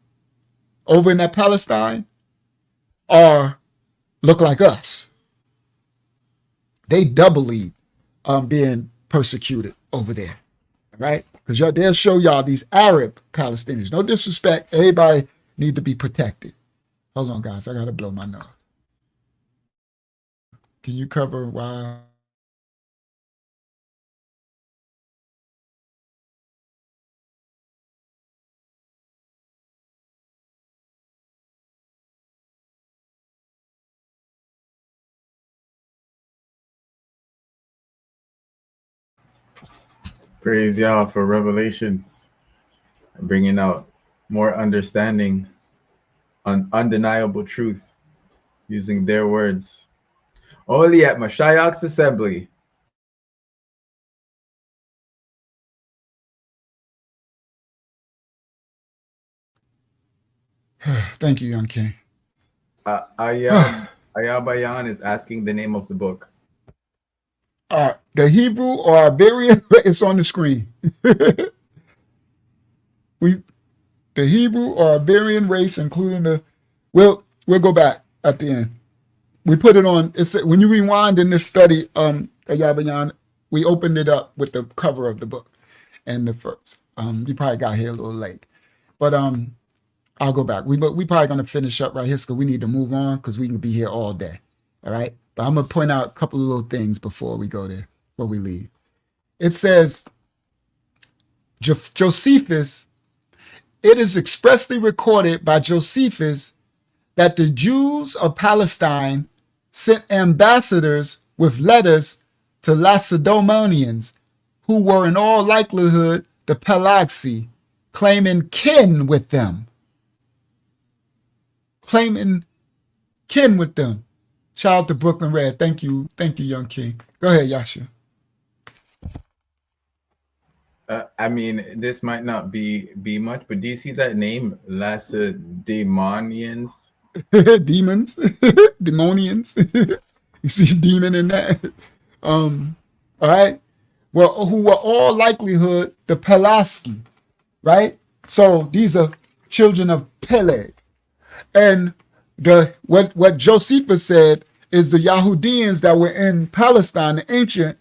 [SPEAKER 4] over in that Palestine look like us. They doubly being persecuted over there, right? Because they'll show y'all these Arab Palestinians. No disrespect, everybody need to be protected. Hold on, guys, I gotta blow my nose. Can you cover why?
[SPEAKER 5] Praise Yah for revelations, bringing out more understanding on undeniable truth using their words. Only at Mashiach's assembly.
[SPEAKER 4] Thank you, Young King.
[SPEAKER 5] Ayabayan is asking the name of the book.
[SPEAKER 4] The Hebrew or Iberian, it's on the screen. The Hebrew or Iberian race, including we'll go back at the end. We put it on. It's when you rewind in this study, Ayabayan, we opened it up with the cover of the book and the first. You probably got here a little late, but I'll go back. We probably gonna finish up right here because we need to move on because we can be here all day. All right. But I'm gonna point out a couple of little things before we go there, before we leave. It says, Josephus, it is expressly recorded by Josephus that the Jews of Palestine sent ambassadors with letters to Lacedaemonians, who were in all likelihood the Pelasgi, claiming kin with them. Shout out to Brooklyn Red. Thank you, Young King. Go ahead, Yasha.
[SPEAKER 5] I mean, this might not be much, but do you see that name, Lacedaemonians?
[SPEAKER 4] Demons, demonians. You see demon in that. All right. Well, who were all likelihood the Pelasgi, right? So these are children of Peleg. And what Josephus said is the Yahudians that were in Palestine, the ancient,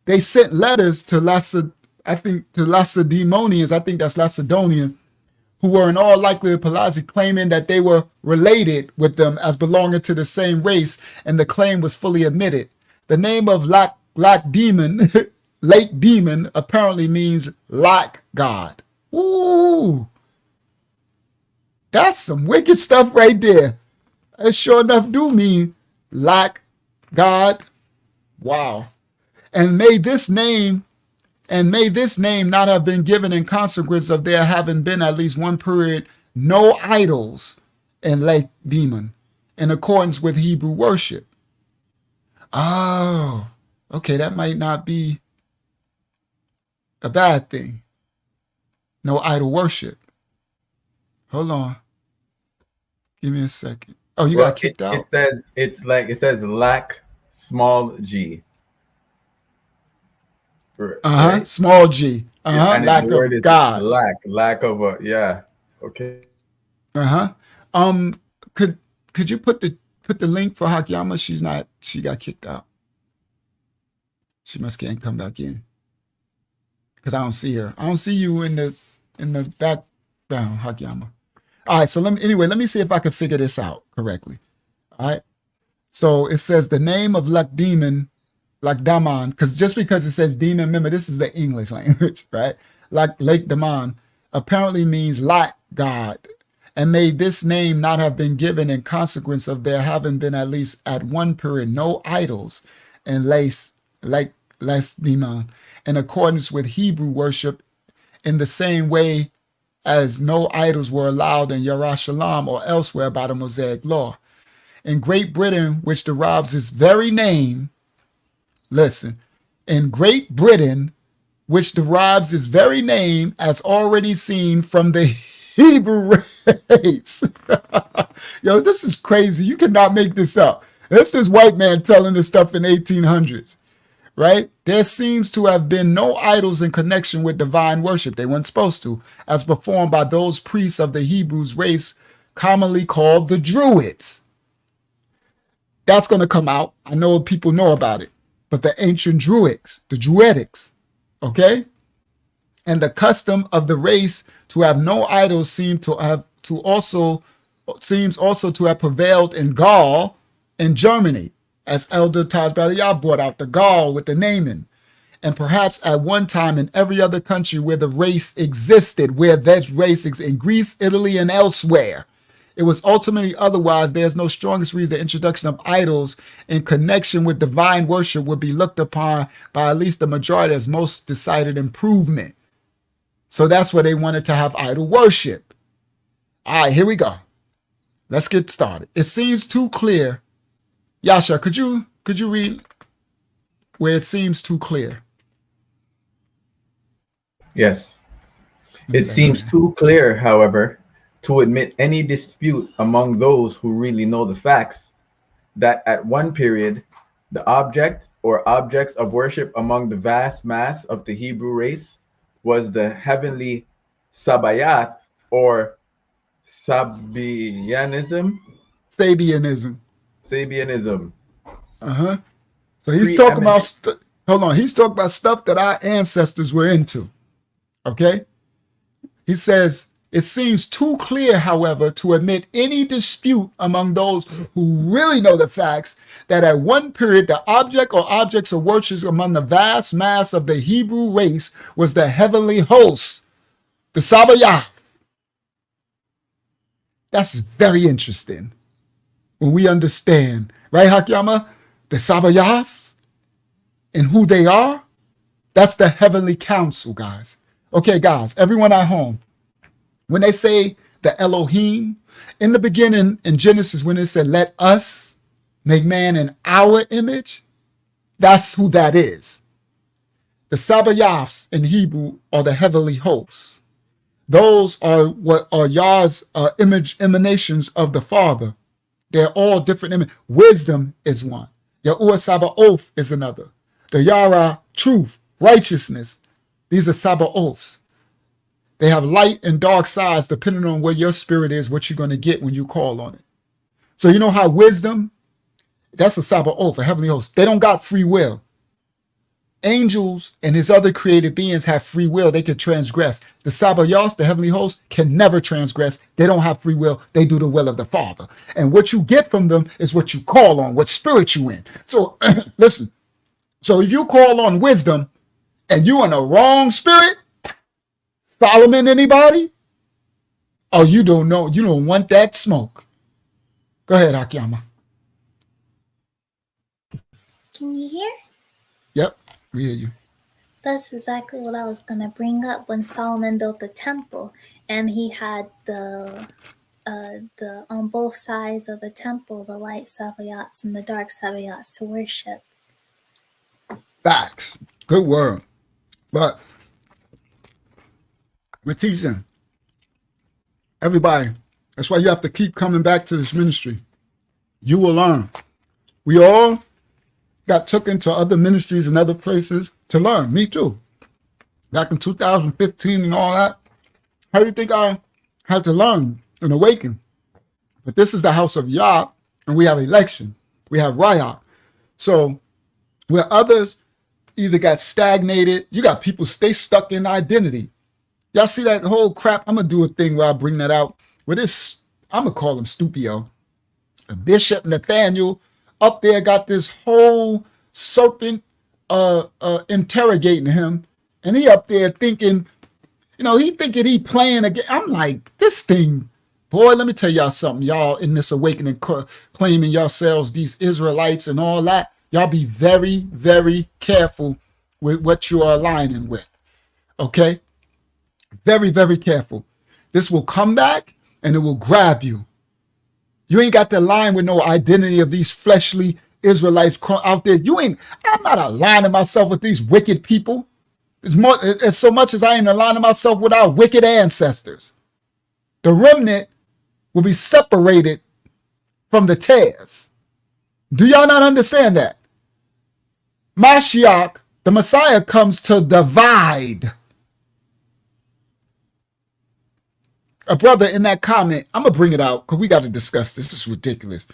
[SPEAKER 4] they sent letters to Lacedaemonians, I think that's Macedonian, who were in all likelihood Pelasgi, claiming that they were related with them as belonging to the same race, and the claim was fully admitted. The name of Lac Demon, Lake Demon, apparently means lack God. Ooh, that's some wicked stuff right there. It sure enough do mean lack God. Wow. And may this name not have been given in consequence of there having been at least one period no idols in Lake Demon in accordance with Hebrew worship. Oh, okay, that might not be a bad thing. No idol worship. Hold on. Give me a second. Oh, you got
[SPEAKER 5] Well,
[SPEAKER 4] kicked
[SPEAKER 5] it
[SPEAKER 4] out?
[SPEAKER 5] says it says lack small g, right?
[SPEAKER 4] Small g.
[SPEAKER 5] And the
[SPEAKER 4] Lack
[SPEAKER 5] word
[SPEAKER 4] of
[SPEAKER 5] is
[SPEAKER 4] gods.
[SPEAKER 5] lack of a, yeah. Okay.
[SPEAKER 4] Uh-huh. Um, could you put the link for Hakyama? She got kicked out. She must can't come back in. Because I don't see her. I don't see you in the background, Hakyama. All right, so let me see if I can figure this out correctly. All right. So it says the name of Lak Demon, Lak Daman, because just because it says demon, remember this is the English language, right? Lake Daman apparently means Lak God, and may this name not have been given in consequence of there having been at least at one period no idols in Lake Daman, in accordance with Hebrew worship, in the same way as no idols were allowed in Yerushalayim or elsewhere by the Mosaic law. In Great Britain, which derives its very name, listen, in Great Britain, which derives its very name, as already seen from the Hebrew race. Yo, this is crazy. You cannot make this up. This is white man telling this stuff in 1800s, right? There seems to have been no idols in connection with divine worship. They weren't supposed to, as performed by those priests of the Hebrews race commonly called the Druids. That's going to come out. I know people know about it, but the ancient Druidics, okay? And the custom of the race to have no idols seems also to have prevailed in Gaul and Germany, as Elder Taj Baliyah brought out the Gaul with the naming, and perhaps at one time in every other country where the race existed, where that race in Greece, Italy, and elsewhere. It was ultimately otherwise. There's no strongest reason the introduction of idols in connection with divine worship would be looked upon by at least the majority as most decided improvement. So that's where they wanted to have idol worship. All right, here we go. Let's get started. It seems too clear. Yasha, could you read where it seems too clear?
[SPEAKER 5] Yes. It seems too clear, however, to admit any dispute among those who really know the facts, that at one period, the object or objects of worship among the vast mass of the Hebrew race was the heavenly Sabayath or Sabianism.
[SPEAKER 4] Sabianism. So he's talking about, he's talking about stuff that our ancestors were into, okay? He says, it seems too clear, however, to admit any dispute among those who really know the facts that at one period the object or objects of worship among the vast mass of the Hebrew race was the heavenly host, the Sabayath. That's very interesting when we understand, right, Hakyama? The Sabayaths and who they are. That's the heavenly council, guys. Okay, guys, everyone at home, when they say the Elohim, in the beginning in Genesis, when it said, let us make man in our image, that's who that is. The Sabayaths in Hebrew are the heavenly hosts. Those are what are Yah's image emanations of the Father. They're all different. Wisdom is one. Yahuwah Sabaoth is another. The Yara, truth, righteousness. These are Sabaoths. They have light and dark sides depending on where your spirit is, what you're going to get when you call on it. So you know how wisdom, that's a Sabaoth, a heavenly host. They don't got free will. Angels and his other created beings have free will. They can transgress. The Sabaoth, the heavenly host, can never transgress. They don't have free will. They do the will of the Father. And what you get from them is what you call on, what spirit you in. So listen, so if you call on wisdom and you in a wrong spirit, Solomon, anybody? Oh, you don't know. You don't want that smoke. Go ahead, Akiyama.
[SPEAKER 1] Can you hear?
[SPEAKER 4] Yep, we hear you.
[SPEAKER 1] That's exactly what I was going to bring up when Solomon built the temple and he had the on both sides of the temple, the light Sabaoths and the dark Sabaoths to worship.
[SPEAKER 4] Facts. Good word. But we're teaching everybody. That's why you have to keep coming back to this ministry. You will learn. We all got took into other ministries and other places to learn. Me too. Back in 2015 and all that. How do you think I had to learn and awaken? But this is the house of Yah, and we have election. We have Rayah. So where others either got stagnated, you got people stay stuck in identity. Y'all see that whole crap? I'm going to do a thing where I bring that out. With this, I'm going to call him Stupio. Bishop Nathaniel up there got this whole serpent interrogating him. And he up there thinking, he thinking he playing again. I'm like, this thing, boy, let me tell y'all something. Y'all in this awakening claiming yourselves these Israelites and all that. Y'all be very, very careful with what you are aligning with. Okay? Very, very careful. This will come back and it will grab you. You ain't got to align with no identity of these fleshly Israelites out there. I'm not aligning myself with these wicked people. It's so much as I ain't aligning myself with our wicked ancestors. The remnant will be separated from the tares. Do y'all not understand that? Mashiach, the Messiah, comes to divide. A brother in that comment, I'm going to bring it out because we got to discuss this. This is ridiculous.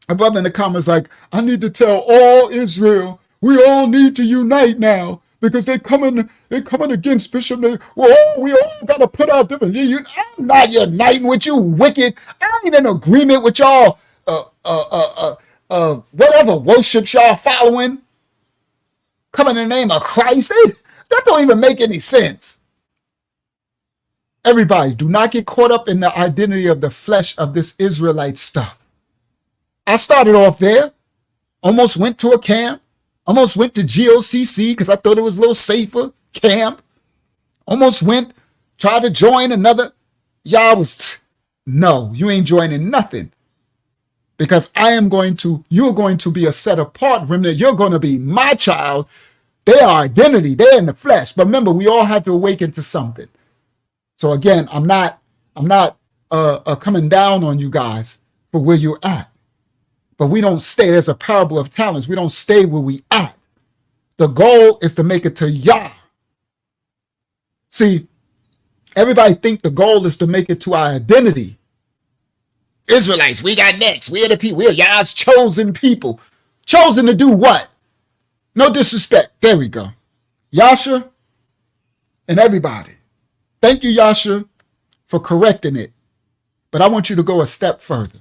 [SPEAKER 4] A brother in the comments like, I need to tell all Israel, we all need to unite now because they're coming against Bishop. We all got to put out different. I'm not uniting with you, wicked. I ain't in agreement with y'all, whatever worships y'all following. Come in the name of Christ. That don't even make any sense. Everybody, do not get caught up in the identity of the flesh of this Israelite stuff. I started off there, almost went to a camp, almost went to GOCC because I thought it was a little safer camp. Almost tried to join another. No, you ain't joining nothing. Because you're going to be a set apart remnant. You're going to be my child. Their identity, they're in the flesh. But remember, we all have to awaken to something. So again, I'm not coming down on you guys for where you're at. But we don't stay. There's a parable of talents. We don't stay where we at. The goal is to make it to Yah. See, everybody think the goal is to make it to our identity. Israelites, we got next. We are the people. We are Yah's chosen people. Chosen to do what? No disrespect. There we go. Yasha and everybody. Thank you, Yasha, for correcting it. But I want you to go a step further.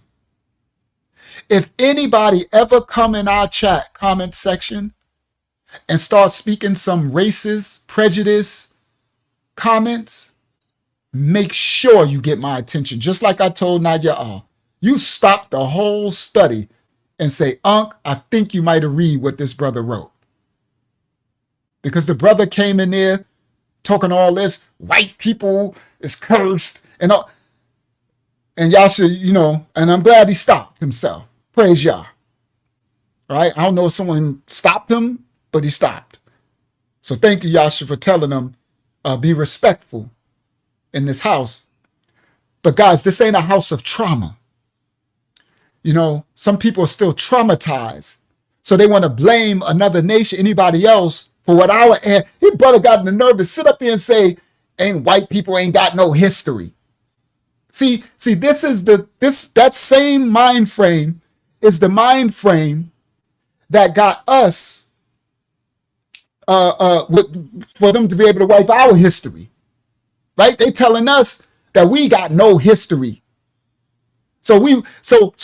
[SPEAKER 4] If anybody ever come in our chat comment section and start speaking some racist, prejudice comments, make sure you get my attention. Just like I told Nadia, you stop the whole study and say, Unc, I think you might have read what this brother wrote. Because the brother came in there talking all this, white people is cursed and all. And Yasha, and I'm glad he stopped himself. Praise Yah. All right. I don't know if someone stopped him, but he stopped. So thank you, Yasha, for telling him, be respectful in this house. But guys, this ain't a house of trauma. Some people are still traumatized. So they want to blame another nation, anybody else for what his brother got the nerve to sit up here and say, white people ain't got no history. See, this is that same mind frame is the mind frame that got us for them to be able to wipe our history. Right? They telling us that we got no history. So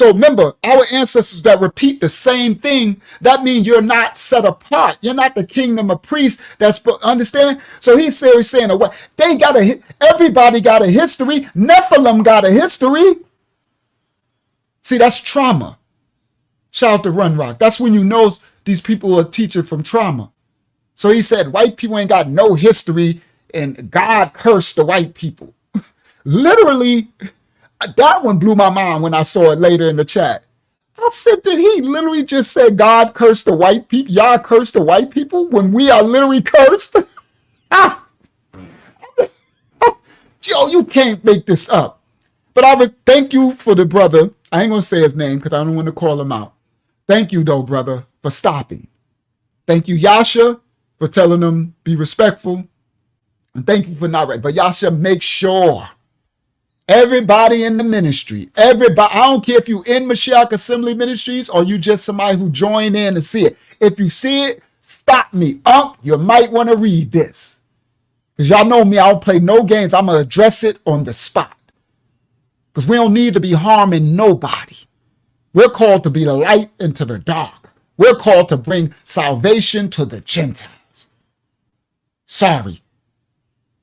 [SPEAKER 4] remember, our ancestors that repeat the same thing, that means you're not set apart. You're not the kingdom of priests. Understand? So he's saying, what? Everybody got a history. Nephilim got a history. See, that's trauma. Shout out to Run Rock. That's when you know these people are teaching from trauma. So he said, white people ain't got no history and God cursed the white people. Literally, that one blew my mind when I saw it later in the chat. I said, did he literally just say God cursed the white people? Y'all cursed the white people when we are literally cursed? Yo, you can't make this up. But I would thank you for the brother. I ain't going to say his name because I don't want to call him out. Thank you, though, brother, for stopping. Thank you, Yasha, for telling them be respectful. And thank you for not right. But Yasha, make sure everybody in the ministry, everybody, I don't care if you in Mashiach Assembly Ministries or you just somebody who joined in to see it. If you see it, stop me. You might want to read this. Because y'all know me, I don't play no games. I'm going to address it on the spot. Because we don't need to be harming nobody. We're called to be the light into the dark. We're called to bring salvation to the Gentiles. Sorry.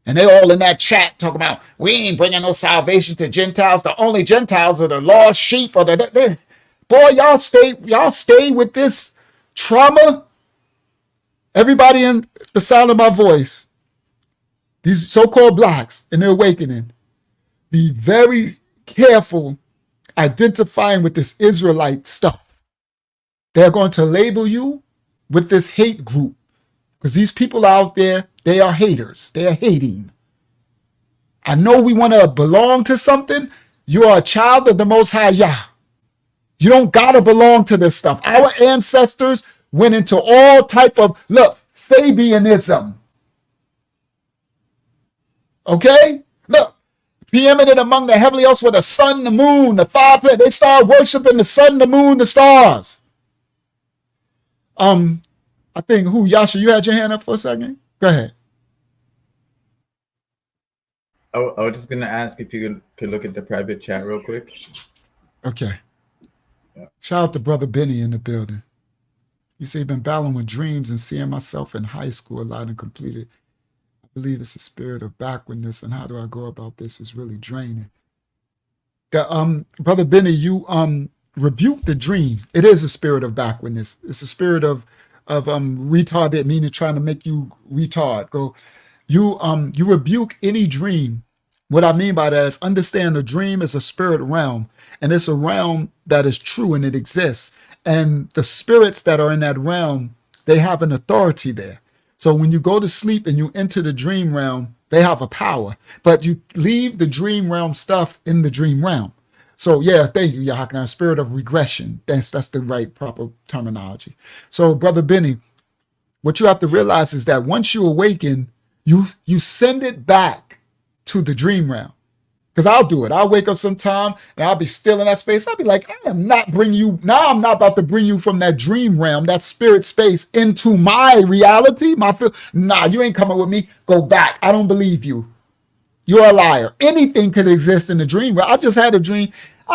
[SPEAKER 4] And they all in that chat talking about, we ain't bringing no salvation to Gentiles. The only Gentiles are the lost sheep. Or boy, y'all stay with this trauma. Everybody in the sound of my voice, these so-called blacks in the awakening, be very careful identifying with this Israelite stuff. They're going to label you with this hate group because these people out there, they are haters. They are hating. I know we want to belong to something. You are a child of the Most High Yah. You don't got to belong to this stuff. Our ancestors went into all type of, Sabianism. Okay? Look, preeminent among the heavenly hosts were the sun, the moon, the five planets. They started worshiping the sun, the moon, the stars. I think Yasha, you had your hand up for a second? Go ahead.
[SPEAKER 5] I was just gonna ask if you could look at the private chat real quick.
[SPEAKER 4] Okay.
[SPEAKER 5] Yeah.
[SPEAKER 4] Shout out to Brother Benny in the building. He said, been battling with dreams and seeing myself in high school a lot and completed. I believe it's a spirit of backwardness, and how do I go about this is really draining. Brother Benny, you rebuke the dream. It is a spirit of backwardness. It's a spirit of retarded, meaning trying to make you retard. You rebuke any dream. What I mean by that is understand the dream is a spirit realm, and it's a realm that is true and it exists. And the spirits that are in that realm, they have an authority there. So when you go to sleep and you enter the dream realm, they have a power, but you leave the dream realm stuff in the dream realm. So yeah, thank you, Yahakna, spirit of regression. That's the right proper terminology. So Brother Benny, what you have to realize is that once you awaken, you send it back to the dream realm. Because I'll do it. I'll wake up sometime and I'll be still in that space. I'll be like, I'm not about to bring you from that dream realm, that spirit space into my reality. Nah, you ain't coming with me. Go back. I don't believe you. You're a liar. Anything could exist in the dream realm. I just had a dream.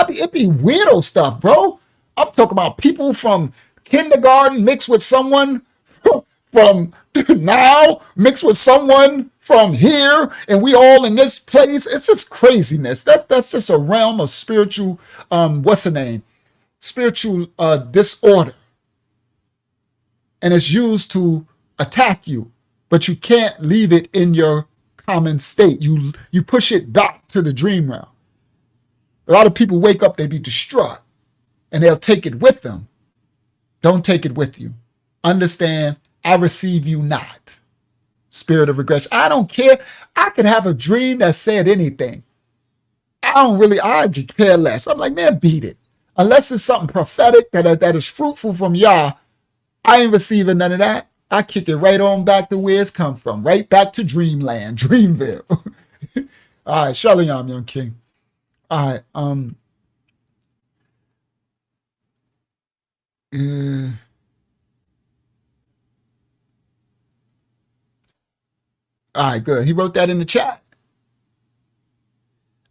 [SPEAKER 4] It'd be weirdo stuff, bro. I'm talking about people from kindergarten mixed with someone from now, mixed with someone from here, and we all in this place. It's just craziness. That's just a realm of spiritual, spiritual disorder. And it's used to attack you, but you can't leave it in your common state. You push it back to the dream realm. A lot of people wake up, they be distraught, and they'll take it with them. Don't take it with you. Understand, I receive you not. Spirit of regression. I don't care. I could have a dream that said anything. I could care less. I'm like, man, beat it. Unless it's something prophetic that is fruitful from Yah, I ain't receiving none of that. I kick it right on back to where it's come from. Right back to dreamland, Dreamville. All right, Shalom, young king. All right, all right, good. He wrote that in the chat.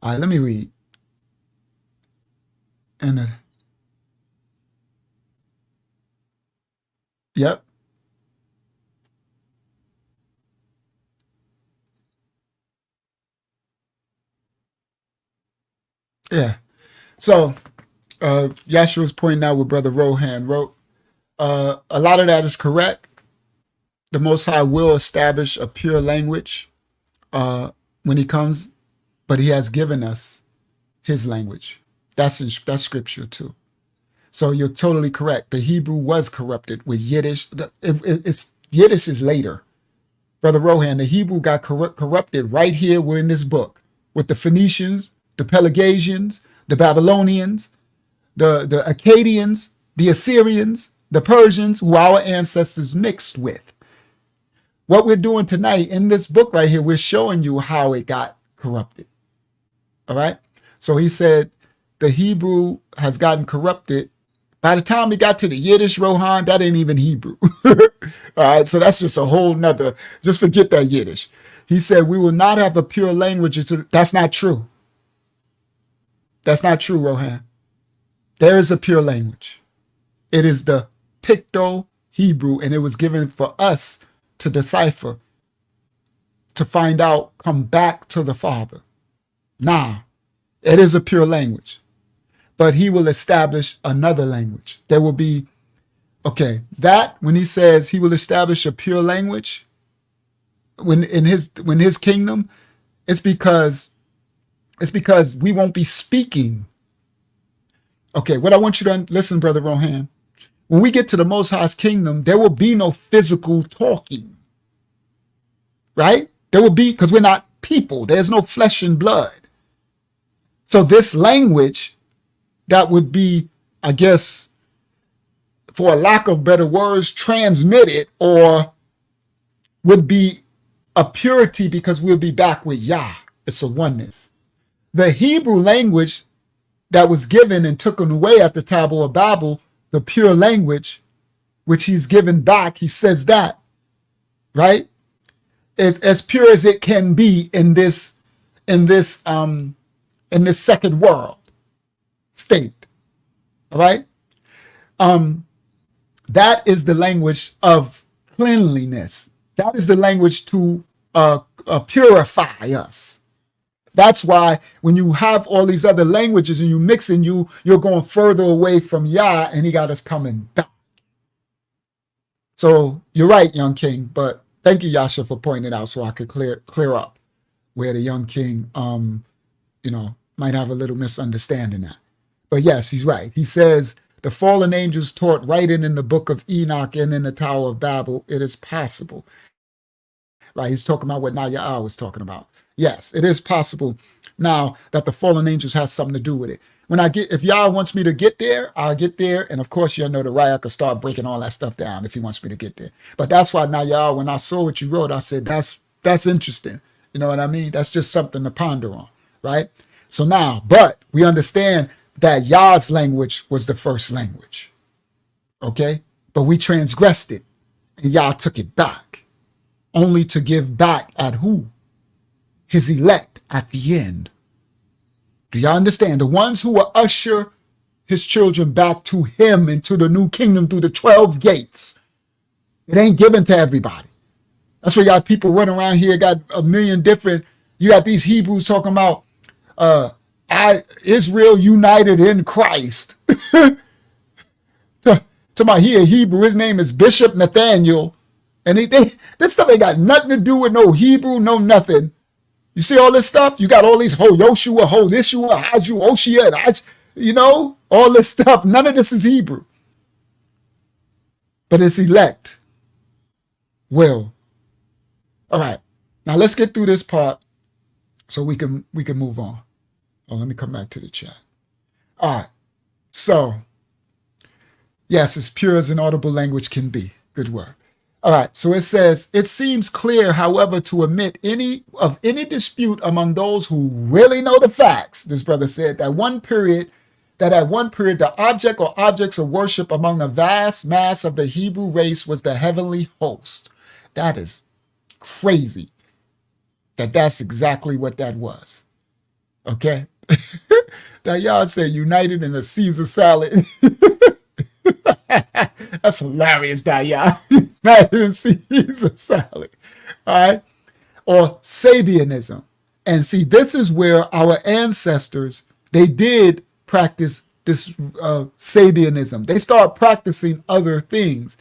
[SPEAKER 4] All right, let me read. And yep. Yeah. So Yashua's pointing out what Brother Rohan wrote. A lot of that is correct. The Most High will establish a pure language when he comes, but he has given us his language. That's scripture too. So you're totally correct. The Hebrew was corrupted with Yiddish. It's Yiddish is later. Brother Rohan, the Hebrew got corrupted right here. We're in this book with the Phoenicians, the Pelagasians, the Babylonians, the Akkadians, the Assyrians, the Persians, who our ancestors mixed with. What we're doing tonight in this book right here, we're showing you how it got corrupted. All right. So he said the Hebrew has gotten corrupted. By the time he got to the Yiddish, Rohan, that ain't even Hebrew. All right. So that's just a whole nother, just forget that Yiddish. He said, we will not have a pure language. That's not true. That's not true, Rohan. There is a pure language. It is the Picto Hebrew, and it was given for us to decipher, to find out, come back to the Father. Now, it is a pure language, but he will establish another language. There will be, okay, that when he says he will establish a pure language, when his kingdom, it's because we won't be speaking. Okay, what I want you to listen, Brother Rohan. When we get to the Most High's kingdom, there will be no physical talking, right? There will be, because we're not people. There's no flesh and blood. So this language that would be, I guess, for a lack of better words, transmitted, or would be a purity because we'll be back with Yah. It's a oneness. The Hebrew language that was given and taken away at the Tower of Babel, the pure language, which he's given back, he says that, right, is as pure as it can be in this second world state. All right. That is the language of cleanliness. That is the language to purify us. That's why when you have all these other languages and you mix in, you're going further away from Yah, and he got us coming back. So you're right, young king, but thank you, Yasha, for pointing it out so I could clear up where the young king, might have a little misunderstanding that. But yes, he's right. He says the fallen angels taught right in the book of Enoch and in the Tower of Babel, it is possible. Right, he's talking about what Naya'al was talking about. Yes, it is possible now that the fallen angels has something to do with it. If Yah wants me to get there, I'll get there. And of course, the Raya could start breaking all that stuff down if he wants me to get there. But that's why Naya'al, when I saw what you wrote, I said, that's interesting. You know what I mean? That's just something to ponder on, right? So now, but we understand that Yah's language was the first language, okay? But we transgressed it, and Yah took it back, only to give back at who? His elect at the end. Do y'all understand? The ones who will usher his children back to him into the new kingdom through the 12 gates. It ain't given to everybody. That's why you got people running around here, got a million different, you got these Hebrews talking about Israel united in Christ. To my here Hebrew, his name is Bishop Nathaniel. And this stuff ain't got nothing to do with no Hebrew, no nothing. You see all this stuff? You got all these Ho Yoshua, Ho Ishua, Haju, Oshia, all this stuff. None of this is Hebrew. But it's elect. Will. All right. Now let's get through this part so we can move on. Oh, let me come back to the chat. All right. So, yes, as pure as an audible language can be. Good work. All right, so it says, it seems clear, however, to omit any dispute among those who really know the facts, this brother said, that at one period, the object or objects of worship among the vast mass of the Hebrew race was the heavenly host. That is crazy that's exactly what that was. Okay? That y'all say united in a Caesar salad. That's hilarious, Daya. Not even Caesar salad. All right. Or Sabianism. And see, this is where our ancestors, they did practice Sabianism. They start practicing other things.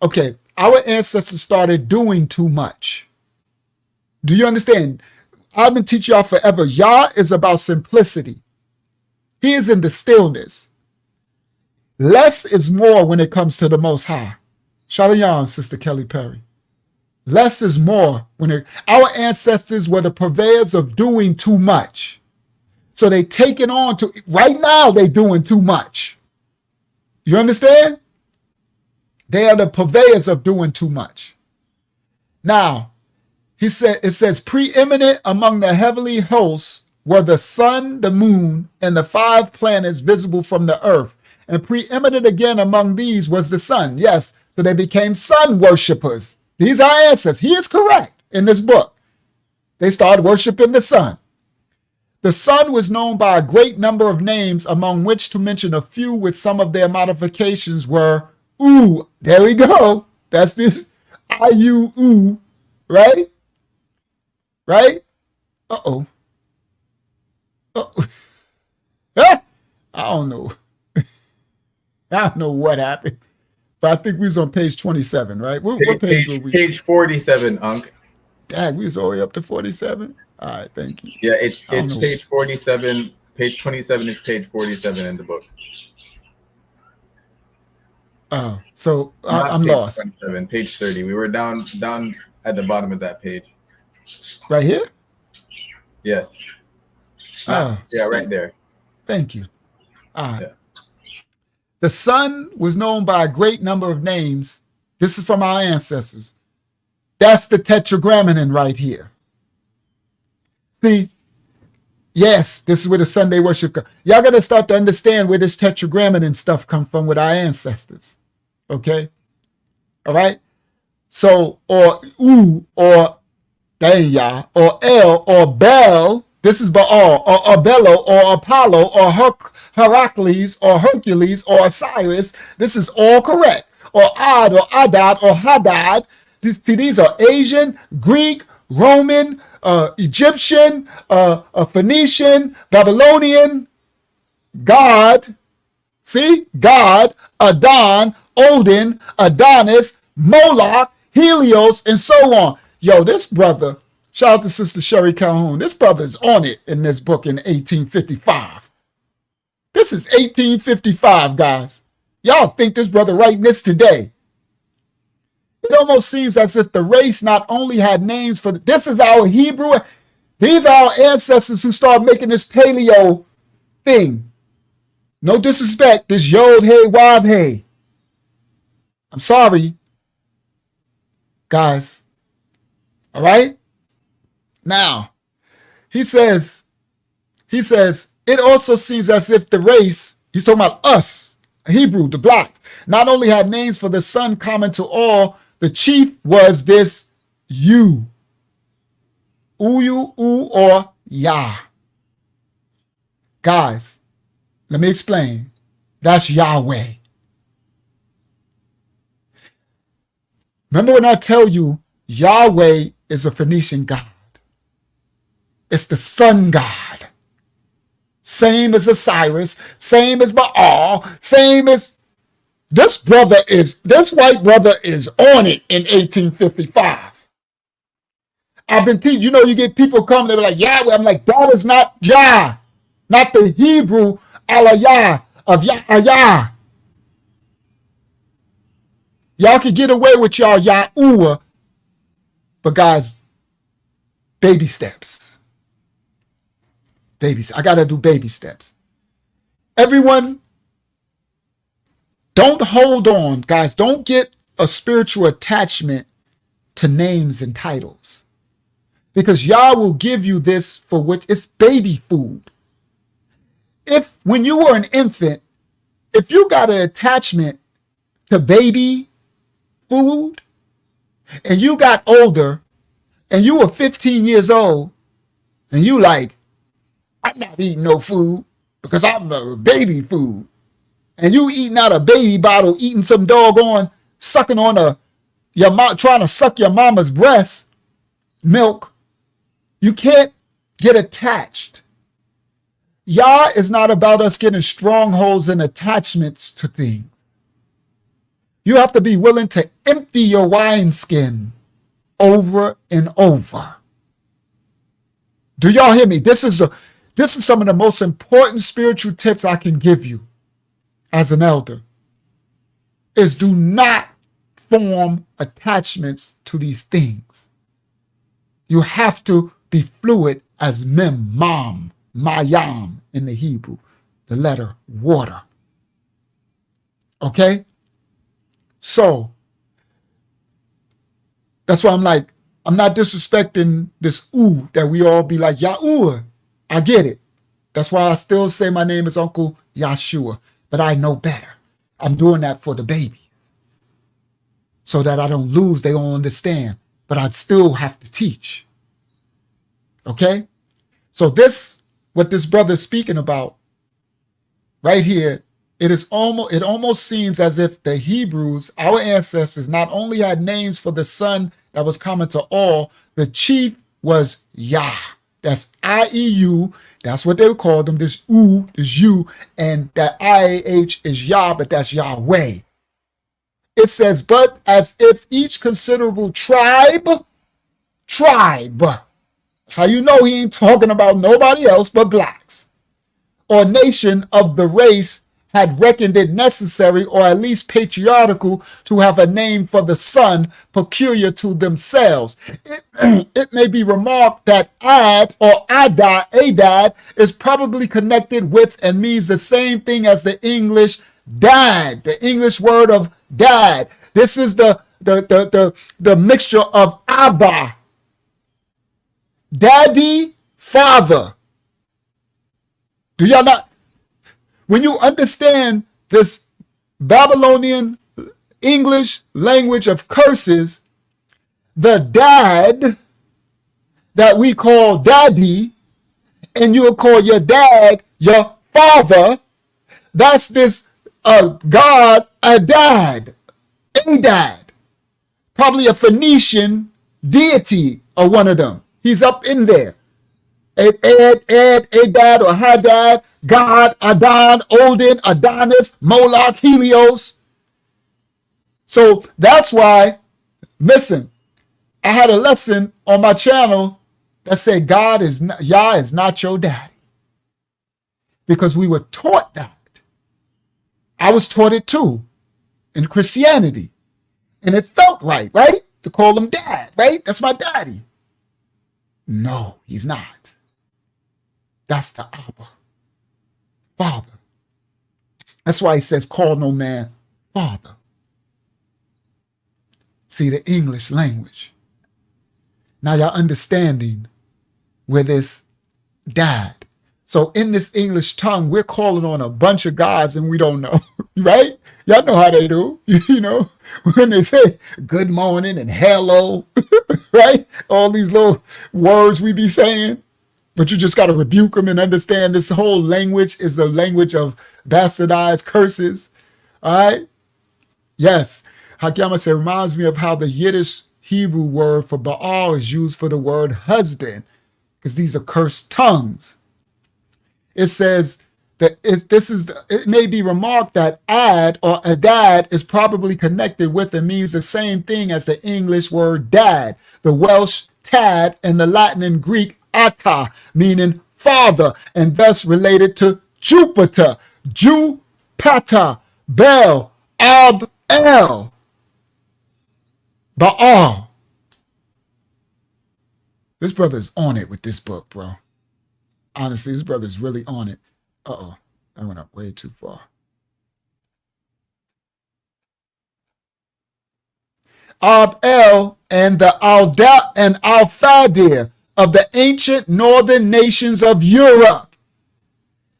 [SPEAKER 4] Okay, our ancestors started doing too much. Do you understand? I've been teaching y'all forever. Yah is about simplicity. He is in the stillness. Less is more when it comes to the Most High. Shalom, Sister Kelly Perry. Less is more our ancestors were the purveyors of doing too much. So they taking on to right now they doing too much. You understand? They are the purveyors of doing too much. Now, it says preeminent among the heavenly hosts were the sun, the moon, and the 5 planets visible from the earth. And preeminent again among these was the sun. Yes, so they became sun worshipers. These are ancestors. He is correct in this book. They started worshiping the sun. The sun was known by a great number of names, among which to mention a few with some of their modifications were Ooh, there we go. That's this I-U-U, right? Right? Uh-oh. Uh-oh. I don't know. I don't know what happened. But I think we was on page 27, right? What page were we?
[SPEAKER 5] Page 47, Unc.
[SPEAKER 4] Dang, we was all the way up to 47? All right, thank you.
[SPEAKER 5] Yeah, it's page 47. Page 27 is page 47 in the book.
[SPEAKER 4] Oh, so I'm lost.
[SPEAKER 5] 27, page 30. We were down at the bottom of that page.
[SPEAKER 4] Right here?
[SPEAKER 5] Yes. Yeah, right there.
[SPEAKER 4] Thank you. All right. Yeah. The sun was known by a great number of names. This is from our ancestors. That's the tetragrammaton right here. See, yes, this is where the Sunday worship comes. Y'all got to start to understand where this tetragrammaton stuff come from with our ancestors. Okay? All right? So, or U, or Daya, or El, or Bel. This is Baal, or Abello, or Apollo, or Heracles, or Hercules, or Osiris. This is all correct. Or Ad, or Adad, or Hadad. These are Asian, Greek, Roman, Egyptian, Phoenician, Babylonian, God. See? God, Adon, Odin, Adonis, Moloch, Helios, and so on. Yo, this brother, shout out to Sister Sherry Calhoun. This brother is on it in this book in 1855. This is 1855, guys. Y'all think this brother writing this today. It almost seems as if the race not only had names for this is our Hebrew. These are our ancestors who started making this paleo thing. No disrespect, this Yod Hey Wav Hey. I'm sorry, guys. All right? Now, he says, it also seems as if the race, he's talking about us, Hebrew, the blacks, not only had names for the sun common to all, the chief was this U. Uyu, U, or Yah. Guys, let me explain. That's Yahweh. Remember when I tell you Yahweh is a Phoenician god? It's the sun god. Same as Osiris, same as Baal, same as this white brother is on it in 1855. I've been teaching, you get people coming, they're like, Yahweh. I'm like, that is not Yah, not the Hebrew Alayah of Yah. Y'all can get away with y'all Yahuwah, but guys, baby steps. I gotta do baby steps. Everyone, don't hold on, guys. Don't get a spiritual attachment to names and titles, because Yah will give you this for what it's baby food. If when you were an infant, if you got an attachment to baby food and you got older and you were 15 years old and you like, I'm not eating no food because I'm a baby food, and you eating out a baby bottle, eating some doggone, sucking on trying to suck your mama's breast milk, you can't get attached. Yah is not about us getting strongholds and attachments to things. You have to be willing to empty your wineskin over and over. Do y'all hear me? This is some of the most important spiritual tips I can give you as an elder, is do not form attachments to these things. You have to be fluid as mom, mayam in the Hebrew, the letter water. Okay? So, that's why I'm like, I'm not disrespecting this ooh that we all be like, Yahuwah. I get it. That's why I still say my name is Uncle Yahshua, but I know better. I'm doing that for the babies so that I don't lose, they don't understand, but I'd still have to teach. Okay? So this, what this brother is speaking about right here, it almost seems as if the Hebrews, our ancestors, not only had names for the son that was common to all, the chief was Yah. That's I-E-U. That's what they called them. This U is you, and that I-A-H is Yah, but that's Yahweh. It says, but as if each considerable tribe, that's how you know he ain't talking about nobody else but blacks, or nation of the race had reckoned it necessary or at least patriarchal to have a name for the son peculiar to themselves. It may be remarked that Ad or Adad is probably connected with and means the same thing as the English dad, the English word of dad. This is the mixture of Abba, daddy, father. Do y'all not? When you understand this Babylonian English language of curses, the dad that we call daddy, and you'll call your dad your father, that's this god, Adad, probably a Phoenician deity or one of them. He's up in there. Adad or Hadad, God, Adon, Odin, Adonis, Moloch, Helios. So that's why, listen, I had a lesson on my channel that said Yah is not your daddy. Because we were taught that. I was taught it too in Christianity. And it felt right? To call him dad, right? That's my daddy. No, he's not. That's the Abba, Father. That's why he says, call no man Father. See, the English language. Now y'all understanding where this dad. So in this English tongue, we're calling on a bunch of gods and we don't know, right? Y'all know how they do, when they say good morning and hello, right? All these little words we be saying. But you just got to rebuke them and understand this whole language is a language of bastardized curses. All right? Yes. Hakiyama said, reminds me of how the Yiddish Hebrew word for Baal is used for the word husband, because these are cursed tongues. It says that it may be remarked that Ad or Adad is probably connected with and means the same thing as the English word dad, the Welsh tad, and the Latin and Greek Ata, meaning father, and thus related to Jupiter, Jupata, Bel, Ab, El, Baal. This brother is on it with this book, bro. Honestly, this brother is really on it. Uh-oh, I went up way too far. Ab El and the Al-Fadir of the ancient northern nations of Europe.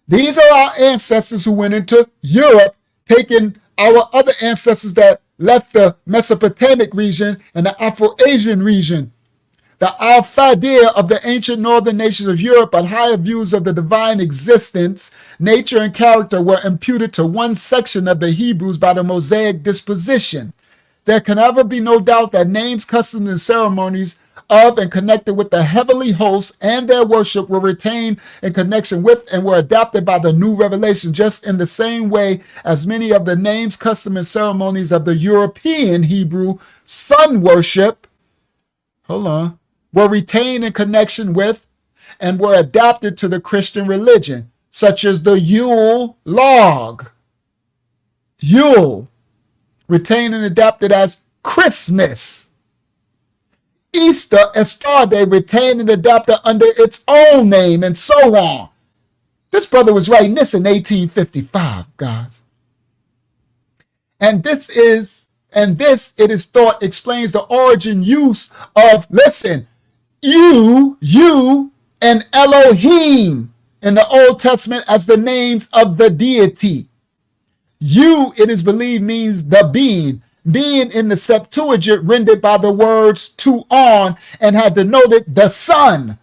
[SPEAKER 4] These are our ancestors who went into Europe, taking our other ancestors that left the Mesopotamic region and the Afro-Asian region. The Al-Fadir of the ancient northern nations of Europe, but higher views of the divine existence, nature, and character were imputed to one section of the Hebrews by the Mosaic disposition. There can never be no doubt that names, customs, and ceremonies of and connected with the heavenly hosts, and their worship were retained in connection with and were adopted by the new revelation, just in the same way as many of the names, customs, and ceremonies of the European Hebrew sun worship, were retained in connection with and were adapted to the Christian religion, such as the Yule log. Yule, retained and adapted as Christmas. Easter and Star Day, retained and adapted under its own name, and so on. This brother was writing this in 1855, guys. And this, it is thought, explains the origin use of, listen, you, and Elohim in the Old Testament as the names of the deity. You, it is believed, means the being. Being in the Septuagint rendered by the words to on and had denoted the sun.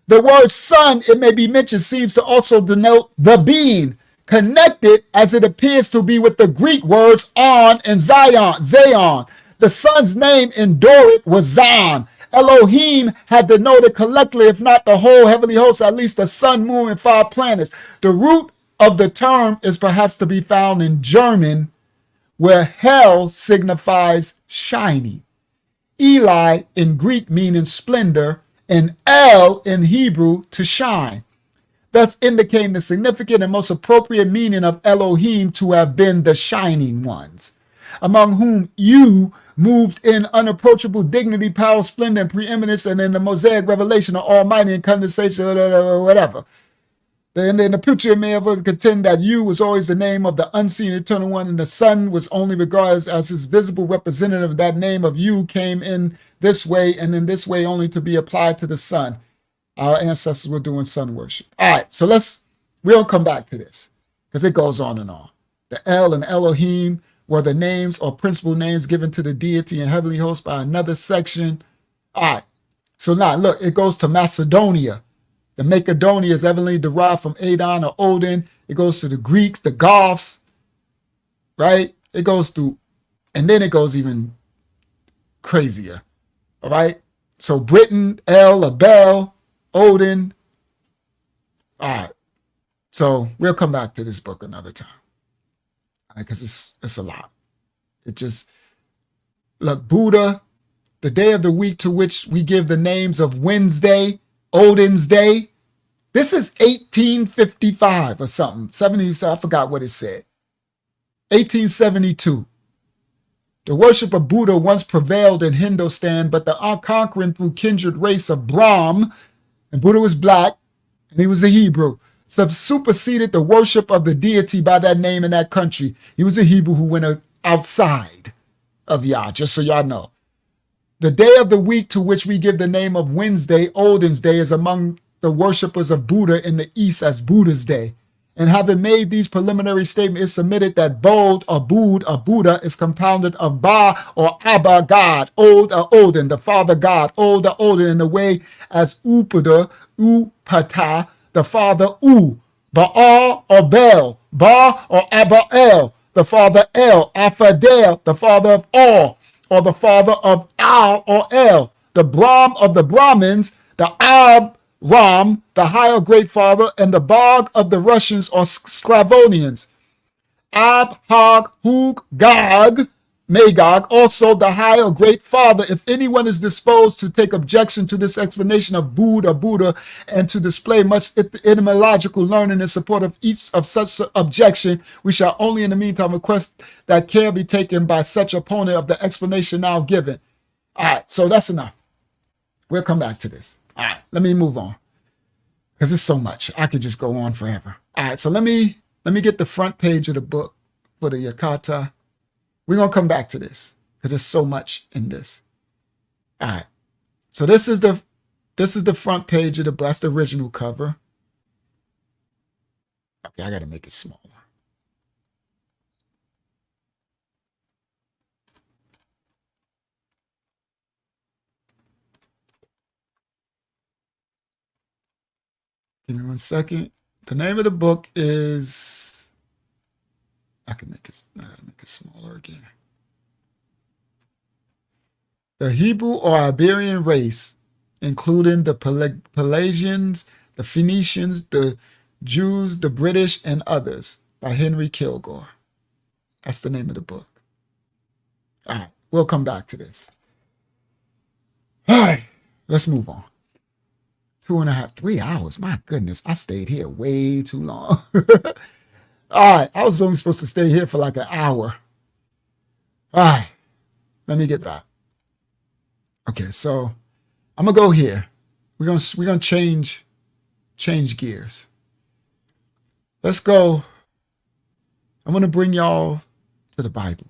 [SPEAKER 4] The word sun, it may be mentioned, seems to also denote the being, connected as it appears to be with the Greek words on and Zion. The sun's name in Doric was Zan. Elohim had denoted collectively, if not the whole heavenly host, at least the sun, moon, and 5 planets. The root of the term is perhaps to be found in German, where hell signifies shining. Eli in Greek meaning splendor, and El in Hebrew to shine, thus indicating the significant and most appropriate meaning of Elohim to have been the shining ones, among whom you moved in unapproachable dignity, power, splendor, and preeminence, and in the Mosaic revelation of Almighty and condensation, whatever. And in the future, may have contend that you was always the name of the unseen eternal one, and the Son was only regarded as his visible representative. That name of you came in this way, and in this way only to be applied to the Son. Our ancestors were doing sun worship. All right, so we'll come back to this, because it goes on and on. The El and Elohim were the names or principal names given to the deity and heavenly host by another section. All right, so now look, it goes to Macedonia. The Macedonia is evidently derived from Adon or Odin. It goes to the Greeks, the Goths, right? It goes through, and then it goes even crazier, all right? So Britain, El, Abel, Odin. All right, so we'll come back to this book another time, because it's a lot. It just, look, Buddha, the day of the week to which we give the names of Wednesday, Odin's Day. This is 1855 or something. 70, I forgot what it said. 1872. The worship of Buddha once prevailed in Hindustan, but the conquering through kindred race of Brahm, and Buddha was black, and he was a Hebrew, superseded the worship of the deity by that name in that country. He was a Hebrew who went outside of Yah, just so y'all know. The day of the week to which we give the name of Wednesday, Odin's Day, is among the worshippers of Buddha in the East as Buddha's Day. And having made these preliminary statements, it's submitted that Bod or Bud or Buddha is compounded of Ba or Abba, God, Od or Odin, the Father God, Od or Odin, in the way as Upada, Upata, the Father U, Baal or Bel, Ba or Abba-El, the Father El, Afadel, the Father of all, or the father of Al or El, the Brahm of the Brahmins, the Ab Ram, the higher great father, and the Bog of the Russians or Sclavonians. Ab, Hog, Hug, Gog, Magog, also the higher great father. If anyone is disposed to take objection to this explanation of Bud or Buddha and to display much etymological learning in support of each of such objection, we shall only in the meantime request that care be taken by such opponent of the explanation now given. All right, so that's enough. We'll come back to this. All right, let me move on, because it's so much. I could just go on forever. All right, so let me get the front page of the book for the Yakata. We're going to come back to this because there's so much in this. All right. So this is the front page of the book. That's the original cover. Okay, I got to make it smaller. Give me 1 second. The name of the book is, I gotta make it smaller again. The Hebrew or Iberian race including the Pelagians, the Phoenicians, the Jews, the British, and others, by Henry Kilgore. That's the name of the book. All right, we'll come back to this. All right, let's move on. 2.5, 3 hours. My goodness, I stayed here way too long. All right, I was only supposed to stay here for like an hour. All right, let me get back. Okay, so I'm gonna go here. We're gonna change gears. Let's go. I'm gonna bring y'all to the Bible.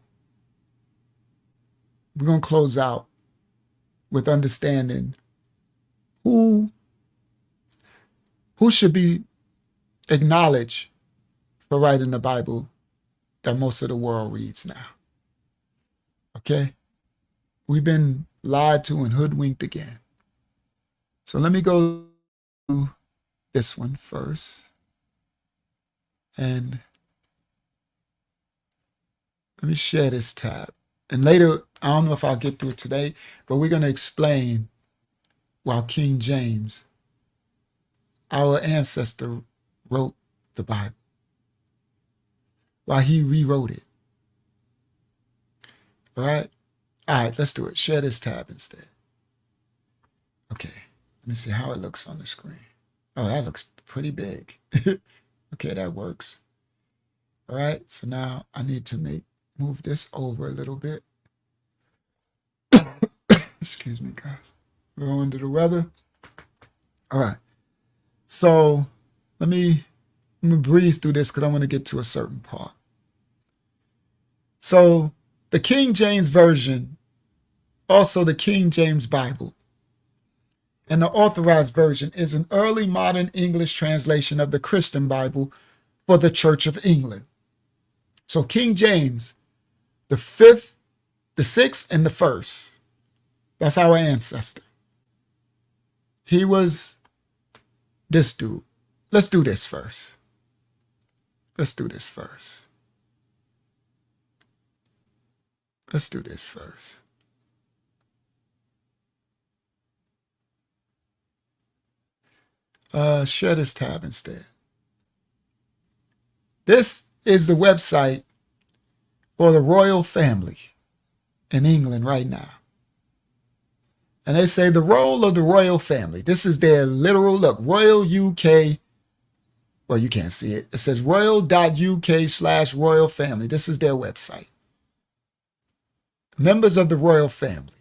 [SPEAKER 4] We're gonna close out with understanding who should be acknowledged for writing the Bible that most of the world reads now. Okay? We've been lied to and hoodwinked again. So let me go to this one first. And let me share this tab. And later, I don't know if I'll get through it today, but we're going to explain why King James, our ancestor, wrote the Bible, why he rewrote it. All right? All right, let's do it. Share this tab instead. Okay, let me see how it looks on the screen. Oh, that looks pretty big. Okay, that works. All right, so now I need to move this over a little bit. Excuse me, guys. A little under the weather. All right, so let me breeze through this because I want to get to a certain part. So the King James Version, also the King James Bible, and the Authorized Version is an early modern English translation of the Christian Bible for the Church of England. So King James, the 5th, the 6th, and the 1st, that's our ancestor. He was this dude. Let's do this first. Let's do this first. Let's do this first. Share this tab instead. This is the website for the royal family in England right now. And they say the role of the royal family. This is their literal look. Royal UK. Well, you can't see it. It says royal.uk/royal family. This is their website. Members of the royal family.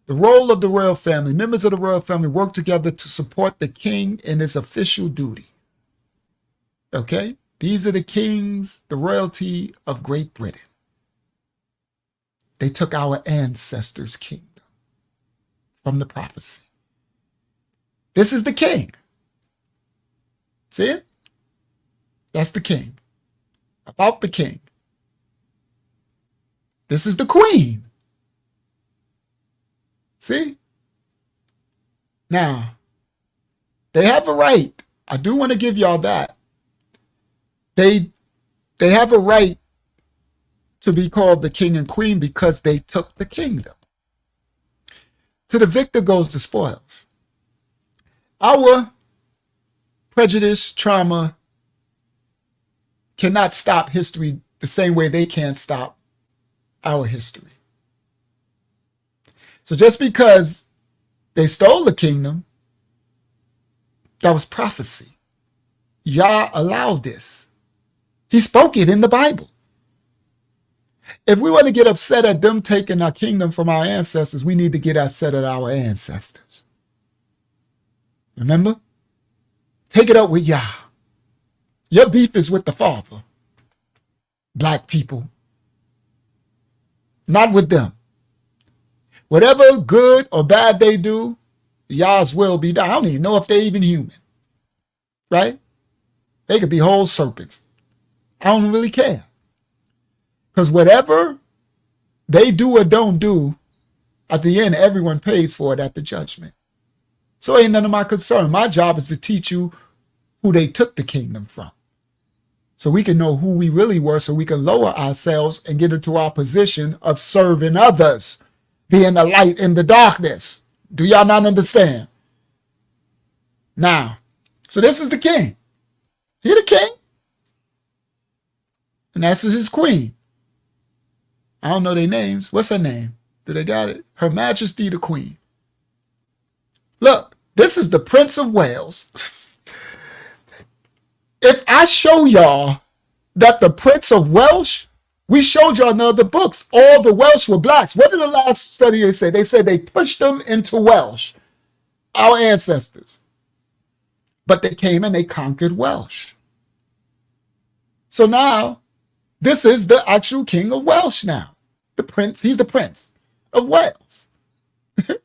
[SPEAKER 4] The role of the royal family. Members of the royal family work together to support the king in his official duty. Okay? These are the kings, the royalty of Great Britain. They took our ancestors' kingdom from the prophecy. This is the king. See it? That's the king. About the king. This is the queen. See? Now, they have a right. I do want to give y'all that. They have a right to be called the king and queen because they took the kingdom. To the victor goes the spoils. Our prejudice, trauma cannot stop history the same way they can't stop our history. So just because they stole the kingdom, that was prophecy. Yah allowed this. He spoke it in the Bible. If we want to get upset at them taking our kingdom from our ancestors, we need to get upset at our ancestors. Remember? Take it up with Yah. Your beef is with the Father. Black people. Not with them. Whatever good or bad they do, Yah's will be done. I don't even know if they're even human. Right? They could be whole serpents. I don't really care. Because whatever they do or don't do, at the end, everyone pays for it at the judgment. So ain't none of my concern. My job is to teach you who they took the kingdom from. So we can know who we really were, so we can lower ourselves and get into our position of serving others, being the light in the darkness. Do y'all not understand? Now, so this is the king. He the king. And that's his queen. I don't know their names. What's her name? Do they got it? Her Majesty the Queen. Look, this is the Prince of Wales. If I show y'all that the Prince of Welsh, we showed y'all in other books, all the Welsh were blacks. What did the last study they say? They said they pushed them into Welsh, our ancestors. But they came and they conquered Welsh. So now, this is the actual king of Welsh now. The prince, he's the Prince of Wales.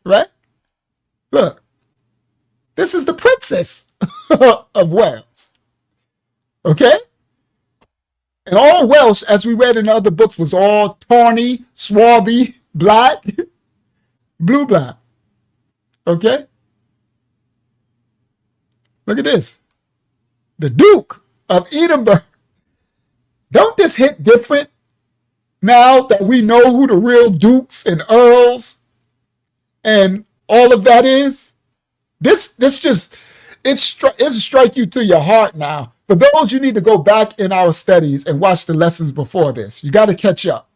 [SPEAKER 4] Right? Look, this is the princess of Wales. Okay? And all Welsh, as we read in other books, was all tawny, swarthy, black, blue black. Okay? Look at this. The Duke of Edinburgh. Don't this hit different now that we know who the real dukes and earls and all of that is? This just, it strike you to your heart now. For those, you need to go back in our studies and watch the lessons before this. You got to catch up,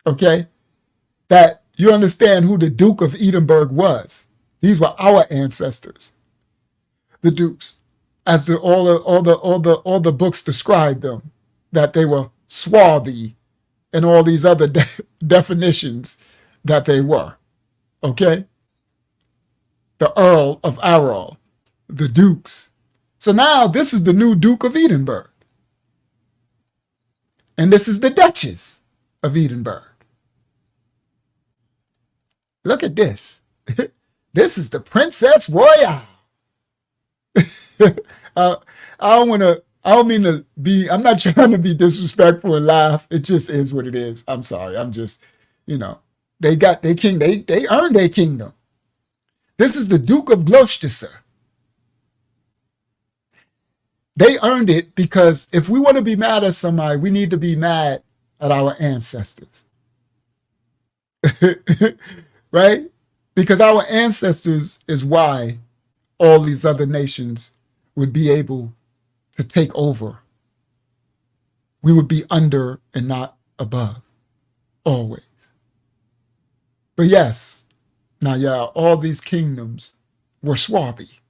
[SPEAKER 4] okay? That you understand who the Duke of Edinburgh was. These were our ancestors, the dukes, as all the books describe them, that they were swarthy and all these other definitions that they were, okay? The Earl of Arrol, the dukes. So now this is the new Duke of Edinburgh. And this is the Duchess of Edinburgh. Look at this. This is the Princess Royale. I'm not trying to be disrespectful and laugh. It just is what it is. I'm sorry. I'm just, they got their king. They earned their kingdom. This is the Duke of Gloucester. They earned it because if we want to be mad at somebody, we need to be mad at our ancestors. Right? Because our ancestors is why all these other nations would be able to take over. We would be under and not above, always. But yes, now yeah, all these kingdoms were swarthy.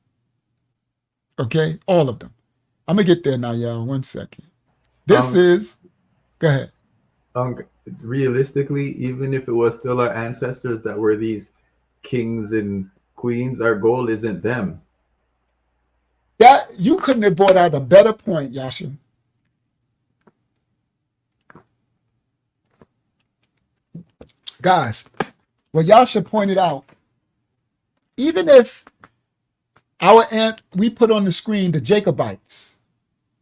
[SPEAKER 4] Okay? All of them. I'm going to get there now, y'all. 1 second. This is... Go ahead.
[SPEAKER 5] Realistically, even if it was still our ancestors that were these kings and queens, our goal isn't them.
[SPEAKER 4] That you couldn't have brought out a better point, Yasha. Guys, what Yasha pointed out, even if we put on the screen the Jacobites,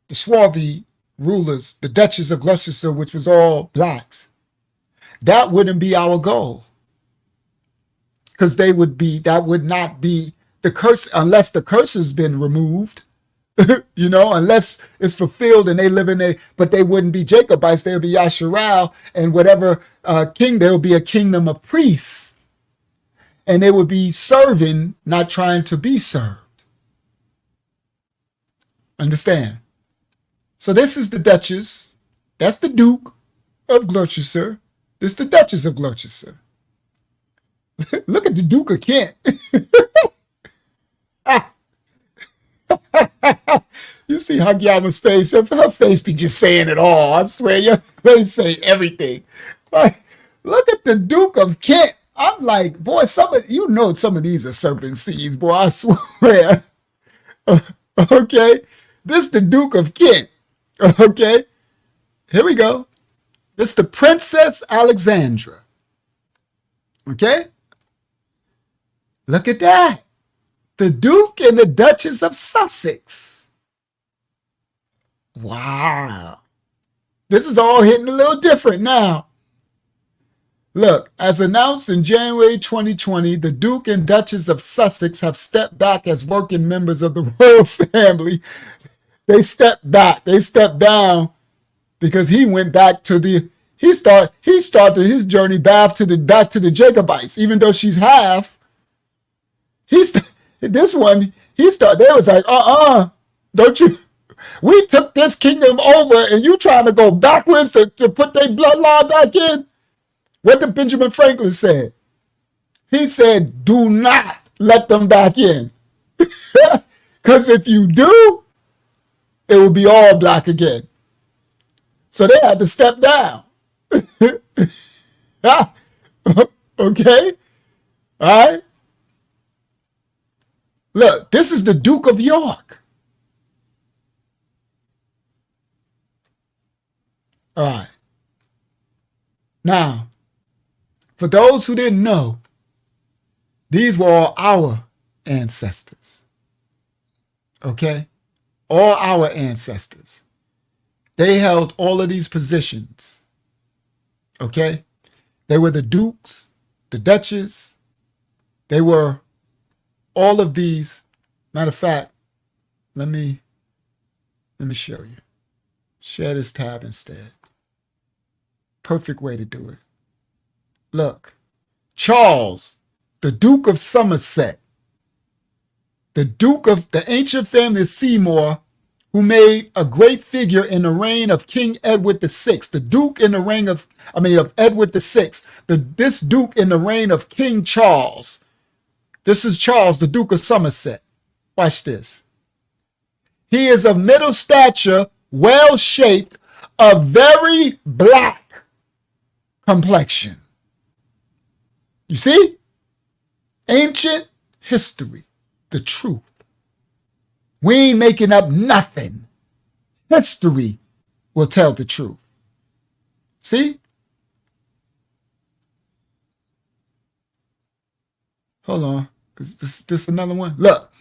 [SPEAKER 4] the swarthy rulers, the Duchess of Gloucester, which was all blacks, that wouldn't be our goal. Because that would not be the curse, unless the curse has been removed, unless it's fulfilled and they live in but they wouldn't be Jacobites, they would be Yasharal, and whatever king, there would be a kingdom of priests. And they would be serving, not trying to be served. Understand? So this is the Duchess. That's the Duke of Gloucester. This is the Duchess of Gloucester. Look at the Duke of Kent. You see Hagyama's face. Her face be just saying it all. I swear, your face say everything. Like, look at the Duke of Kent. I'm like, boy, some of these are serpent seeds, boy. I swear. Okay, this is the Duke of Kent. Okay, here we go. This is the Princess Alexandra. Okay, look at that. The Duke and the Duchess of Sussex. Wow. This is all hitting a little different now. Look, as announced in January 2020, the Duke and Duchess of Sussex have stepped back as working members of the royal family. They stepped back. They stepped down because he went back to he started his journey back to the Jacobites, even though she's half. This one, he started, they was like, don't you, we took this kingdom over and you trying to go backwards to put their bloodline back in? What did Benjamin Franklin say? He said, do not let them back in. Because if you do, it will be all black again. So they had to step down. Okay? All right? Look, this is the Duke of York. All right. Now, for those who didn't know, these were all our ancestors. Okay? All our ancestors. They held all of these positions. Okay? They were the dukes, the duchess. They were all of these. Matter of fact, let me show you. Share this tab instead. Perfect way to do it. Look, Charles, the Duke of Somerset, the Duke of the ancient family of Seymour, who made a great figure in the reign of King Edward VI, the Duke in the reign of Edward VI, this Duke in the reign of King Charles. This is Charles, the Duke of Somerset. Watch this. He is of middle stature, well-shaped, a very black complexion. You see? Ancient history, the truth. We ain't making up nothing. History will tell the truth. See? Hold on. Is this another one? Look.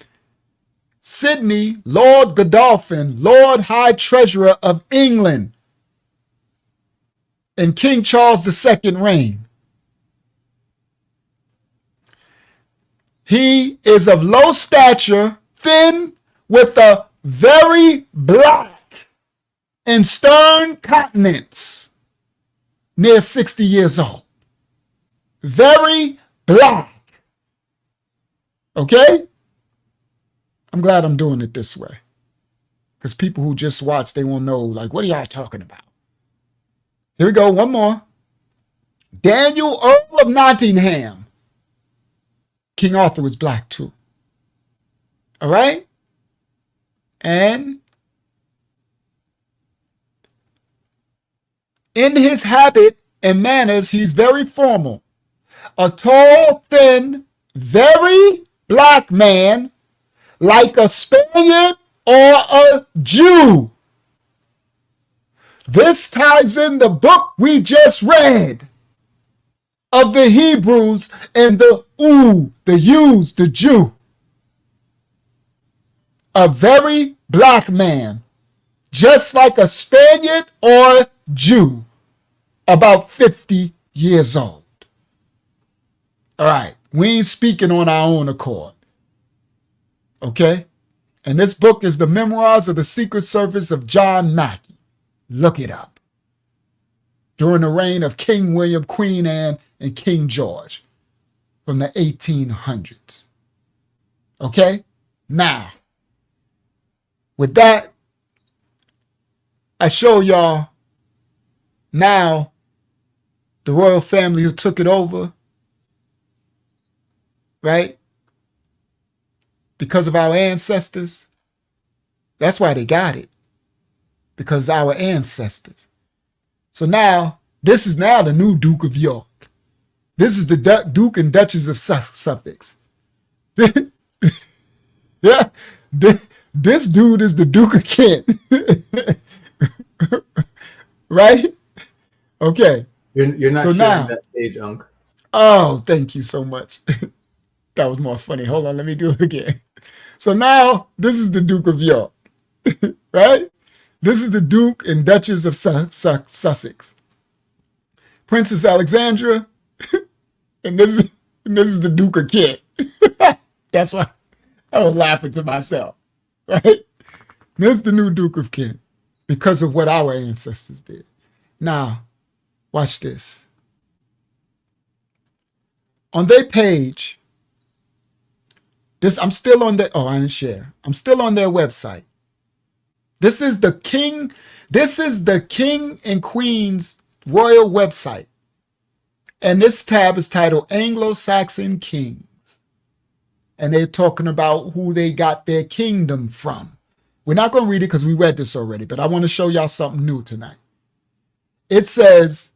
[SPEAKER 4] Sidney, Lord Godolphin, Lord High Treasurer of England in King Charles II reign. He is of low stature, thin, with a very black and stern countenance, near 60 years old. Very black. Okay? I'm glad I'm doing it this way. Because people who just watch, they won't know, like, what are y'all talking about? Here we go, one more. Daniel, Earl of Nottingham. King Arthur was black too. All right? And in his habit and manners, he's very formal. A tall, thin, very black man, like a Spaniard or a Jew. This ties in the book we just read of the Hebrews and the Jews, the Jew. A very black man, just like a Spaniard or Jew, about 50 years old. All right, we ain't speaking on our own accord. Okay? And this book is the Memoirs of the Secret Service of John Mackey. Look it up. During the reign of King William, Queen Anne, and King George from the 1800s. Okay? Now, with that, I show y'all now the royal family who took it over, right? Because of our ancestors. That's why they got it. Because our ancestors. So now, this is now the new Duke of York. This is the Duke and Duchess of Sussex. Yeah, this dude is the Duke of Kent. Right? Okay.
[SPEAKER 5] You're not
[SPEAKER 4] so
[SPEAKER 5] sharing
[SPEAKER 4] now,
[SPEAKER 5] that page, Unc.
[SPEAKER 4] Oh, thank you so much. That was more funny. Hold on, let me do it again. So now, this is the Duke of York. Right? This is the Duke and Duchess of Sussex. Princess Alexandra, and this is the Duke of Kent. That's why I was laughing to myself, right? This is the new Duke of Kent because of what our ancestors did. Now, watch this. On their page, I'm still on their, I didn't share. I'm still on their website. This is the king and queen's royal website. And this tab is titled Anglo-Saxon Kings. And they're talking about who they got their kingdom from. We're not going to read it because we read this already, but I want to show y'all something new tonight. It says,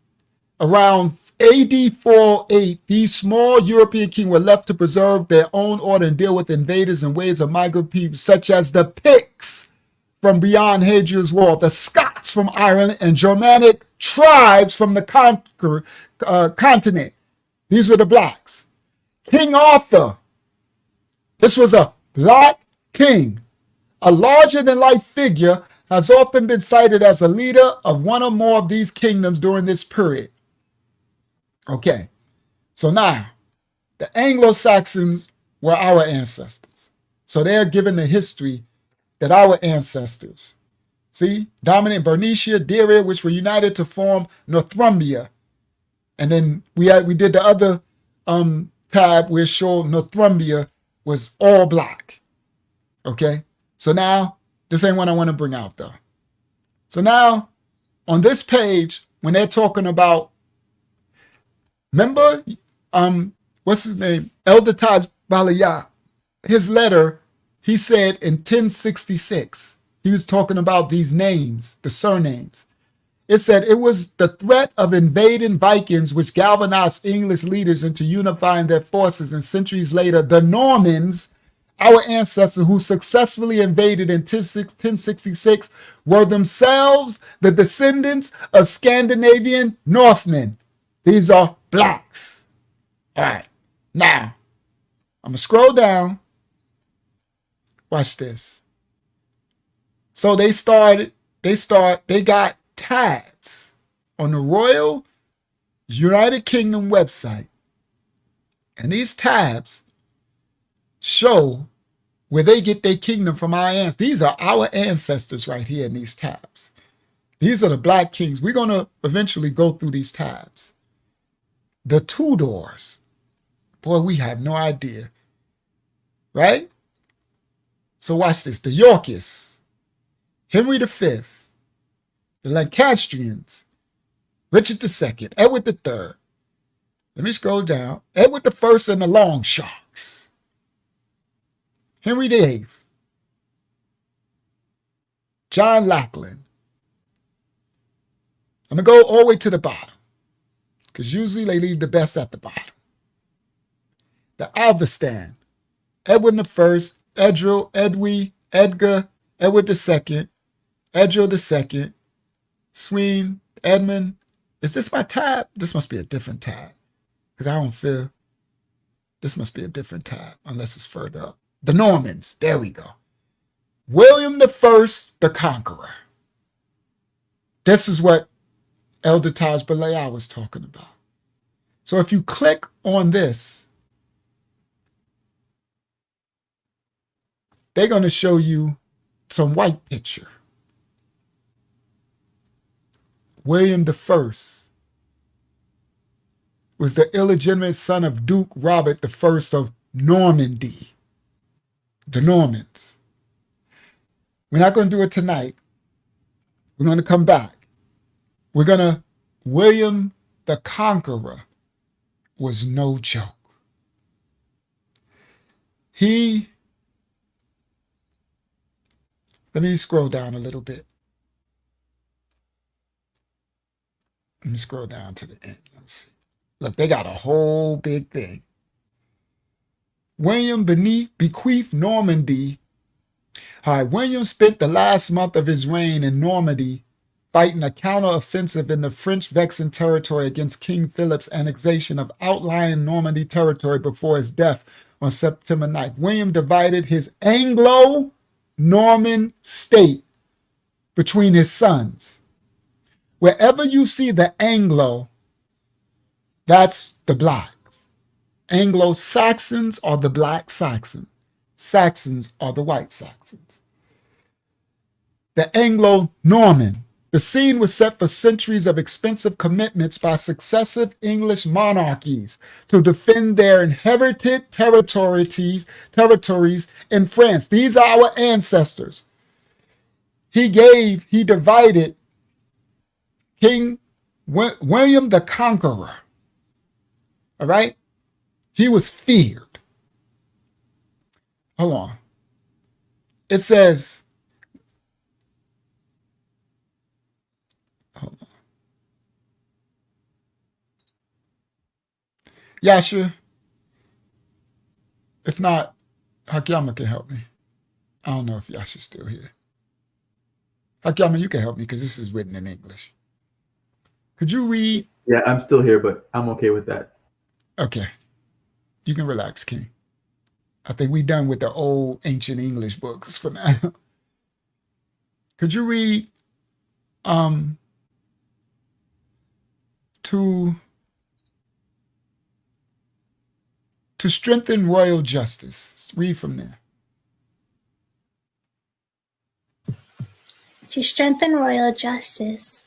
[SPEAKER 4] around AD 408, these small European kings were left to preserve their own order and deal with invaders and ways of migrant people, such as the Picts from beyond Hadrian's Wall, the Scots from Ireland, and Germanic tribes from the continent. These were the blacks. King Arthur, this was a black king. A larger-than-life figure has often been cited as a leader of one or more of these kingdoms during this period. Okay, so now, the Anglo-Saxons were our ancestors. So they're given the history that our ancestors, see, dominant Bernicia, Deira, which were united to form Northumbria. And then we did the other tab where it showed Northumbria was all black. Okay, so now, this ain't what I want to bring out though. So now, on this page, when they're talking about, remember, what's his name? Elder Taj Balaya, his letter, he said in 1066, he was talking about these names, the surnames. It said it was the threat of invading Vikings which galvanized English leaders into unifying their forces, and centuries later, the Normans, our ancestors who successfully invaded in 1066, were themselves the descendants of Scandinavian Northmen. These are blacks. All right, now I'm gonna scroll down. Watch this. So they got tabs on the Royal United Kingdom website. And these tabs show where they get their kingdom from our ancestors. These are our ancestors right here in these tabs. These are the black kings. We're going to eventually go through these tabs. The Tudors. Boy, we have no idea. Right? So watch this. The Yorkists, Henry V, the Lancastrians, Richard II, Edward III. Let me scroll down. Edward I and the Longsharks. Henry VIII. John Lackland. I'm going to go all the way to the bottom, because usually they leave the best at the bottom. The Alvestan. Edward I, Edric, Edwy, Edgar, Edward II, Edric II, Sween, Edmund. Is this my tab? This must be a different tab, because I don't feel this must be a different tab unless it's further up. The Normans. There we go. William I the Conqueror. This is what Elder Taj Balaya was talking about. So if you click on this, they're going to show you some white picture. William I was the illegitimate son of Duke Robert I of Normandy. The Normans. We're not going to do it tonight. We're going to come back. William the Conqueror was no joke. Let me scroll down a little bit. Let me scroll down to the end. Let's see. Look, they got a whole big thing. William bequeathed Normandy. All right, William spent the last month of his reign in Normandy fighting a counter-offensive in the French Vexin territory against King Philip's annexation of outlying Normandy territory before his death on September 9th. William divided his Anglo-Norman state between his sons. Wherever you see the Anglo, that's the blacks. Anglo-Saxons are the black Saxons. Saxons are the white Saxons. The Anglo-Norman, The scene was set for centuries of expensive commitments by successive English monarchies to defend their inherited territories in France. These are our ancestors. He divided King William the Conqueror. All right? He was feared. Hold on. It says, hold on. Yasha, if not, Hakyama can help me. I don't know if Yasha's still here. Hakyama, you can help me because this is written in English. Could you read?
[SPEAKER 5] Yeah, I'm still here, but I'm okay with that.
[SPEAKER 4] Okay. You can relax, King. I think we're done with the old ancient English books for now. Could you read to strengthen royal justice? Read from there.
[SPEAKER 1] To strengthen royal justice,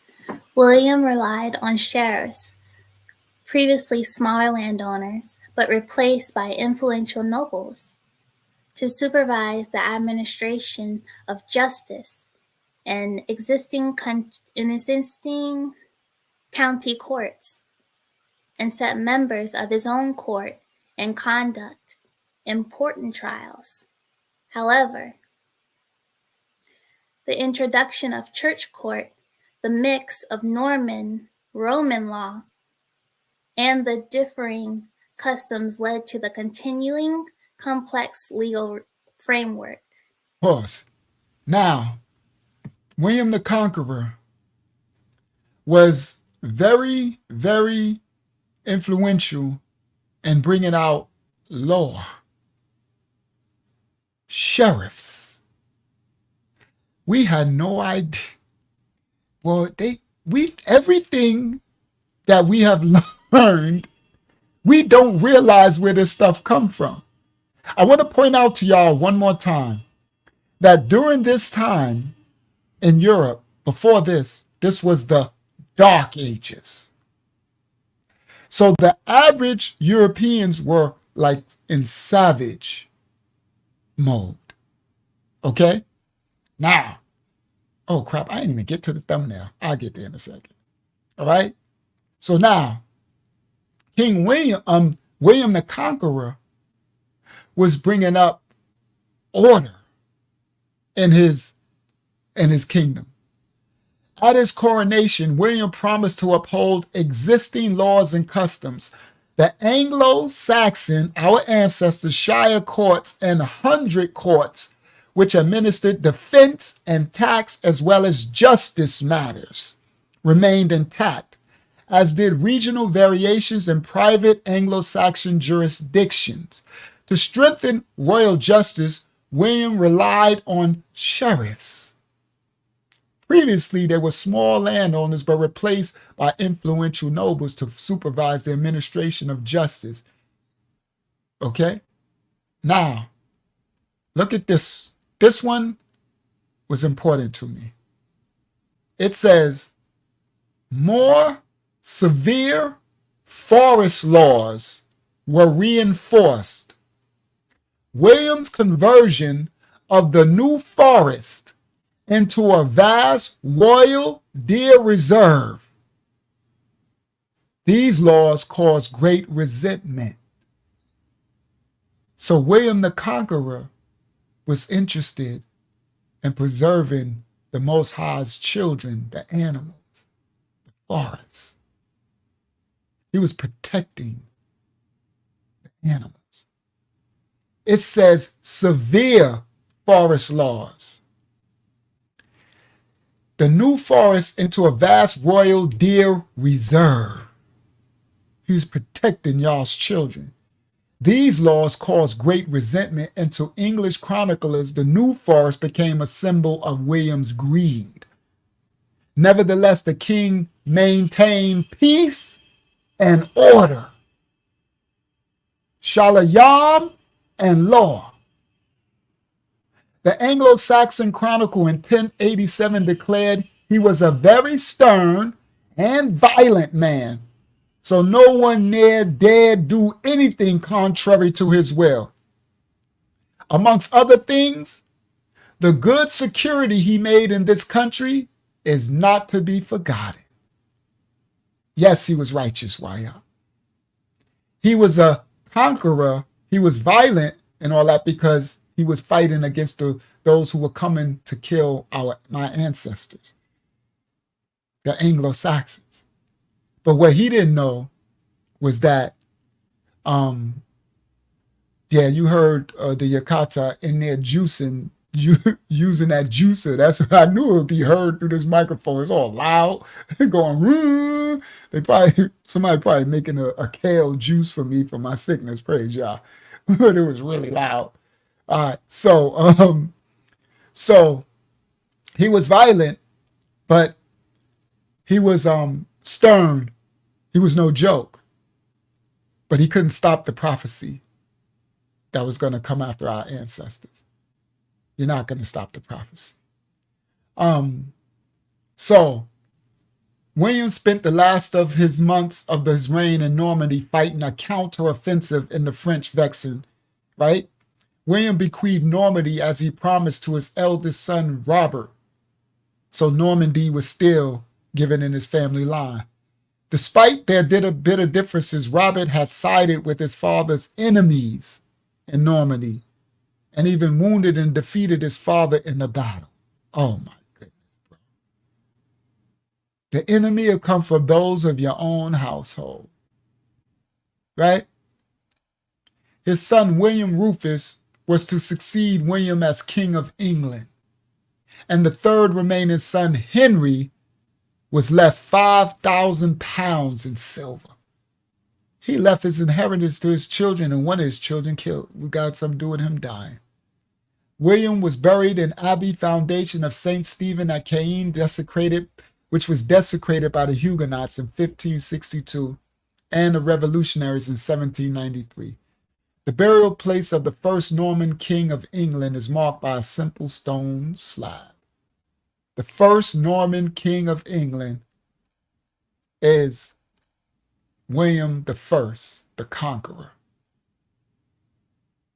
[SPEAKER 1] William relied on sheriffs, previously smaller landowners, but replaced by influential nobles, to supervise the administration of justice in existing county courts, and set members of his own court and conduct important trials. However, the introduction of church court, the mix of Norman, Roman law, and the differing customs led to the continuing complex legal framework.
[SPEAKER 4] Pause. Now, William the Conqueror was very, very influential in bringing out law. Sheriffs. We had no idea. Well, everything that we have learned, we don't realize where this stuff come from. I want to point out to y'all one more time that during this time in Europe, before this was the Dark Ages. So the average Europeans were like in savage mode. Okay? Now, oh crap, I didn't even get to the thumbnail. I'll get there in a second. All right? So now, King William the Conqueror was bringing up order in his kingdom. At his coronation, William promised to uphold existing laws and customs. The Anglo-Saxon, our ancestors, shire courts and 100 courts, which administered defense and tax as well as justice matters, remained intact, as did regional variations in private Anglo-Saxon jurisdictions. To strengthen royal justice, William relied on sheriffs. Previously, they were small landowners, but replaced by influential nobles to supervise the administration of justice. Okay? Now, look at this. This one was important to me. It says, more severe forest laws were reinforced. William's conversion of the New Forest into a vast royal deer reserve. These laws caused great resentment. So William the Conqueror was interested in preserving the Most High's children, the animals, the forests. He was protecting the animals. It says severe forest laws. The New Forest into a vast royal deer reserve. He's protecting y'all's children. These laws caused great resentment, and to English chroniclers, the New Forest became a symbol of William's greed. Nevertheless, the king maintained peace and order, shalayam and law. The Anglo-Saxon Chronicle in 1087 declared He was a very stern and violent man, so no one near dared do anything contrary to his will. Amongst other things, the good security he made in this country is not to be forgotten. Yes, he was righteous, Waya. He was a conqueror. He was violent and all that because he was fighting against those who were coming to kill my ancestors, the Anglo-Saxons. But what he didn't know was that, you heard the Yakata in there juicing, using that juicer. That's what I knew it would be heard through this microphone. It's all loud, going. Somebody probably making a kale juice for me for my sickness. Praise y'all, but it was really loud. All right, so he was violent, but he was stern. He was no joke, but he couldn't stop the prophecy that was going to come after our ancestors. You're not going to stop the prophecy. So William spent the last of his months of his reign in Normandy fighting a counteroffensive in the French Vexin, right? William bequeathed Normandy as he promised to his eldest son, Robert. So Normandy was still given in his family line. Despite their bitter differences, Robert had sided with his father's enemies in Normandy and even wounded and defeated his father in the battle. Oh my goodness, bro. The enemy will come from those of your own household, right? His son, William Rufus, was to succeed William as King of England. And the third remaining son, Henry, was left 5,000 pounds in silver. He left his inheritance to his children, and one of his children killed. We got something to do with him dying. William was buried in Abbey Foundation of St. Stephen at Caen, which was desecrated by the Huguenots in 1562 and the revolutionaries in 1793. The burial place of the first Norman king of England is marked by a simple stone slab. The first Norman king of England is William I, the Conqueror.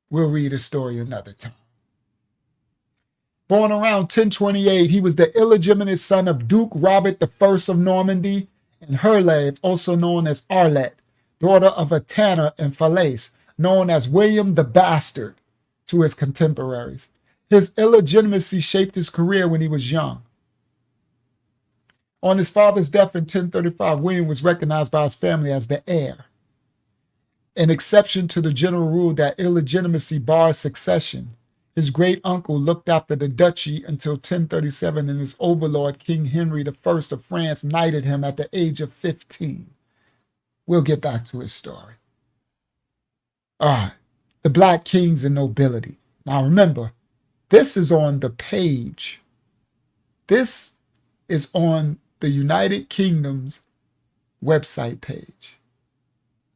[SPEAKER 4] We'll read his story another time. Born around 1028, he was the illegitimate son of Duke Robert I of Normandy and Herleve, also known as Arlette, daughter of a tanner in Falaise, known as William the Bastard to his contemporaries. His illegitimacy shaped his career when he was young. On his father's death in 1035, William was recognized by his family as the heir, an exception to the general rule that illegitimacy bars succession. His great uncle looked after the duchy until 1037, and his overlord, King Henry I of France, knighted him at the age of 15. We'll get back to his story. All right, the Black Kings and Nobility. Now remember, this is on the page. This is on the United Kingdom's website page.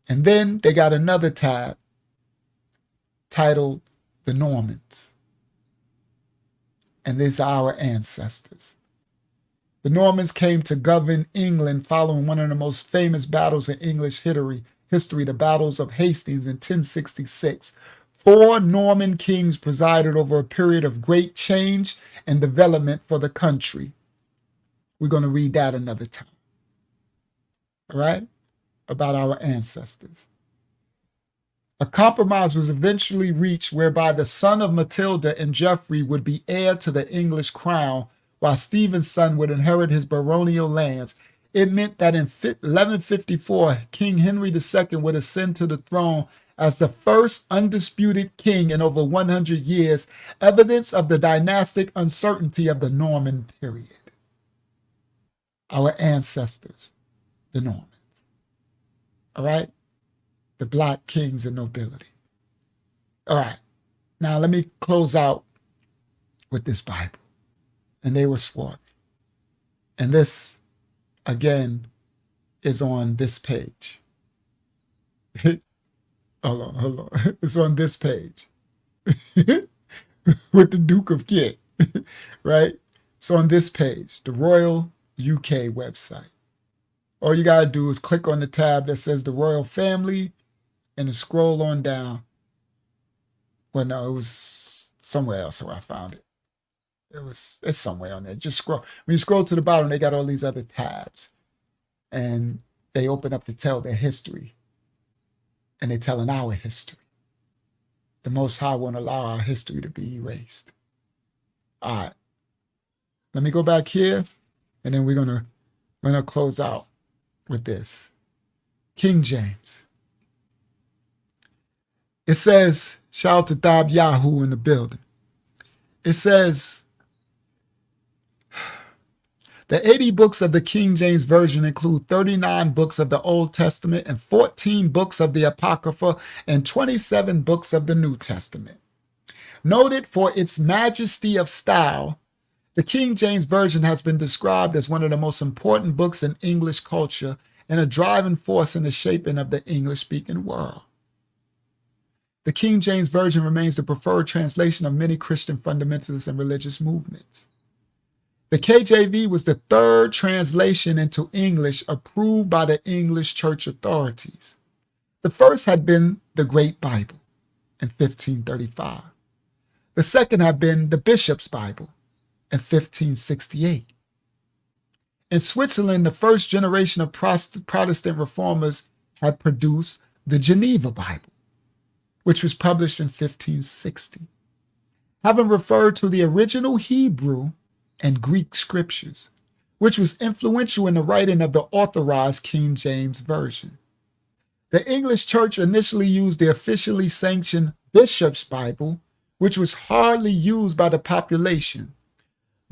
[SPEAKER 4] And then they got another tab titled The Normans. And these are our ancestors. The Normans came to govern England following one of the most famous battles in English history, the battles of Hastings in 1066. 4 Norman kings presided over a period of great change and development for the country. We're going to read that another time. All right? About our ancestors. A compromise was eventually reached whereby the son of Matilda and Geoffrey would be heir to the English crown, while Stephen's son would inherit his baronial lands. It meant that in 1154, King Henry II would ascend to the throne as the first undisputed king in over 100 years, evidence of the dynastic uncertainty of the Norman period. Our ancestors, the Normans. All right? The Black Kings and Nobility. All right. Now let me close out with this Bible. And they were swarthy. And this, again, is on this page. hold on. It's on this page. With the Duke of Kent, right? So on this page, the Royal UK website, all you got to do is click on the tab that says the Royal Family and then scroll on down. Well, no, it was somewhere else where I found it. It's somewhere on there. Just scroll. When you scroll to the bottom, they got all these other tabs. And they open up to tell their history. And they're telling our history. The Most High won't allow our history to be erased. All right. Let me go back here, and then we're gonna close out with this. King James. It says, shout out to Thab Yahoo in the building. It says, the 80 books of the King James Version include 39 books of the Old Testament and 14 books of the Apocrypha and 27 books of the New Testament. Noted for its majesty of style, the King James Version has been described as one of the most important books in English culture and a driving force in the shaping of the English-speaking world. The King James Version remains the preferred translation of many Christian fundamentalists and religious movements. The KJV was the third translation into English approved by the English church authorities. The first had been the Great Bible in 1535. The second had been the Bishop's Bible in 1568. In Switzerland, the first generation of Protestant reformers had produced the Geneva Bible, which was published in 1560. Having referred to the original Hebrew and Greek scriptures, which was influential in the writing of the authorized King James Version. The English church initially used the officially sanctioned Bishop's Bible, which was hardly used by the population.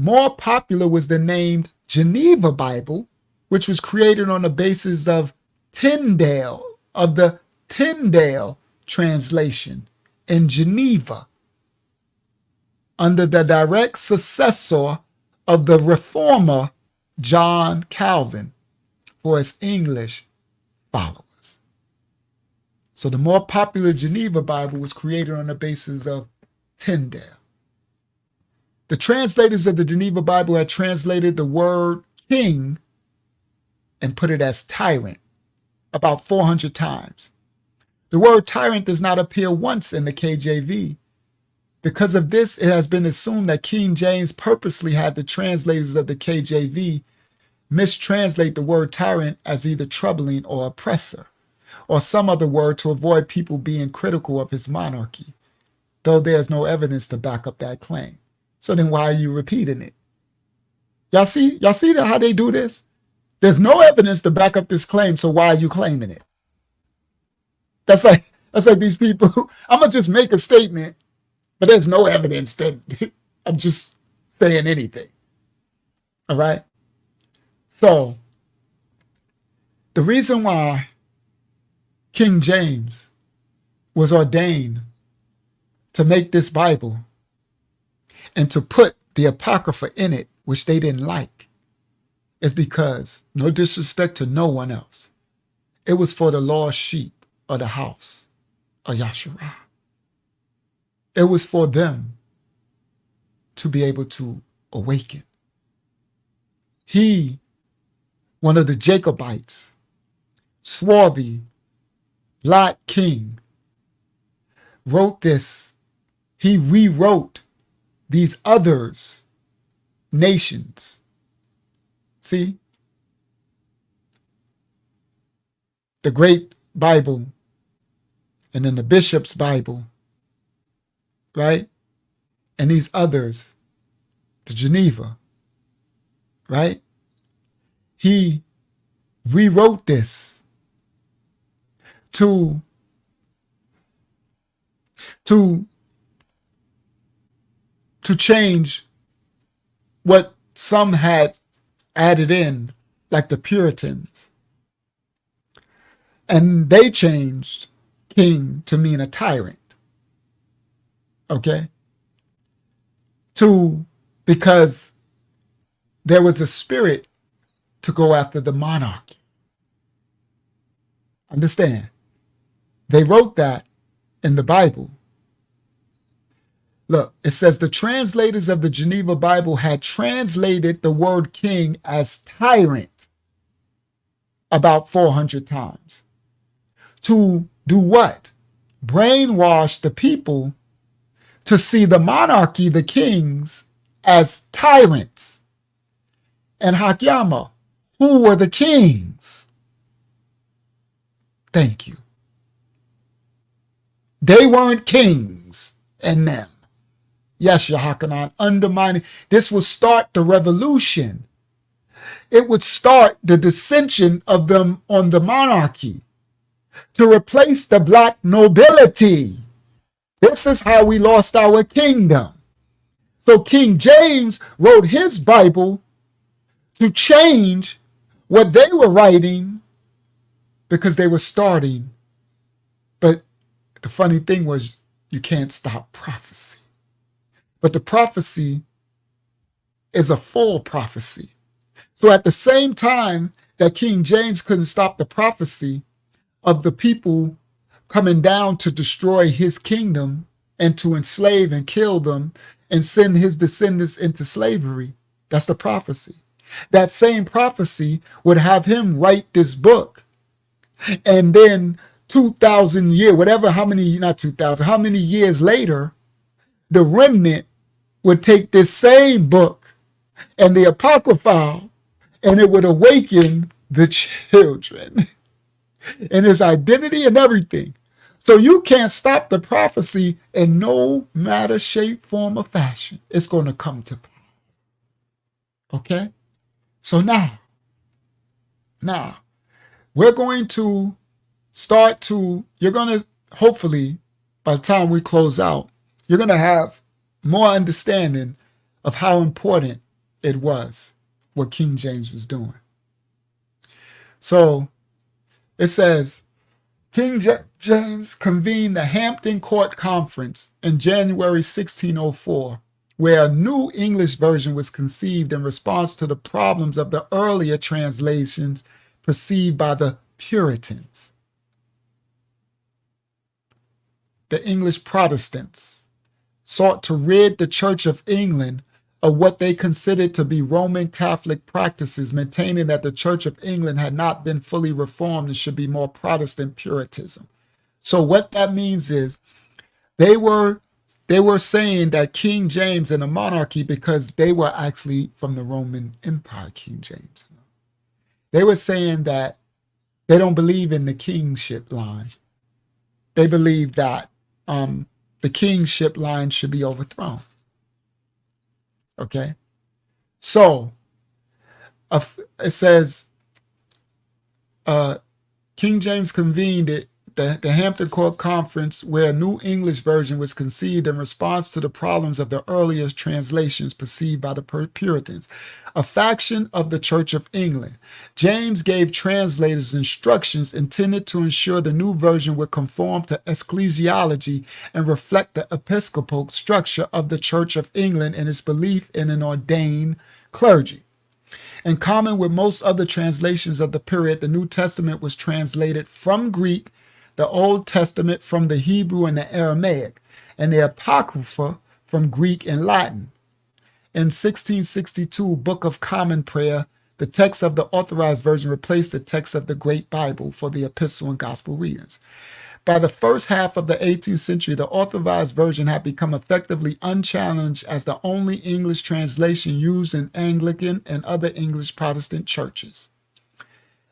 [SPEAKER 4] More popular was the named Geneva Bible, which was created on the basis of the Tyndale translation in Geneva, under the direct successor of the reformer John Calvin for his English followers. So the more popular Geneva Bible was created on the basis of Tyndale. The translators of the Geneva Bible had translated the word king and put it as tyrant about 400 times. The word tyrant does not appear once in the KJV. Because of this, it has been assumed that King James purposely had the translators of the KJV mistranslate the word tyrant as either troubling or oppressor, or some other word to avoid people being critical of his monarchy, though there's no evidence to back up that claim. So then why are you repeating it? Y'all see how they do this? There's no evidence to back up this claim, so why are you claiming it? That's like these people, I'm going to just make a statement, but there's no evidence that I'm just saying anything. All right? So, the reason why King James was ordained to make this Bible and to put the Apocrypha in it, which they didn't like, is because, no disrespect to no one else, it was for the lost sheep of the house of Yahshua. It was for them to be able to awaken. He, one of the Jacobites, swarthy, black king, wrote this. He rewrote these others, nations. See? The Great Bible and then the Bishop's Bible, right? And these others, the Geneva, right? He rewrote this to change what some had added in, like the Puritans. And they changed king to mean a tyrant. Okay? Because there was a spirit to go after the monarchy. Understand? They wrote that in the Bible. Look, it says the translators of the Geneva Bible had translated the word king as tyrant about 400 times. To do what? Brainwash the people to see the monarchy, the kings, as tyrants. And Hakyama, who were the kings? Thank you. They weren't kings and them. Yes, Yahakanan, undermining. This would start the revolution. It would start the dissension of them on the monarchy to replace the black nobility. This is how we lost our kingdom. So King James wrote his Bible to change what they were writing because they were starting. But the funny thing was, you can't stop prophecy. But the prophecy is a full prophecy. So at the same time that King James couldn't stop the prophecy of the people coming down to destroy his kingdom and to enslave and kill them and send his descendants into slavery, that's the prophecy. That same prophecy would have him write this book. And then 2,000 years, whatever, how many years later, the remnant would take this same book and the Apocrypha, and it would awaken the children and his identity and everything. So you can't stop the prophecy in no matter, shape, form, or fashion. It's going to come to pass. Okay? So now, we're going to you're going to, hopefully, by the time we close out, you're going to have more understanding of how important it was what King James was doing. So it says, King James convened the Hampton Court Conference in January 1604, where a new English version was conceived in response to the problems of the earlier translations perceived by the Puritans. The English Protestants sought to rid the Church of England of what they considered to be Roman Catholic practices, maintaining that the Church of England had not been fully reformed and should be more Protestant Puritanism. So what that means is they were saying that King James and the monarchy, because they were actually from the Roman Empire, King James. They were saying that they don't believe in the kingship line. They believe that the kingship line should be overthrown. Okay? So, it says, King James convened it, the Hampton Court Conference, where a new English version was conceived in response to the problems of the earlier translations perceived by the Puritans, a faction of the Church of England. James gave translators instructions intended to ensure the new version would conform to ecclesiology and reflect the episcopal structure of the Church of England and its belief in an ordained clergy. In common with most other translations of the period, the New Testament was translated from Greek, the Old Testament from the Hebrew and the Aramaic, and the Apocrypha from Greek and Latin. In 1662, Book of Common Prayer, the text of the Authorized Version replaced the text of the Great Bible for the Epistle and Gospel readings. By the first half of the 18th century, the Authorized Version had become effectively unchallenged as the only English translation used in Anglican and other English Protestant churches.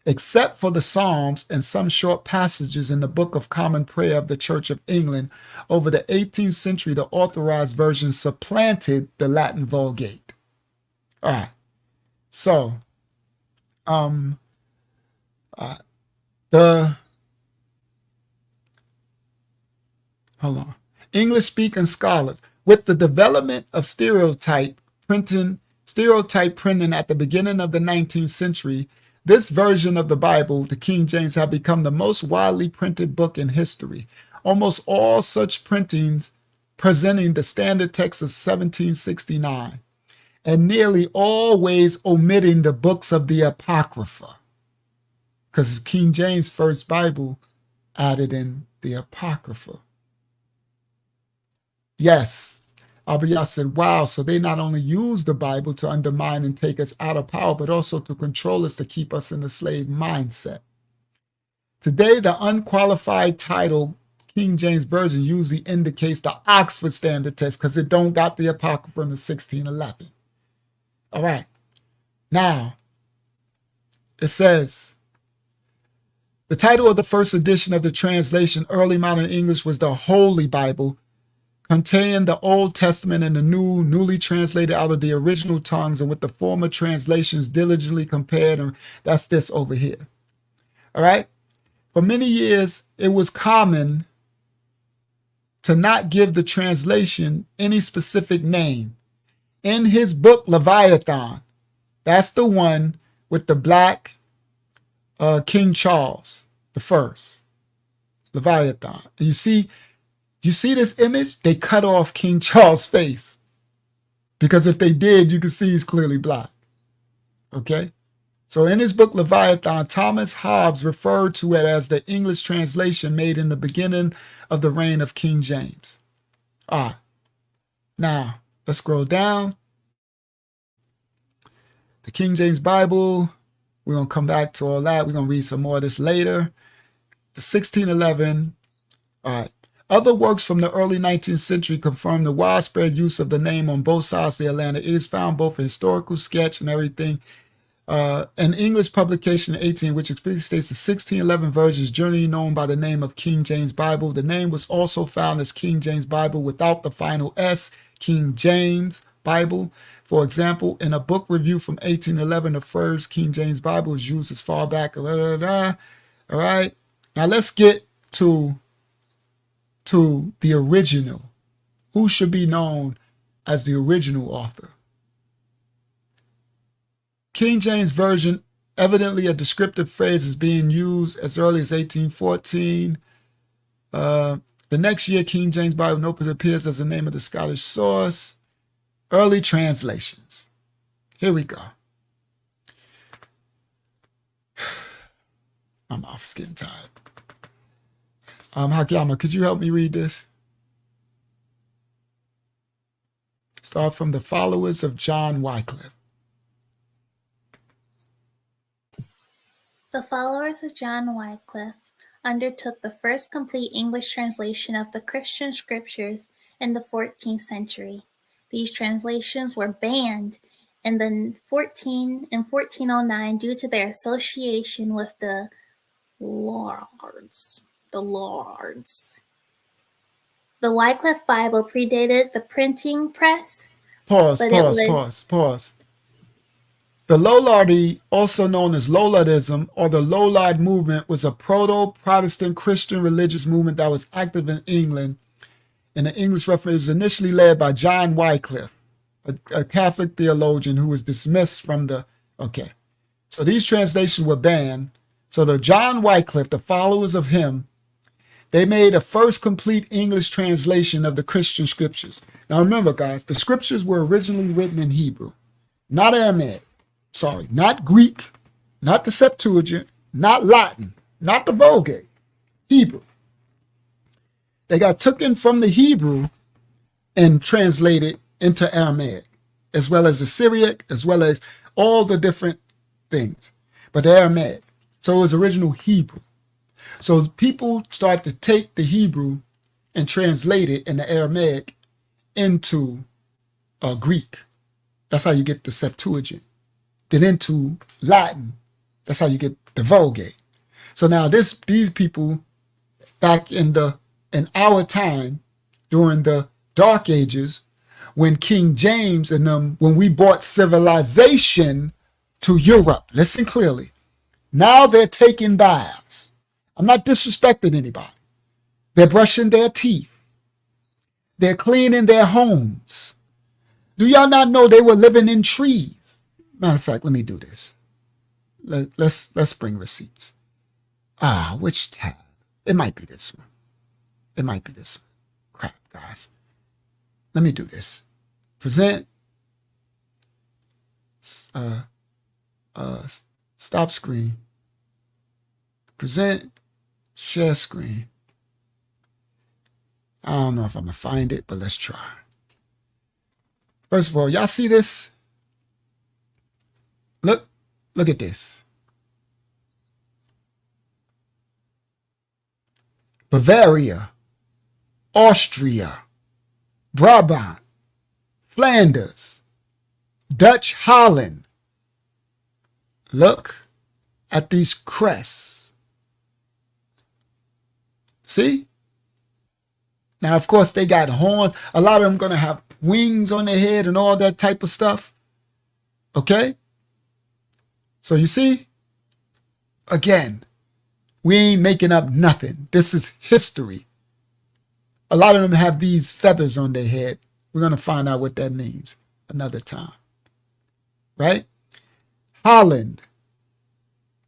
[SPEAKER 4] Except for the Psalms and some short passages in the Book of Common Prayer of the Church of England, over the 18th century, the Authorized Version supplanted the Latin Vulgate. All right. So, hold on. English-speaking scholars, with the development of stereotype printing at the beginning of the 19th century, this version of the Bible, the King James, had become the most widely printed book in history. Almost all such printings presenting the standard text of 1769, and nearly always omitting the books of the Apocrypha, because King James' first Bible added in the Apocrypha. Yes, Abiyah said, wow, so they not only use the Bible to undermine and take us out of power, but also to control us, to keep us in the slave mindset. Today, the unqualified title King James Version usually indicates the Oxford Standard Test because it don't got the Apocrypha in the 1611. All right. Now, it says, the title of the first edition of the translation, Early Modern English, was the Holy Bible, contained the Old Testament and the New, newly translated out of the original tongues and with the former translations diligently compared. And that's this over here. All right. For many years, it was common to not give the translation any specific name. In his book, Leviathan, that's the one with the black King Charles the First, Leviathan. And you see this image? They cut off King Charles' face because if they did, you can see he's clearly black. Okay? So in his book, Leviathan, Thomas Hobbes referred to it as the English translation made in the beginning of the reign of King James. Now, let's scroll down. The King James Bible, we're going to come back to all that. We're going to read some more of this later. The 1611, all right. Other works from the early 19th century confirm the widespread use of the name on both sides of the Atlantic. It is found both a historical sketch and everything. An English publication in 18, which explicitly states the 1611 version is generally known by the name of King James Bible. The name was also found as King James Bible without the final S, King James Bible. For example, in a book review from 1811, the first King James Bible was used as far back. All right. Now let's get to the original. Who should be known as the original author? King James Version, evidently a descriptive phrase, is being used as early as 1814. The next year, King James Bible Notebook appears as the name of the Scottish source. Early translations. Here we go. I'm off, it's getting tired. Hakiyama, could you help me read this? Start from the followers of John Wycliffe.
[SPEAKER 1] The followers of John Wycliffe undertook the first complete English translation of the Christian scriptures in the 14th century. These translations were banned in 1409 due to their association with the Lords. The Wycliffe Bible predated the printing press.
[SPEAKER 4] Pause. The Lollardy, also known as Lollardism or the Lollard movement, was a proto-Protestant Christian religious movement that was active in England. In the English Reformation, it was initially led by John Wycliffe, a Catholic theologian who was dismissed from the... Okay, so these translations were banned. So the John Wycliffe, the followers of him, they made a first complete English translation of the Christian scriptures. Now remember, guys, the scriptures were originally written in Hebrew, not Aramaic. Sorry, not Greek, not the Septuagint, not Latin, not the Vulgate, Hebrew. They got taken from the Hebrew and translated into Aramaic, as well as the Syriac, as well as all the different things, but the Aramaic. So it was original Hebrew. So people start to take the Hebrew and translate it in the Aramaic into Greek. That's how you get the Septuagint. Then into Latin. That's how you get the Vulgate. So now these people back in our time, during the Dark Ages, when King James and them, when we brought civilization to Europe, listen clearly, now they're taking baths. I'm not disrespecting anybody. They're brushing their teeth. They're cleaning their homes. Do y'all not know they were living in trees? Matter of fact, let me do this. Let's bring receipts. Which tab? It might be this one. It might be this one. Crap, guys. Let me do this. Present. Stop screen. Present. Share screen. I don't know if I'm going to find it, but let's try. First of all, y'all see this? Look at this. Bavaria, Austria, Brabant, Flanders, Dutch Holland. Look at these crests. See? Now, of course, they got horns. A lot of them going to have wings on their head and all that type of stuff. Okay? So you see? Again, we ain't making up nothing. This is history. A lot of them have these feathers on their head. We're going to find out what that means another time. Right? Holland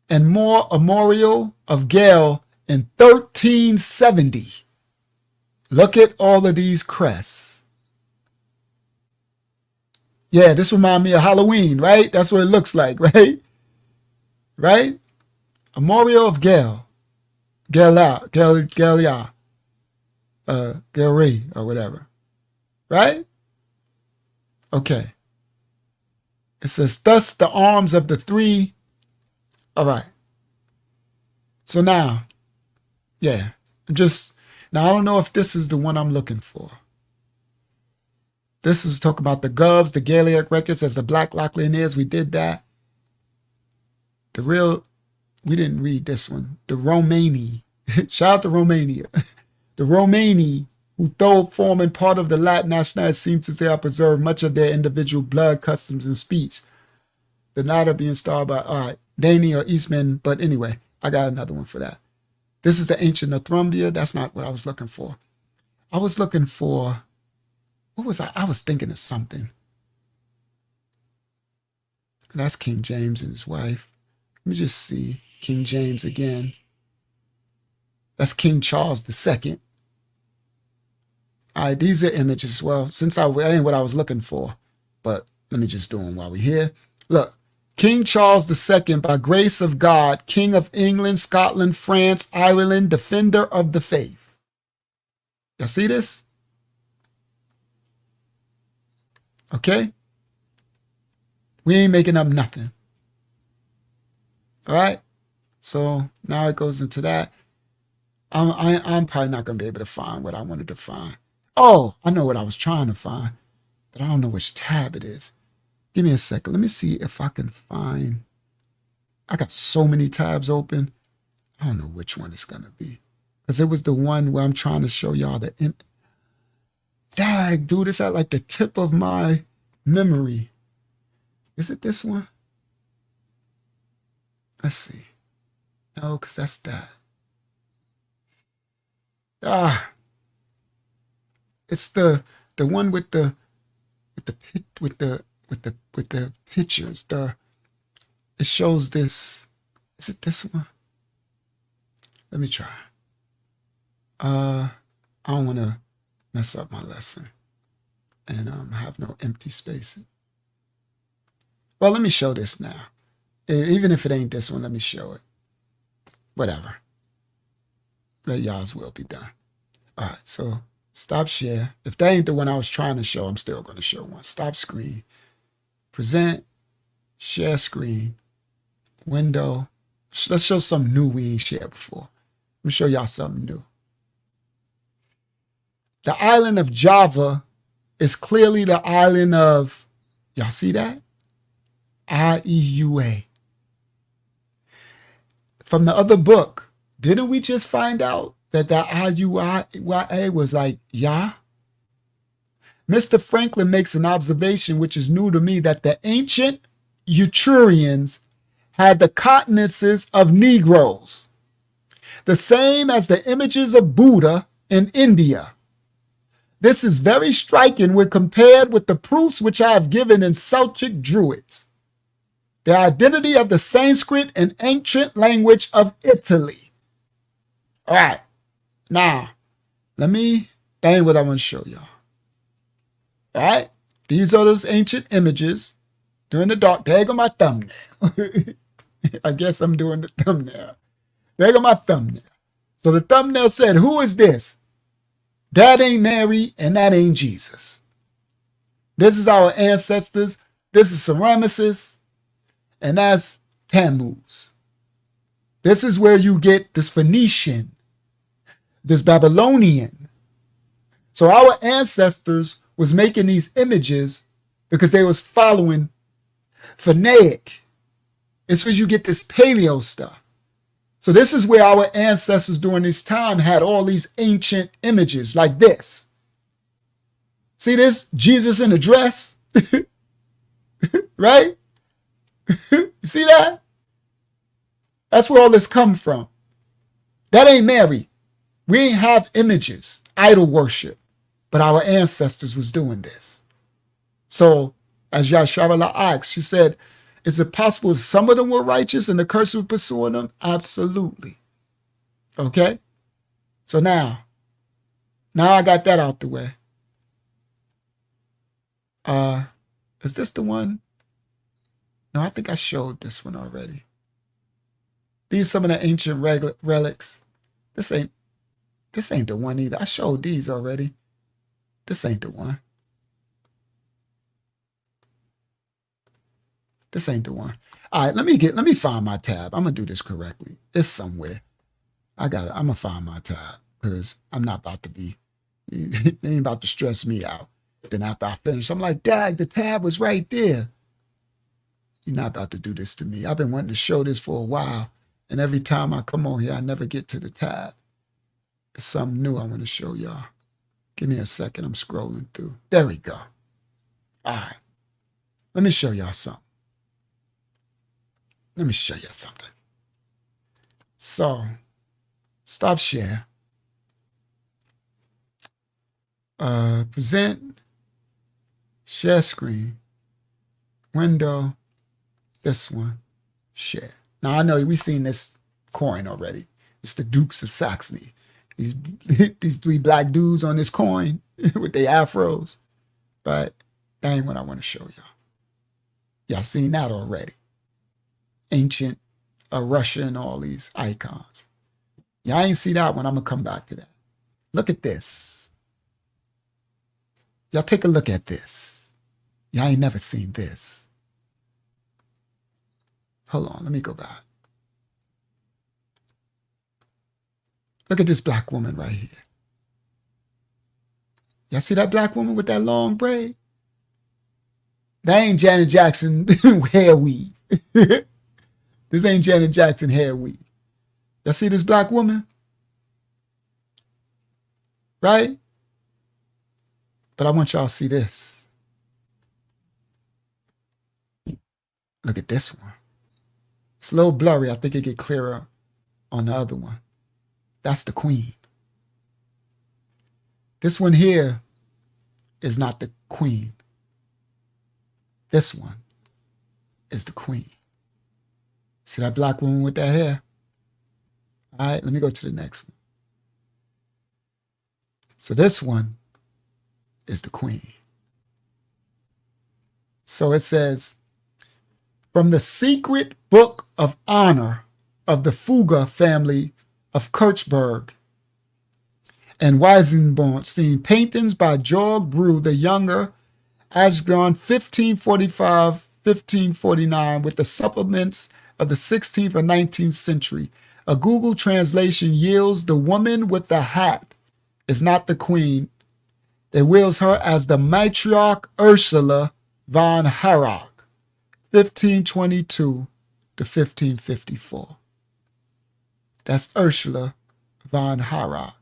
[SPEAKER 4] and more memorial of Gael in 1370. Look at all of these crests. Yeah, this reminds me of Halloween, right? That's what it looks like, right? Right? Memorial of Gael. Galia. Galry or whatever. Right? Okay. It says, thus the arms of the three. All right. So now, yeah, now I don't know if this is the one I'm looking for. This is talk about the Gubs, the Gaelic records as the Black Lochlaners. We did that. We didn't read this one. The Romani. Shout out to Romania. The Romani, who though forming part of the Latin nationality, seem to have preserved much of their individual blood, customs, and speech. The latter being starred by, all right, Danny or Eastman, but anyway, I got another one for that. This is the ancient Northumbria. That's not what I was looking for. I was looking for, what was I? I was thinking of something. That's King James and his wife. Let me just see. King James again. That's King Charles II. All right, these are images. Well, since I ain't what I was looking for, but let me just do them while we're here. Look, King Charles II, by grace of God, King of England, Scotland, France, Ireland, defender of the faith. Y'all see this? Okay? We ain't making up nothing. All right? So now it goes into that. I'm probably not going to be able to find what I wanted to find. Oh, I know what I was trying to find, but I don't know which tab it is. Give me a second. Let me see if I can find. I got so many tabs open. I don't know which one it's going to be. Because it was the one where I'm trying to show y'all the. Dag, dude, it's at like the tip of my memory. Is it this one? Let's see. No, because that's that. It's the one with the pictures. It shows this. Is it this one? Let me try. I don't want to mess up my lesson and have no empty spaces. Well, let me show this now. Even if it ain't this one, let me show it. Whatever. Let y'all's will be done. All right, so stop share. If that ain't the one I was trying to show, I'm still going to show one. Stop screen. Present. Share screen. Window. Let's show something new we ain't shared before. Let me show y'all something new. The island of Java is clearly the island of, y'all see that? IEUA. From the other book, didn't we just find out that the IUIA was like Yah? Mr. Franklin makes an observation which is new to me, that the ancient Etrurians had the countenances of Negroes, the same as the images of Buddha in India. This is very striking when compared with the proofs which I have given in Celtic Druids, the identity of the Sanskrit and ancient language of Italy. All right, now, that ain't what I want to show y'all. All right, these are those ancient images during the dark. There go my thumbnail. I guess I'm doing the thumbnail. There go my thumbnail. So the thumbnail said, who is this? That ain't Mary and that ain't Jesus. This is our ancestors. This is Semiramis, and that's Tammuz. This is where you get this Phoenician, this Babylonian. So our ancestors was making these images because they was following Phoenicic. It's where you get this paleo stuff. So this is where our ancestors during this time had all these ancient images like this. See this? Jesus in a dress, right? You see that? That's where all this come from. That ain't Mary. We ain't have images, idol worship, but our ancestors was doing this. So as Yasharala asked, she said, is it possible some of them were righteous and the curse was pursuing them? Absolutely. Okay? So now I got that out the way. Is this the one? No, I think I showed this one already. These are some of the ancient relics. This ain't the one either. I showed these already. This ain't the one. This ain't the one. All right, let me find my tab. I'm gonna do this correctly. It's somewhere. I got it. I'm gonna find my tab because I'm not about to be. They ain't about to stress me out. Then after I finish, I'm like, Dad, the tab was right there. You're not about to do this to me. I've been wanting to show this for a while, and every time I come on here, I never get to the tab. It's something new I want to show y'all. Give me a second. I'm scrolling through. There we go. All right. Let me show y'all something. Let me show you something. So, stop share. Present. Share screen. Window. This one. Share. Now, I know we've seen this coin already. It's the Dukes of Saxony. These three black dudes on this coin with their afros. But that ain't what I want to show y'all. Y'all seen that already. Ancient Russia and all these icons. Y'all ain't see that one. I'm going to come back to that. Look at this. Y'all take a look at this. Y'all ain't never seen this. Hold on. Let me go back. Look at this black woman right here. Y'all see that black woman with that long braid? That ain't Janet Jackson hair weave. This ain't Janet Jackson hair weave. Y'all see this black woman? Right? But I want y'all to see this. Look at this one. It's a little blurry. I think it get clearer on the other one. That's the queen. This one here is not the queen. This one is the queen. See that black woman with that hair? All right, let me go to the next one. So this one is the queen. So it says, from the secret book of honor of the Fugger family of Kirchberg and Weisenborn, paintings by Georg Brew the Younger, Asgron 1545-1549, with the supplements of the 16th and 19th century. A Google translation yields the woman with the hat is not the queen. It wills her as the matriarch Ursula von Harrach, 1522 to 1554. That's Ursula von Harrach,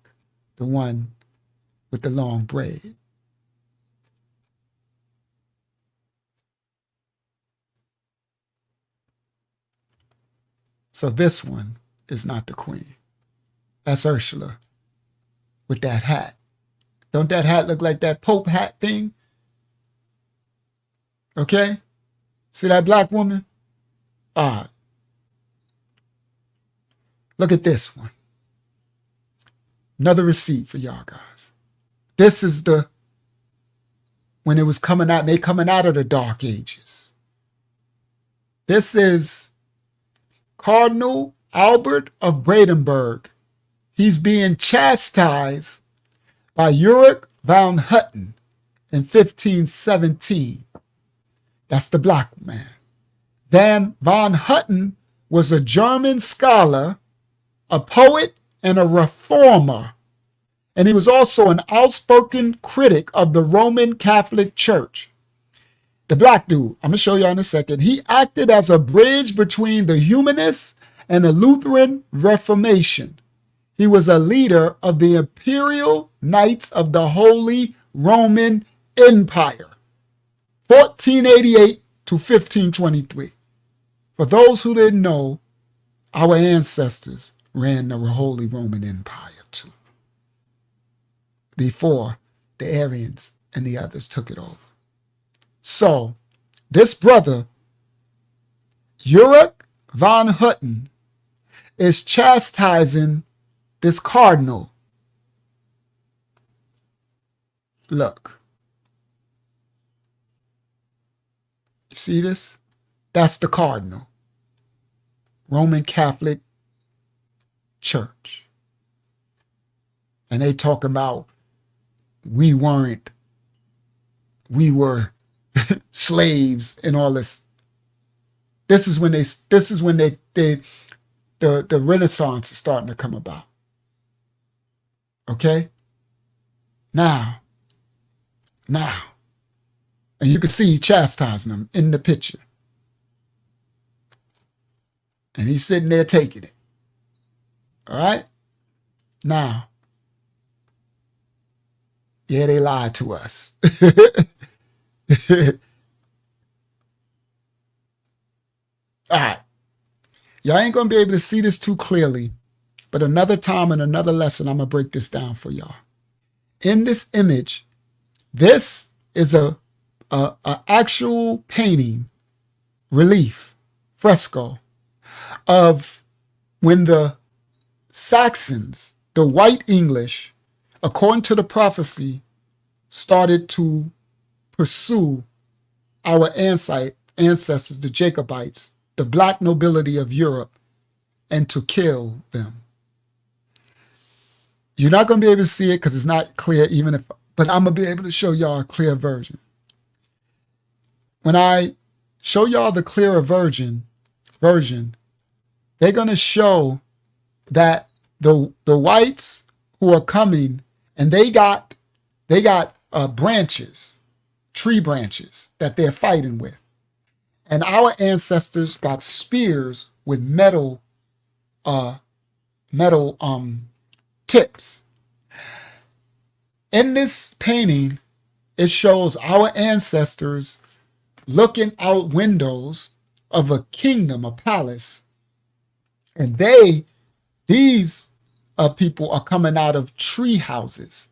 [SPEAKER 4] the one with the long braid. So this one is not the queen. That's Ursula with that hat. Don't that hat look like that Pope hat thing? Okay? See that black woman? All right. Look at this one. Another receipt for y'all guys. This is when it was coming out, they coming out of the Dark Ages. This is Cardinal Albert of Brandenburg. He's being chastised by Ulrich von Hutten in 1517. That's the black man. Van Hutten was a German scholar, a poet, and a reformer. And he was also an outspoken critic of the Roman Catholic Church. The black dude, I'm going to show you in a second, he acted as a bridge between the humanists and the Lutheran Reformation. He was a leader of the Imperial Knights of the Holy Roman Empire, 1488 to 1523. For those who didn't know, our ancestors ran the Holy Roman Empire too, before the Aryans and the others took it over. So, this brother, Ulrich von Hutten, is chastising this cardinal. Look. You see this? That's the cardinal. Roman Catholic Church. And they talking about we were slaves and all this. This is when the Renaissance is starting to come about. Okay? Now, and you can see chastising them in the picture. And he's sitting there taking it. All right? Now, yeah, they lied to us. All right. Y'all ain't going to be able to see this too clearly, but another time in another lesson, I'm going to break this down for y'all. In this image, this is a actual painting, relief, fresco, of when the Saxons, the white English, according to the prophecy, started to pursue our ancestors, the Jacobites, the black nobility of Europe, and to kill them. You're not going to be able to see it because it's not clear, but I'm going to be able to show y'all a clear version. When I show y'all the clearer version, they're going to show that the whites who are coming, and they got branches, tree branches that they're fighting with. And our ancestors got spears with metal tips. In this painting, it shows our ancestors looking out windows of a kingdom, a palace. And these people are coming out of tree houses.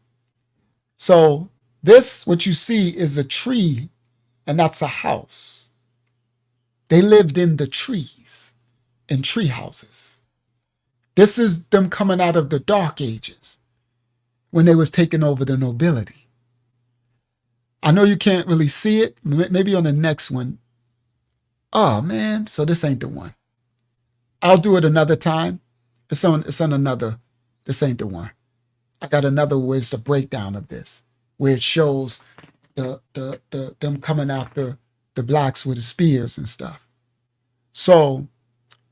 [SPEAKER 4] So this, what you see, is a tree, and that's a house. They lived in the trees, in tree houses. This is them coming out of the Dark Ages, when they was taking over the nobility. I know you can't really see it. Maybe on the next one. Oh man, so this ain't the one. I'll do it another time. It's on another. This ain't the one. I got another where it's a breakdown of this, where it shows them coming after the blacks with the spears and stuff. So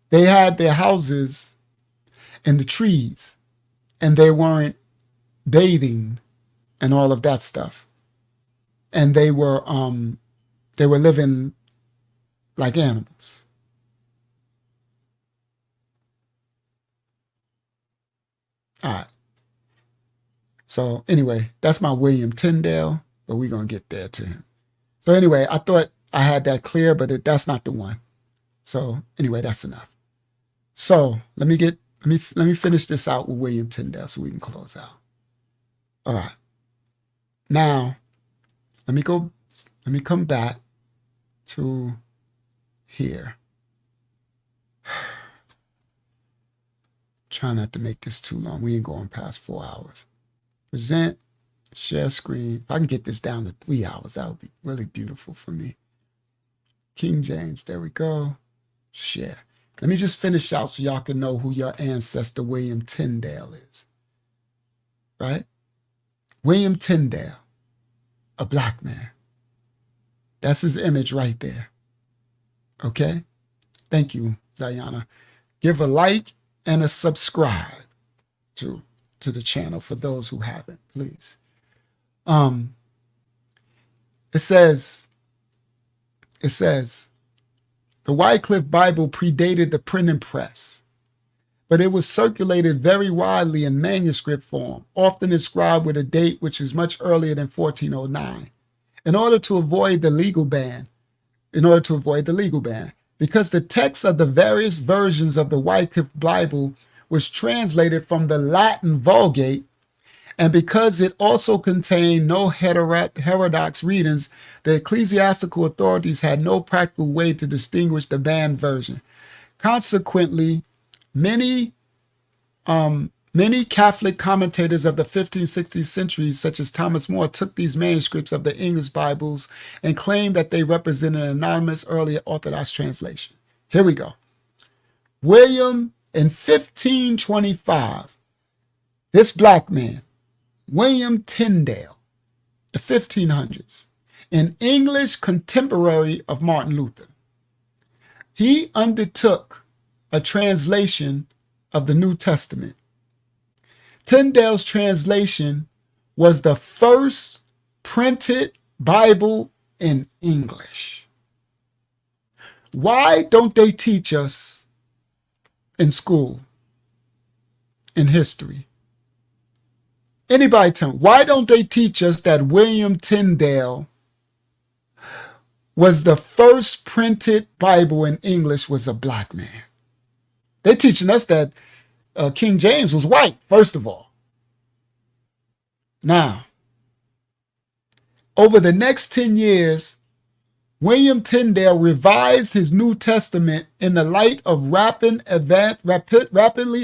[SPEAKER 4] they had their houses in the trees, and they weren't bathing and all of that stuff. And they were living like animals. All right. So anyway, that's my William Tyndale, but we're going to get there to him. So anyway, I thought I had that clear, but that's not the one. So anyway, that's enough. So let me finish this out with William Tyndale so we can close out. All right. Now, let me come back to here. Try not to make this too long. We ain't going past 4 hours. Present, share screen. If I can get this down to 3 hours, that would be really beautiful for me. King James, there we go. Share. Let me just finish out so y'all can know who your ancestor William Tyndale is. Right? William Tyndale. a black man. That's his image right there. Okay? Thank you, Zayana. Give a like and a subscribe to the channel for those who haven't, please. It says, the Wycliffe Bible predated the printing press, but it was circulated very widely in manuscript form, often inscribed with a date which is much earlier than 1409, in order to avoid the legal ban, because the text of the various versions of the Wycliffe Bible was translated from the Latin Vulgate, and because it also contained no heterodox readings, the ecclesiastical authorities had no practical way to distinguish the banned version. Consequently, many Catholic commentators of the 15th, 16th centuries, such as Thomas More, took these manuscripts of the English Bibles and claimed that they represent an anonymous earlier Orthodox translation. Here we go. William, in 1525, this black man, William Tyndale, the 1500s, an English contemporary of Martin Luther, he undertook a translation of the New Testament. Tyndale's translation was the first printed Bible in English. Why don't they teach us in school, in history? Anybody tell me, why don't they teach us that William Tyndale was the first printed Bible in English was a black man? They're teaching us that King James was white, first of all. Now, over the next 10 years, William Tyndale revised his New Testament in the light of rapidly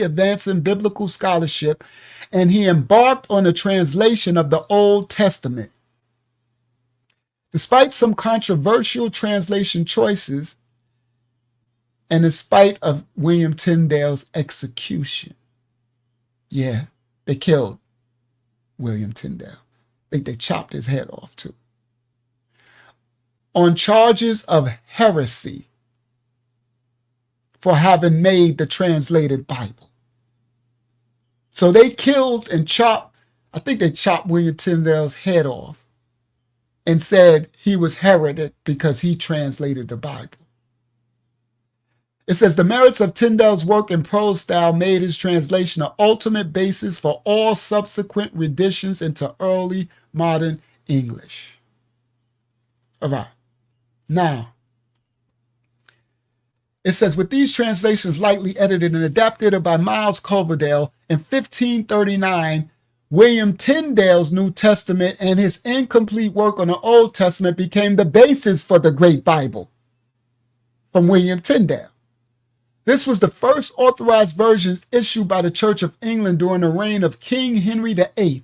[SPEAKER 4] advancing biblical scholarship, and he embarked on a translation of the Old Testament. Despite some controversial translation choices, and in spite of William Tyndale's execution. Yeah, they killed William Tyndale. I think they chopped his head off too. On charges of heresy for having made the translated Bible. So they killed and chopped, I think they chopped William Tyndale's head off and said he was heretic because he translated the Bible. It says the merits of Tyndale's work in prose style made his translation an ultimate basis for all subsequent renditions into early modern English. All right. Now, it says, with these translations lightly edited and adapted by Miles Coverdale in 1539, William Tyndale's New Testament and his incomplete work on the Old Testament became the basis for the Great Bible from William Tyndale. This was the first authorized versions issued by the Church of England during the reign of King Henry VIII.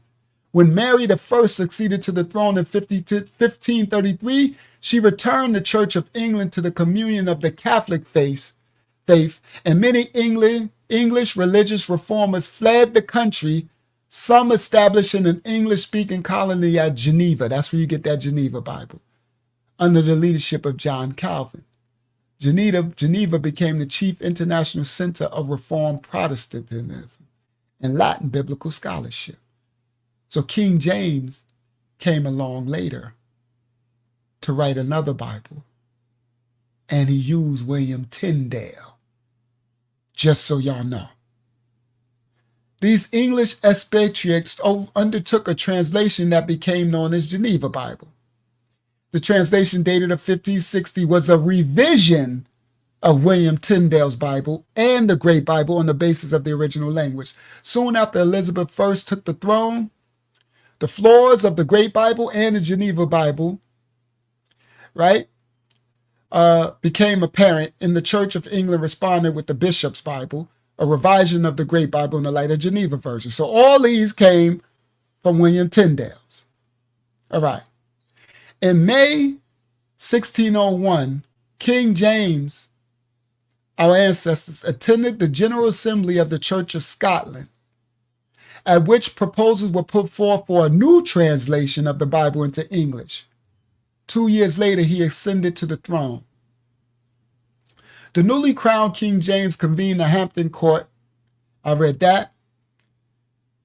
[SPEAKER 4] When Mary I succeeded to the throne in 1533, she returned the Church of England to the communion of the Catholic faith, and many English religious reformers fled the country, some establishing an English-speaking colony at Geneva. That's where you get that Geneva Bible, under the leadership of John Calvin. Geneva became the chief international center of Reformed Protestantism and Latin biblical scholarship. So King James came along later to write another Bible, and he used William Tyndale, just so y'all know. These English expatriates undertook a translation that became known as Geneva Bible. The translation dated of 1560 was a revision of William Tyndale's Bible and the Great Bible on the basis of the original language. Soon after Elizabeth I took the throne, the flaws of the Great Bible and the Geneva Bible, right, became apparent, and the Church of England responded with the Bishop's Bible, a revision of the Great Bible in the light of Geneva version. So all these came from William Tyndale's. All right. In May 1601, King James, our ancestors, attended the General Assembly of the Church of Scotland at which proposals were put forth for a new translation of the Bible into English. 2 years later, he ascended to the throne. The newly crowned King James convened the Hampton Court. I read that.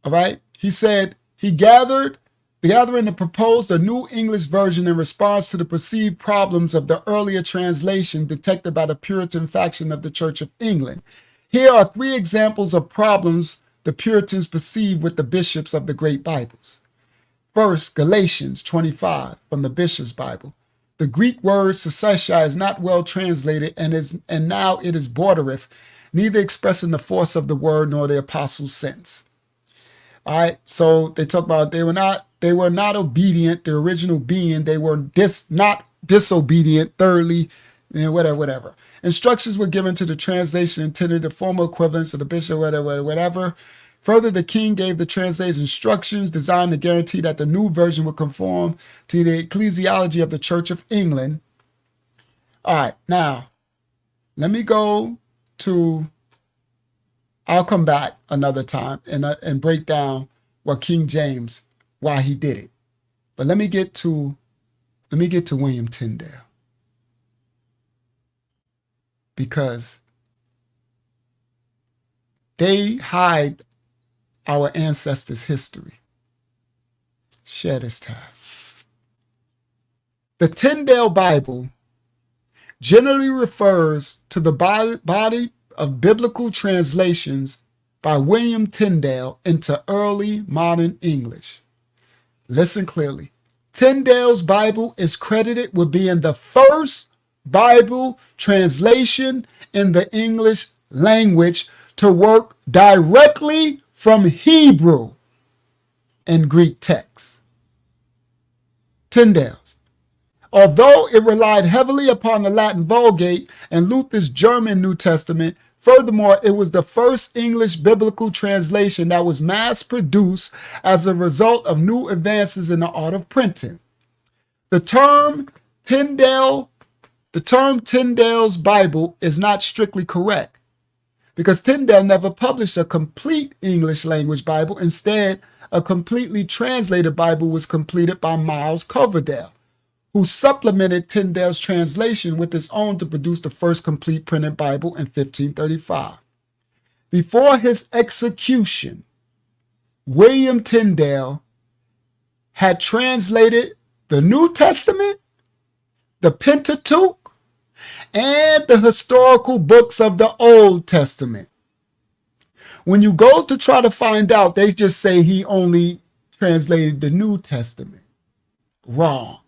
[SPEAKER 4] All right. He said the gathering and proposed a new English version in response to the perceived problems of the earlier translation detected by the Puritan faction of the Church of England. Here are 3 examples of problems the Puritans perceived with the bishops of the great Bibles. First, Galatians 25 from the Bishop's Bible. The Greek word secessia is not well translated, and now it is bordereth, neither expressing the force of the word nor the apostles' sense. All right, so they talk about they were not obedient, the original being. They were not disobedient. Thirdly, whatever. Instructions were given to the translation intended the formal equivalents of the bishop, whatever. Further, the king gave the translators instructions designed to guarantee that the new version would conform to the ecclesiology of the Church of England. All right, now, let me go to, I'll come back another time and break down what King James, why he did it. But let me get to William Tyndale. Because they hide our ancestors' history. Share this time. The Tyndale Bible generally refers to the body of biblical translations by William Tyndale into early modern English. Listen clearly. Tyndale's Bible is credited with being the first Bible translation in the English language to work directly from Hebrew and Greek texts. Tyndale's. Although it relied heavily upon the Latin Vulgate and Luther's German New Testament, furthermore, it was the first English biblical translation that was mass-produced as a result of new advances in the art of printing. The term Tyndale's Bible is not strictly correct, because Tyndale never published a complete English language Bible. Instead, a completely translated Bible was completed by Miles Coverdale, who supplemented Tyndale's translation with his own to produce the first complete printed Bible in 1535. Before his execution, William Tyndale had translated the New Testament, the Pentateuch, and the historical books of the Old Testament. When you go to try to find out, they just say he only translated the New Testament. Wrong.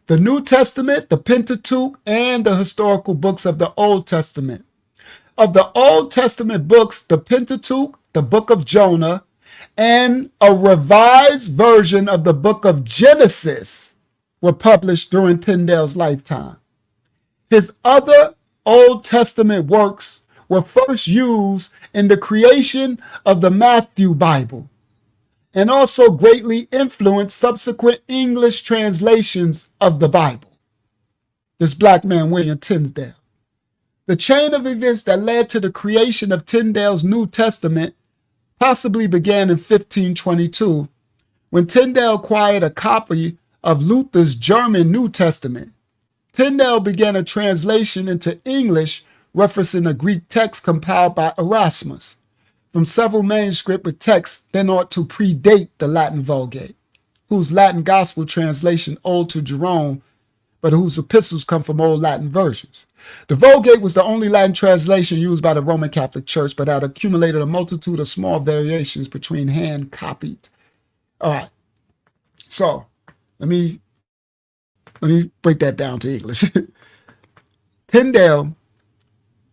[SPEAKER 4] The New Testament, the Pentateuch, and the historical books of the Old Testament. Of the Old Testament books, the Pentateuch, the book of Jonah, and a revised version of the book of Genesis were published during Tyndale's lifetime. His other Old Testament works were first used in the creation of the Matthew Bible and also greatly influenced subsequent English translations of the Bible. This black man, William Tyndale. The chain of events that led to the creation of Tyndale's New Testament possibly began in 1522, when Tyndale acquired a copy of Luther's German New Testament. Tyndale began a translation into English referencing a Greek text compiled by Erasmus from several manuscripts with texts then ought to predate the Latin Vulgate, whose Latin gospel translation owed to Jerome, but whose epistles come from old Latin versions. The Vulgate was the only Latin translation used by the Roman Catholic Church, but had accumulated a multitude of small variations between hand copied. All right, so let me break that down to English. Tyndale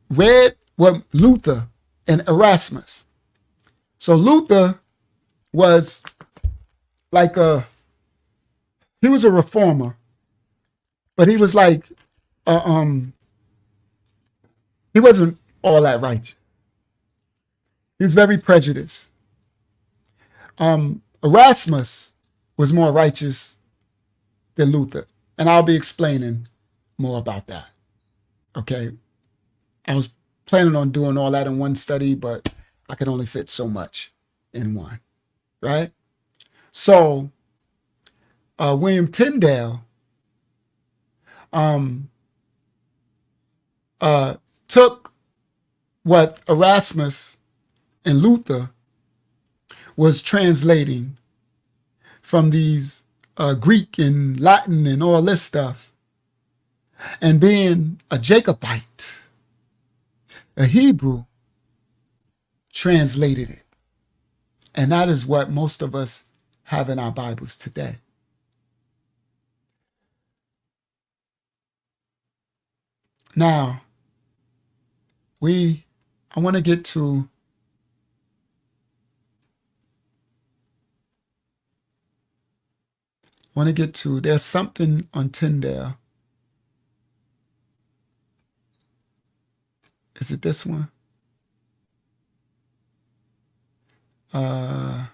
[SPEAKER 4] read what Luther and Erasmus. So Luther was he was a reformer, but he was he wasn't all that righteous. He was very prejudiced. Erasmus was more righteous than Luther. And I'll be explaining more about that. Okay. I was planning on doing all that in one study, but I could only fit so much. in one, right? So William Tyndale took what Erasmus and Luther was translating from these Greek and Latin and all this stuff, and being a Jacobite, a Hebrew, translated it. And that is what most of us have in our Bibles today. Now, I want to get to there's something on Tyndale. Is it this one? No,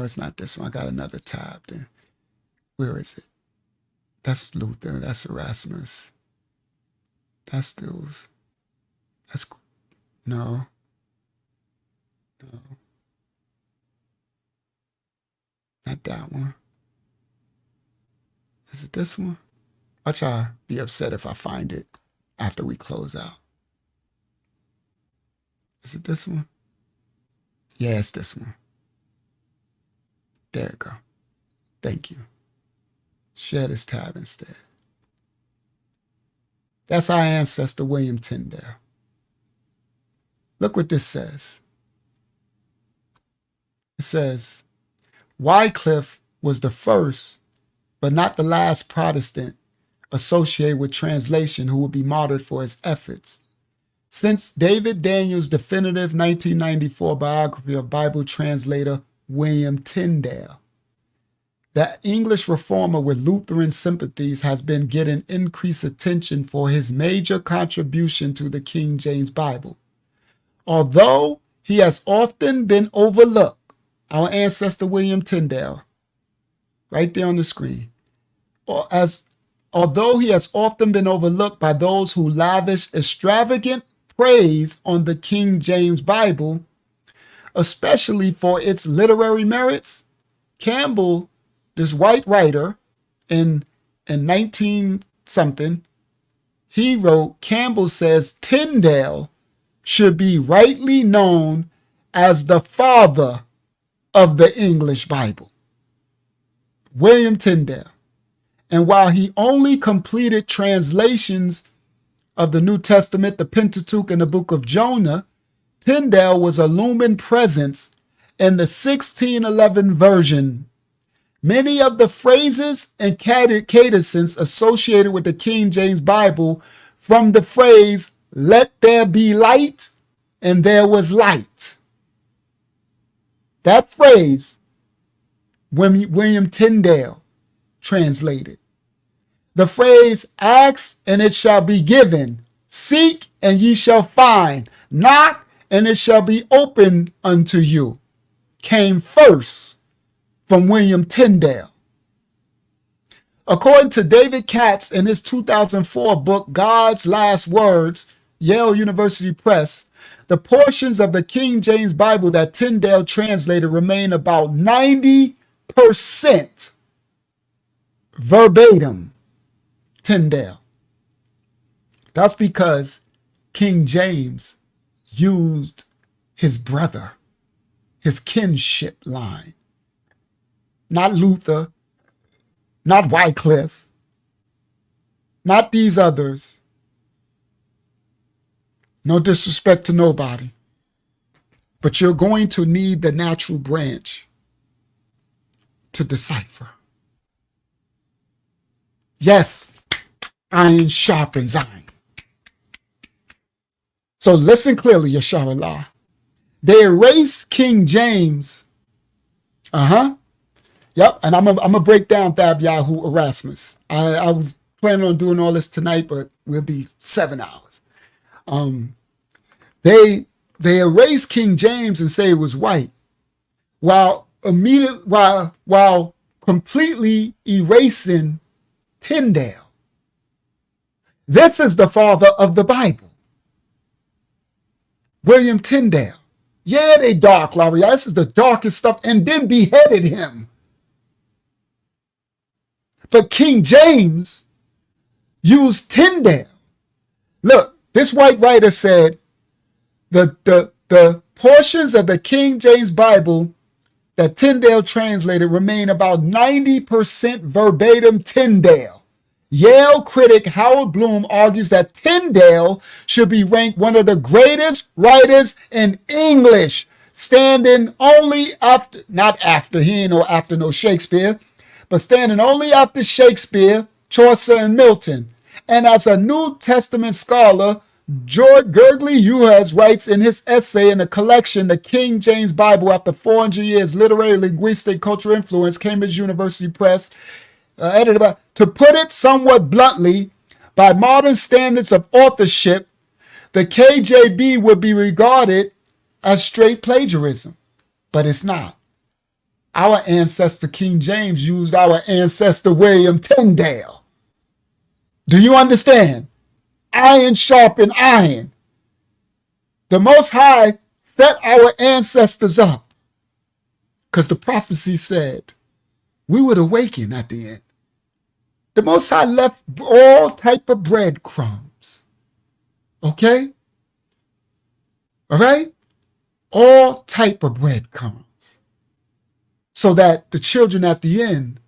[SPEAKER 4] it's not this one. I got another tab there. Where is it? That's Luther. That's Erasmus. That's no. Not that one. Is it this one? Watch I be upset if I find it after we close out. Is it this one? Yeah, it's this one. There we go. Thank you. Share this tab instead. That's our ancestor, William Tyndale. Look what this says. It says, Wycliffe was the first, but not the last Protestant associated with translation who would be martyred for his efforts. Since David Daniels' definitive 1994 biography of Bible translator William Tyndale, the English reformer with Lutheran sympathies has been getting increased attention for his major contribution to the King James Bible. Although he has often been overlooked, our ancestor William Tyndale, right there on the screen, although he has often been overlooked by those who lavish extravagant praise on the King James Bible, especially for its literary merits, Campbell, this white writer in 19-something, he wrote, Campbell says Tyndale should be rightly known as the father of the English Bible. William Tyndale. And while he only completed translations of the New Testament, the Pentateuch, and the book of Jonah, Tyndale was a looming presence in the 1611 version. Many of the phrases and cadences associated with the King James Bible, from the phrase, let there be light, and there was light. That phrase, William Tyndale translated. The phrase, ask and it shall be given, seek and ye shall find, knock and it shall be opened unto you, came first from William Tyndale. According to David Katz in his 2004 book, God's Last Words, Yale University Press, the portions of the King James Bible that Tyndale translated remain about 90% verbatim Tyndale. That's because King James used his brother, his kinship line. Not Luther, not Wycliffe, not these others. No disrespect to nobody. But you're going to need the natural branch to decipher. Yes, iron sharpens iron. So listen clearly, Yasharallah. They erased King James. Yep, and I'm gonna break down Thab Yahoo Erasmus. I was planning on doing all this tonight, but we'll be 7 hours. They erased King James and say it was white, while completely erasing Tyndale. This is the father of the Bible, William Tyndale. Yeah, they dark, Larry. This is the darkest stuff. And then beheaded him. But King James used Tyndale. Look, this white writer said the portions of the King James Bible that Tyndale translated remain about 90% verbatim Tyndale. Yale critic Howard Bloom argues that Tyndale should be ranked one of the greatest writers in English, standing only after, not after, he ain't no after no Shakespeare, but standing only after Shakespeare, Chaucer, and Milton. And as a New Testament scholar, George Gergley Uhas writes in his essay in the collection, The King James Bible After 400 Years, Literary, Linguistic, Cultural Influence, Cambridge University Press, edited by, to put it somewhat bluntly, by modern standards of authorship, the KJB would be regarded as straight plagiarism, but it's not. Our ancestor King James used our ancestor William Tyndale. Do you understand? Iron sharpened iron. The Most High set our ancestors up because the prophecy said we would awaken at the end. The Most High left all type of breadcrumbs. Okay? All right? All type of breadcrumbs. So that the children at the end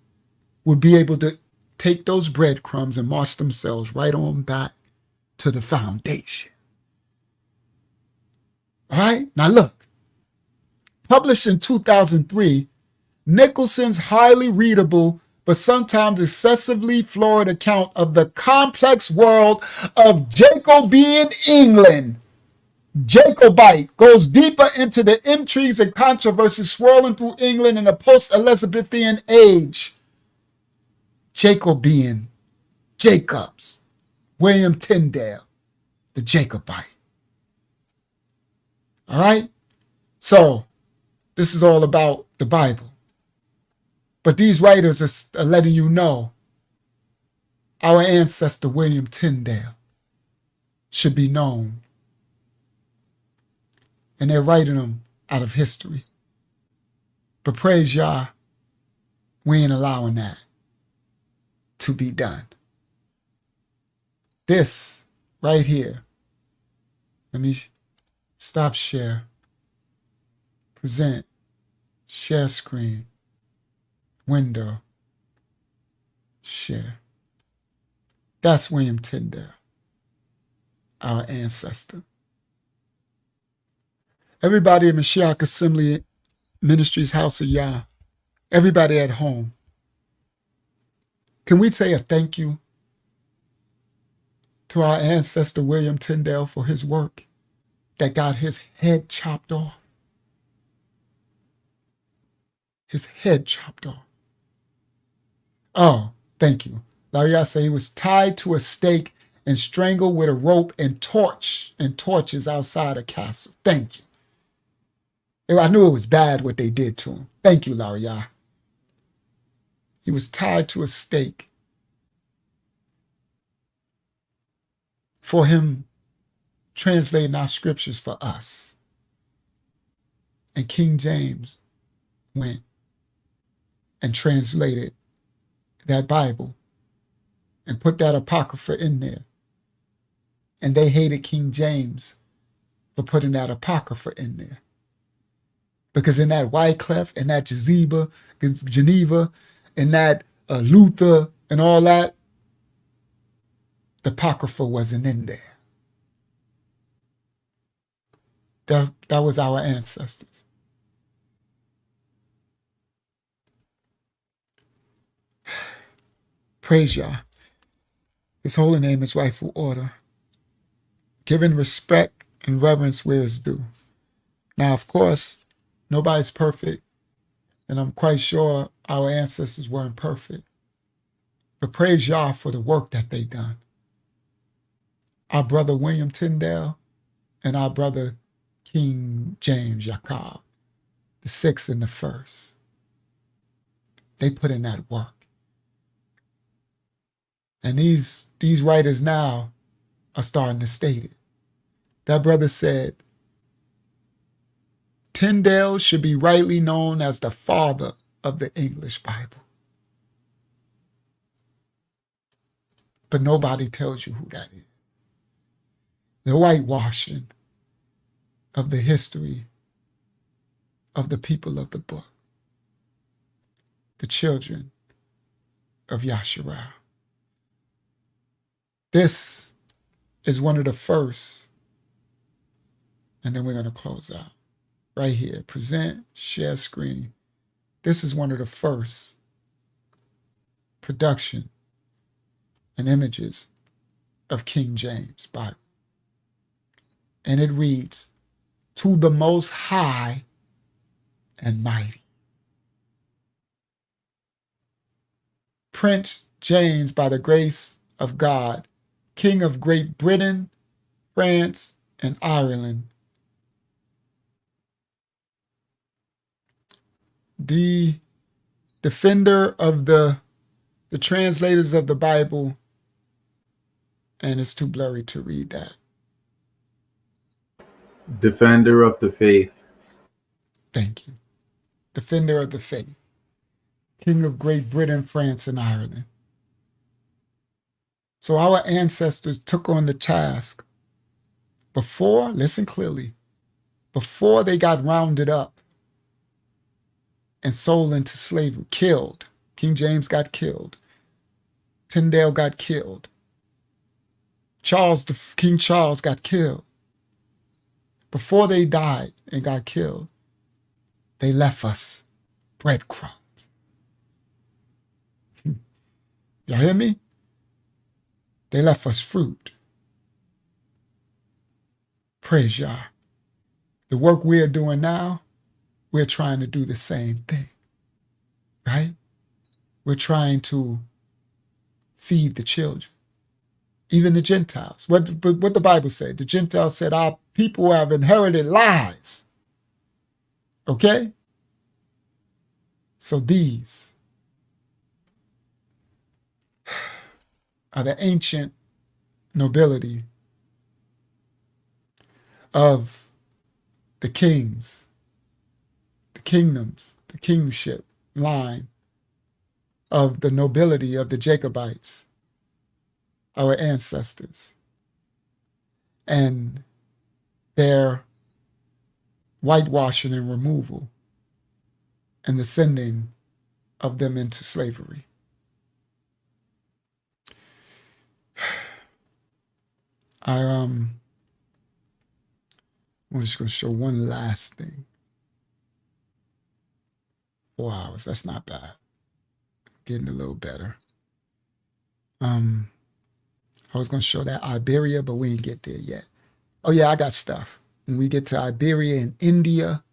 [SPEAKER 4] would be able to take those breadcrumbs and march themselves right on back to the foundation. All right? Now look. Published in 2003, Nicholson's highly readable but sometimes excessively florid account of the complex world of Jacobean England. Jacobite goes deeper into the intrigues and controversies swirling through England in the post-Elizabethan age. Jacobean, Jacobs, William Tyndale, the Jacobite. All right? So, this is all about the Bible. But these writers are letting you know our ancestor William Tyndale should be known. And they're writing them out of history. But praise Yah, we ain't allowing that to be done. This right here, let me stop share, present, share screen, window, share. That's William Tyndale, our ancestor. Everybody in Mashiach Assembly Ministries House of Yah, everybody at home, can we say a thank you to our ancestor William Tyndale for his work that got his head chopped off? His head chopped off. Oh, thank you. Larry say he was tied to a stake and strangled with a rope and torches outside a castle. Thank you. I knew it was bad what they did to him. Thank you, Larry. He was tied to a stake for him translating our scriptures for us. And King James went and translated that Bible and put that Apocrypha in there. And they hated King James for putting that Apocrypha in there. Because in that Wycliffe, in that Geneva, in that Luther and all that, the Apocrypha wasn't in there. That was our ancestors. Praise Yah. His holy name is rightful order. Giving respect and reverence where it's due. Now, of course, nobody's perfect, and I'm quite sure our ancestors weren't perfect. But praise Yah for the work that they done. Our brother William Tyndale and our brother King James Jacob, the sixth and the first. They put in that work. And these writers now are starting to state it. That brother said, Tyndale should be rightly known as the father of the English Bible. But nobody tells you who that is. The whitewashing of the history of the people of the book, the children of Yasharal. This is one of the first, and then we're going to close out. Right here, present, share screen. This is one of the first production and images of King James Bible. And it reads, "To the Most High and Mighty." Prince James, by the grace of God, King of Great Britain, France, and Ireland, the defender of the translators of the Bible, and it's too blurry to read that.
[SPEAKER 5] Defender of the faith.
[SPEAKER 4] Thank you. Defender of the faith, King of Great Britain, France, and Ireland. So our ancestors took on the task before, listen clearly, before they got rounded up and sold into slavery, killed. King James got killed. Tyndale got killed. King Charles got killed. Before they died and got killed, they left us breadcrumbs. Y'all hear me? They left us fruit. Praise Yah. The work we're doing now, we're trying to do the same thing, right? We're trying to feed the children, even the Gentiles. What the Bible said? The Gentiles said, our people have inherited lies. Okay? So these are the ancient nobility of the kings, the kingdoms, the kingship line of the nobility of the Jacobites, our ancestors, and their whitewashing and removal and the sending of them into slavery. I'm just going to show one last thing. 4 hours, that's not bad. Getting a little better. I was going to show that Iberia, but we ain't get there yet. Oh yeah, I got stuff. When we get to Iberia and India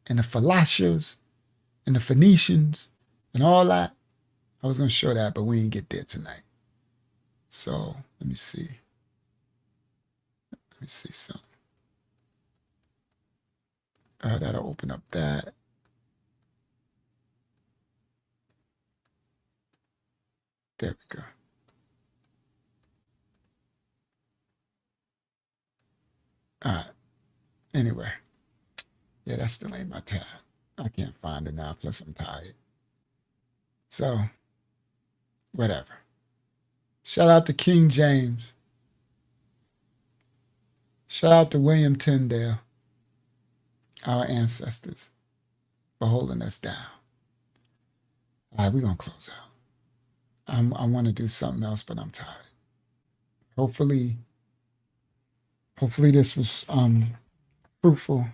[SPEAKER 4] and the Phalashas and the Phoenicians and all that, I was going to show that, but we ain't get there tonight. So let me see. Let me see something. That'll open up that. There we go. All right. Anyway. Yeah, that still ain't my tab. I can't find it now, plus I'm tired. So, whatever. Shout out to King James. Shout out to William Tyndale, our ancestors, for holding us down. All right, we're going to close out. I want to do something else, but I'm tired. Hopefully this was fruitful.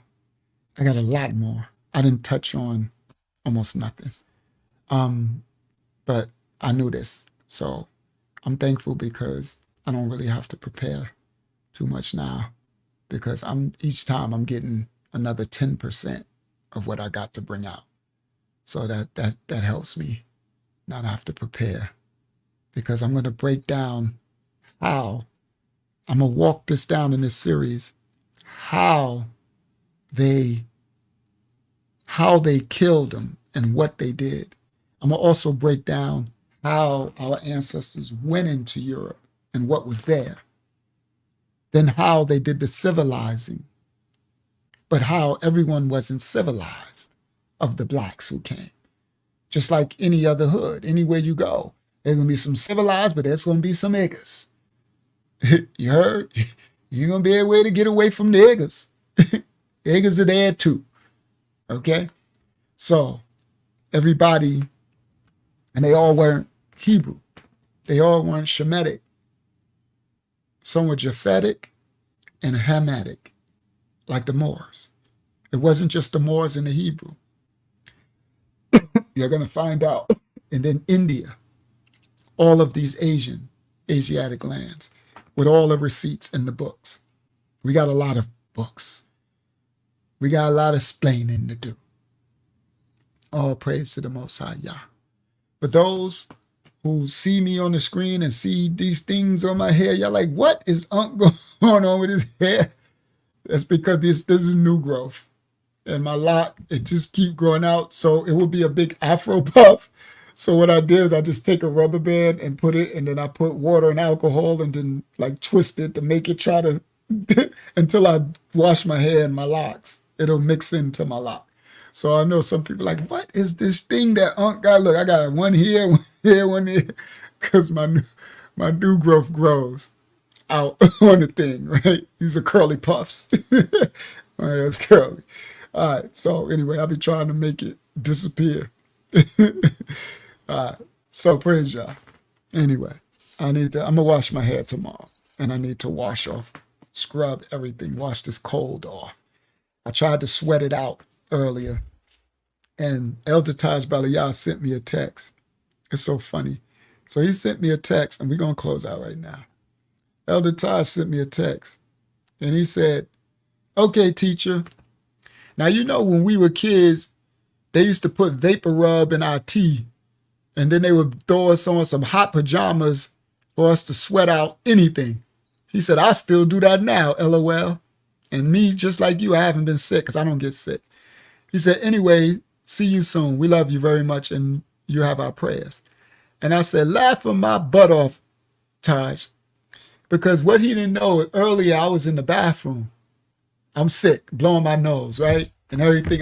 [SPEAKER 4] I got a lot more. I didn't touch on almost nothing. But I knew this. So I'm thankful because I don't really have to prepare too much now, because each time I'm getting another 10% of what I got to bring out. So that helps me not have to prepare, because I'm going to break down how I'm going to walk this down in this series, how they killed them and what they did. I'm going to also break down how our ancestors went into Europe and what was there. Then how they did the civilizing but how everyone wasn't civilized of the blacks who came. Just like any other hood, anywhere you go, there's going to be some civilized, but there's going to be some niggas. You heard? You're going to be a way to get away from the niggas. Niggas are there too. Okay? So, everybody, and they all weren't Hebrew. They all weren't Shemitic. Some were Japhetic and Hamitic, like the Moors. It wasn't just the Moors and the Hebrew. You're going to find out. And then India, all of these Asiatic lands, with all the receipts in the books. We got a lot of books. We got a lot of explaining to do. All praise to the Most High Yah. For those who see me on the screen and see these things on my hair, y'all like, what is Unc going on with his hair? That's because this is new growth. And my lock, it just keep growing out. So it will be a big Afro puff. So what I did is I just take a rubber band and put it, and then I put water and alcohol and then like twist it to make it try to, until I wash my hair and my locks. It'll mix into my lock. So I know some people like, what is this thing that Unc got? Look, I got one here, one there, because my new growth grows out on the thing, right? These are curly puffs. All right, it's curly. All right, so anyway, I'll be trying to make it disappear. All right, so praise y'all. Anyway, I'm gonna wash my hair tomorrow, and I need to wash off, scrub everything, wash this cold off. I tried to sweat it out earlier, and Elder Taj Balayah sent me a text. It's so funny. So he sent me a text, and we're gonna close out right now. Elder Taj sent me a text, and he said, okay, teacher. Now, you know, when we were kids, they used to put vapor rub in our tea, and then they would throw us on some hot pajamas for us to sweat out anything. He said, I still do that now, LOL. And me, just like you, I haven't been sick because I don't get sick. He said, anyway, see you soon. We love you very much, and you have our prayers. And I said, laughing my butt off, Taj, because what he didn't know, earlier I was in the bathroom. I'm sick, blowing my nose, right? And everything.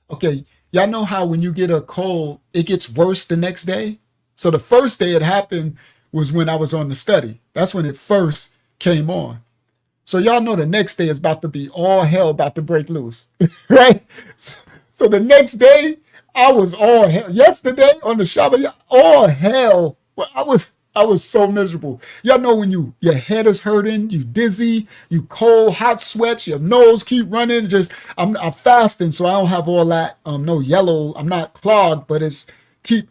[SPEAKER 4] Okay, y'all know how when you get a cold, it gets worse the next day? So the first day it happened was when I was on the study. That's when it first came on. So y'all know the next day is about to be all hell about to break loose, right? So the next day, I was all hell. Yesterday on the Shabbat, all hell. Well, I was so miserable. Y'all know when your head is hurting, you dizzy, you cold, hot sweats, your nose keep running. Just I'm fasting, so I don't have all that. No yellow. I'm not clogged, but it's keep.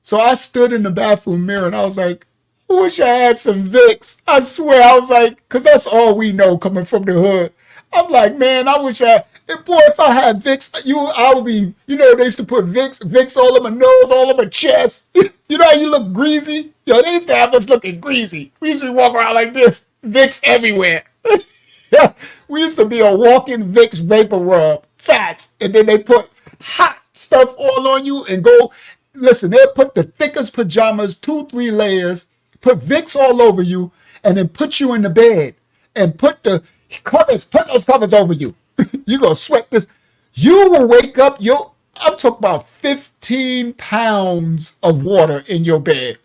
[SPEAKER 4] So I stood in the bathroom mirror and I was like, I wish I had some Vicks. I swear, I was like, because that's all we know coming from the hood. I'm like, man, I wish if I had Vicks, I would be, they used to put Vicks all in my nose, all in my chest. You know how you look greasy? Yo, they used to have us looking greasy. We used to walk around like this, Vicks everywhere. We used to be a walking Vicks vapor rub, fats, and then they put hot stuff all on you and go, listen, they put the thickest pajamas, 2-3 layers, put Vicks all over you, and then put you in the bed and put those covers over you. You're going to sweat this. You will wake up, I'm talking about 15 pounds of water in your bed.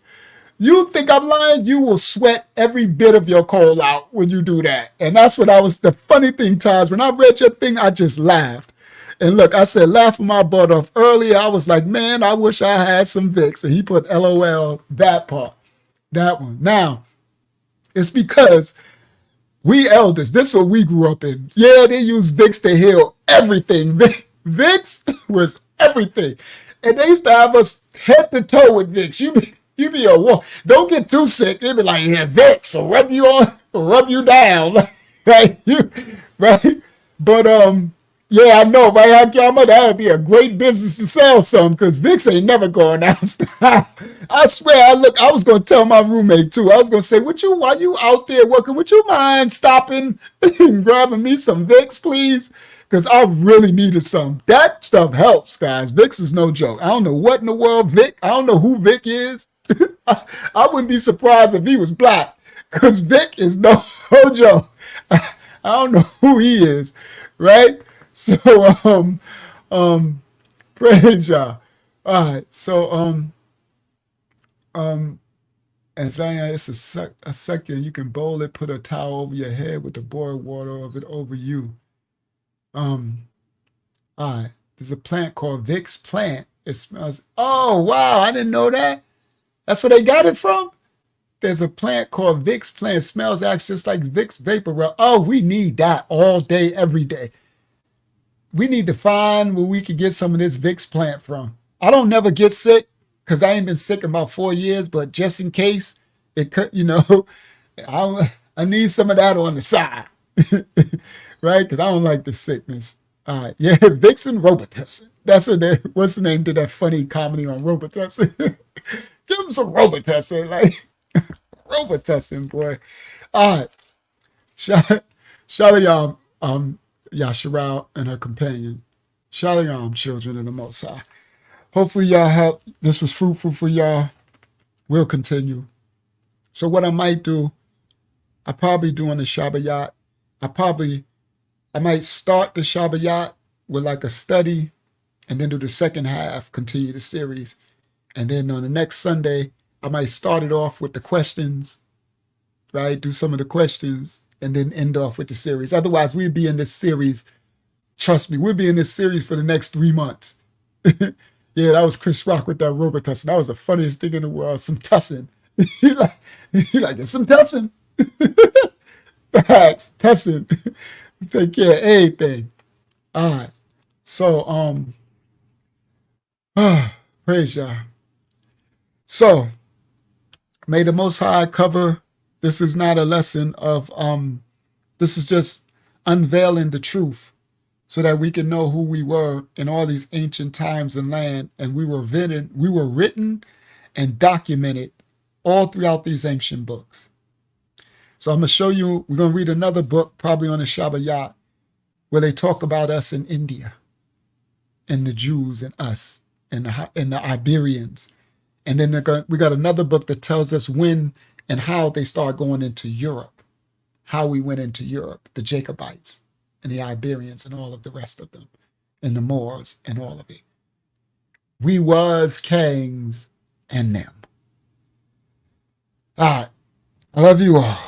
[SPEAKER 4] You think I'm lying? You will sweat every bit of your cold out when you do that. And that's what the funny thing, Taj, when I read your thing, I just laughed. And look, I said, laughing my butt off. Earlier, I was like, man, I wish I had some Vicks. And he put LOL, that part, that one. Now, it's because we elders, this is what we grew up in. Yeah, they use Vicks to heal everything. Vicks was everything. And they used to have us head to toe with Vicks. You be a war. Don't get too sick. They be like, yeah, Vicks, so rub you down. Right? Right? But yeah, I know, right? That would be a great business to sell some because Vicks ain't never going out. I swear, I was going to tell my roommate too. I was going to say, while you out there working, would you mind stopping and grabbing me some Vicks, please? Because I really needed some. That stuff helps, guys. Vicks is no joke. I don't know what in the world I don't know who Vic is. I wouldn't be surprised if he was black because Vic is no joke. I don't know who he is, right? So praise y'all. All right. So and Zion, it's a second. You can bowl it, put a towel over your head with the boiled water of it over you. Um, all right. There's a plant called Vicks plant. It smells. Oh wow, I didn't know that. That's where they got it from. There's a plant called Vicks plant. It smells actually just like Vicks vapor rub. Oh, we need that all day, every day. We need to find where we can get some of this Vicks plant from. I don't never get sick because I ain't been sick in about 4 years, but just in case it could, I need some of that on the side, right? Because I don't like the sickness. All right, yeah, Vicks and Robitussin. That's what's the name to that funny comedy on Robitussin? Give him some Robitussin, like Robitussin, boy. All right, Shalom, Yasharal and her companion. Shalom, children of the Most High. Hopefully y'all help. This was fruitful for y'all. We'll continue. So what I might do, I probably doing the Shabbayat. I might start the Shabbayat with like a study and then do the second half, continue the series. And then on the next Sunday, I might start it off with the questions, right? Do some of the questions and then end off with the series. Otherwise, we'd be in this series. Trust me, we'll be in this series for the next 3 months. Yeah, that was Chris Rock with that Robitussin. That was the funniest thing in the world. Some tussin. he like it's some tussin. Facts, tussin. Take care of everything. All right. So praise y'all. So may the Most High cover. This is not a lesson of this is just unveiling the truth so that we can know who we were in all these ancient times and land. And we were written and documented all throughout these ancient books. So I'm going to show you, we're going to read another book, probably on the Shabbayat, where they talk about us in India and the Jews and us and the Iberians. And then we got another book that tells us when and how they start going into Europe, how we went into Europe, the Jacobites and the Iberians and all of the rest of them, and the Moors and all of it. We was kings and them. All right. I love you all.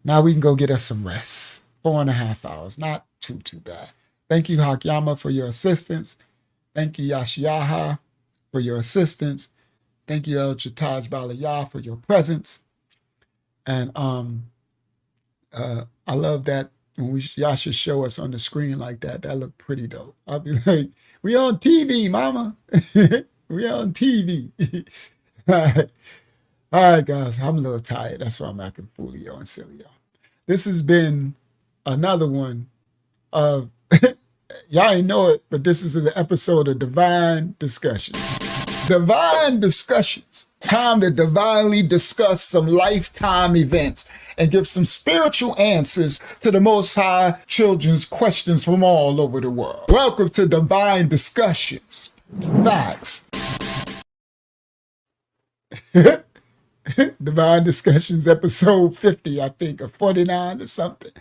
[SPEAKER 4] Now we can go get us some rest. 4.5 hours. Not too bad. Thank you, Hakyama, for your assistance. Thank you, Yashiyaha, for your assistance. Thank you, El Chataj Balaya, for your presence. And I love that when y'all should show us on the screen like that. That looked pretty dope. I'll be like, we on TV, mama. We on TV. All right, guys. I'm a little tired. That's why I'm acting foolio and silly, y'all. This has been another one of, y'all ain't know it, but this is an episode of Divine Discussions. Divine Discussions. Time to divinely discuss some lifetime events and give some spiritual answers to the Most High children's questions from all over the world. Welcome to Divine Discussions. Facts. Divine Discussions, episode 50, I think, or 49 or something.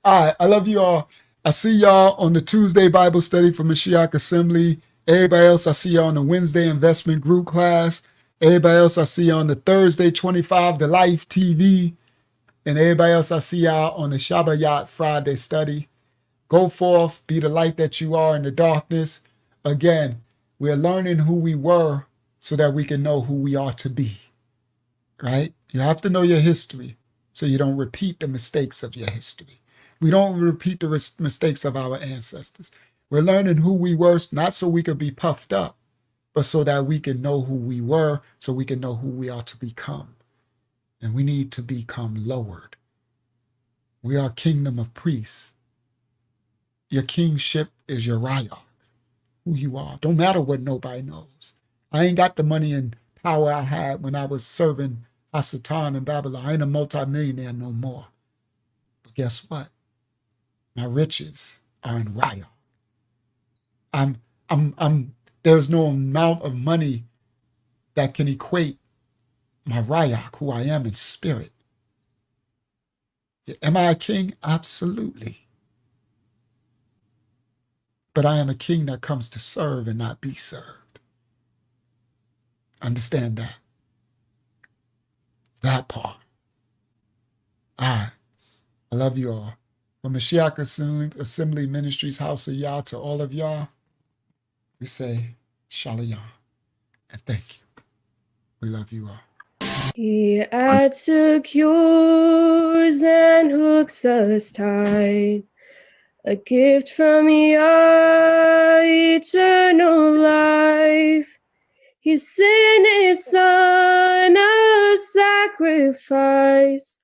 [SPEAKER 4] All right, I love you all. I see y'all on the Tuesday Bible study for Mashiach Assembly. Everybody else, I see y'all on the Wednesday investment group class. Everybody else, I see y'all on the Thursday 25, the Life TV. And everybody else, I see y'all on the Shabbayat Friday study. Go forth, be the light that you are in the darkness. Again, we're learning who we were so that we can know who we are to be. Right? You have to know your history so you don't repeat the mistakes of your history. We don't repeat the mistakes of our ancestors. We're learning who we were, not so we could be puffed up, but so that we can know who we were, so we can know who we are to become. And we need to become lowered. We are a kingdom of priests. Your kingship is your rayah, who you are. Don't matter what nobody knows. I ain't got the money and power I had when I was serving Hasatan in Babylon. I ain't a multimillionaire no more. But guess what? My riches are in rayah. There's no amount of money that can equate my rayah, who I am in spirit. Am I a king? Absolutely. but I am a king that comes to serve and not be served. Understand that. That part. I love you all. From Mashiach Assembly Ministries, House of Yah, to all of y'all, we say Shalom and thank you. We love you all.
[SPEAKER 3] He adds secures and hooks us tight. A gift from Yah, eternal life. He sent his son a sacrifice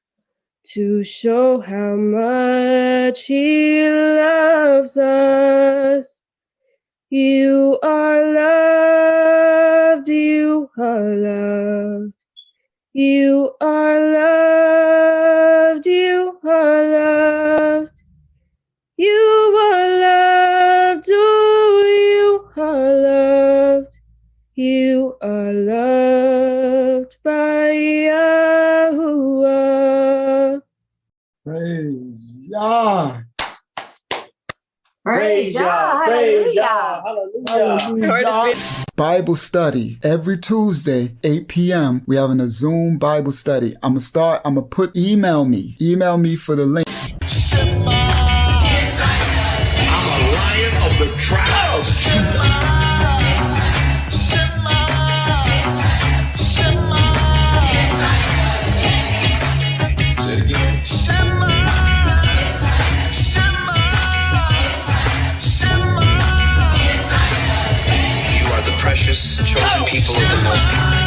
[SPEAKER 3] to show how much he loves us. You are loved, you are loved. You are loved, you are loved. You are loved, oh, you are loved. You are loved by Yahuwah.
[SPEAKER 4] Praise Yah.
[SPEAKER 7] Praise Yah. Praise Yah. Hallelujah.
[SPEAKER 4] Bible study every Tuesday, 8 p.m. We having a Zoom Bible study. I'm gonna put email me for the link.
[SPEAKER 8] I'm a lion of the tribe of Judah. Say it again. You are the precious, chosen people of the Most High.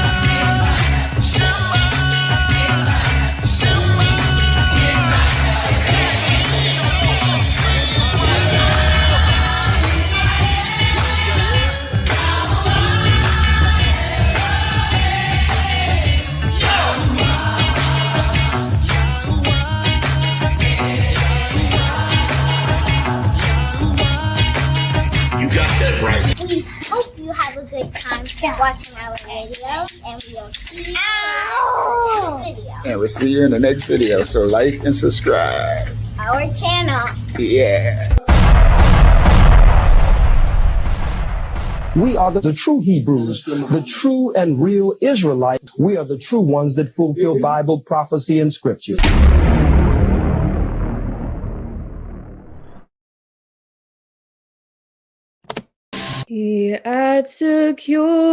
[SPEAKER 8] You got that right.
[SPEAKER 9] We hope you have a good time watching our video, and we will see you in the next video.
[SPEAKER 4] And we'll see you in the next video. So like and subscribe.
[SPEAKER 9] Our channel.
[SPEAKER 4] Yeah.
[SPEAKER 10] We are the true Hebrews, the true and real Israelites. We are the true ones that fulfill Bible prophecy and scripture.
[SPEAKER 3] He adds secure.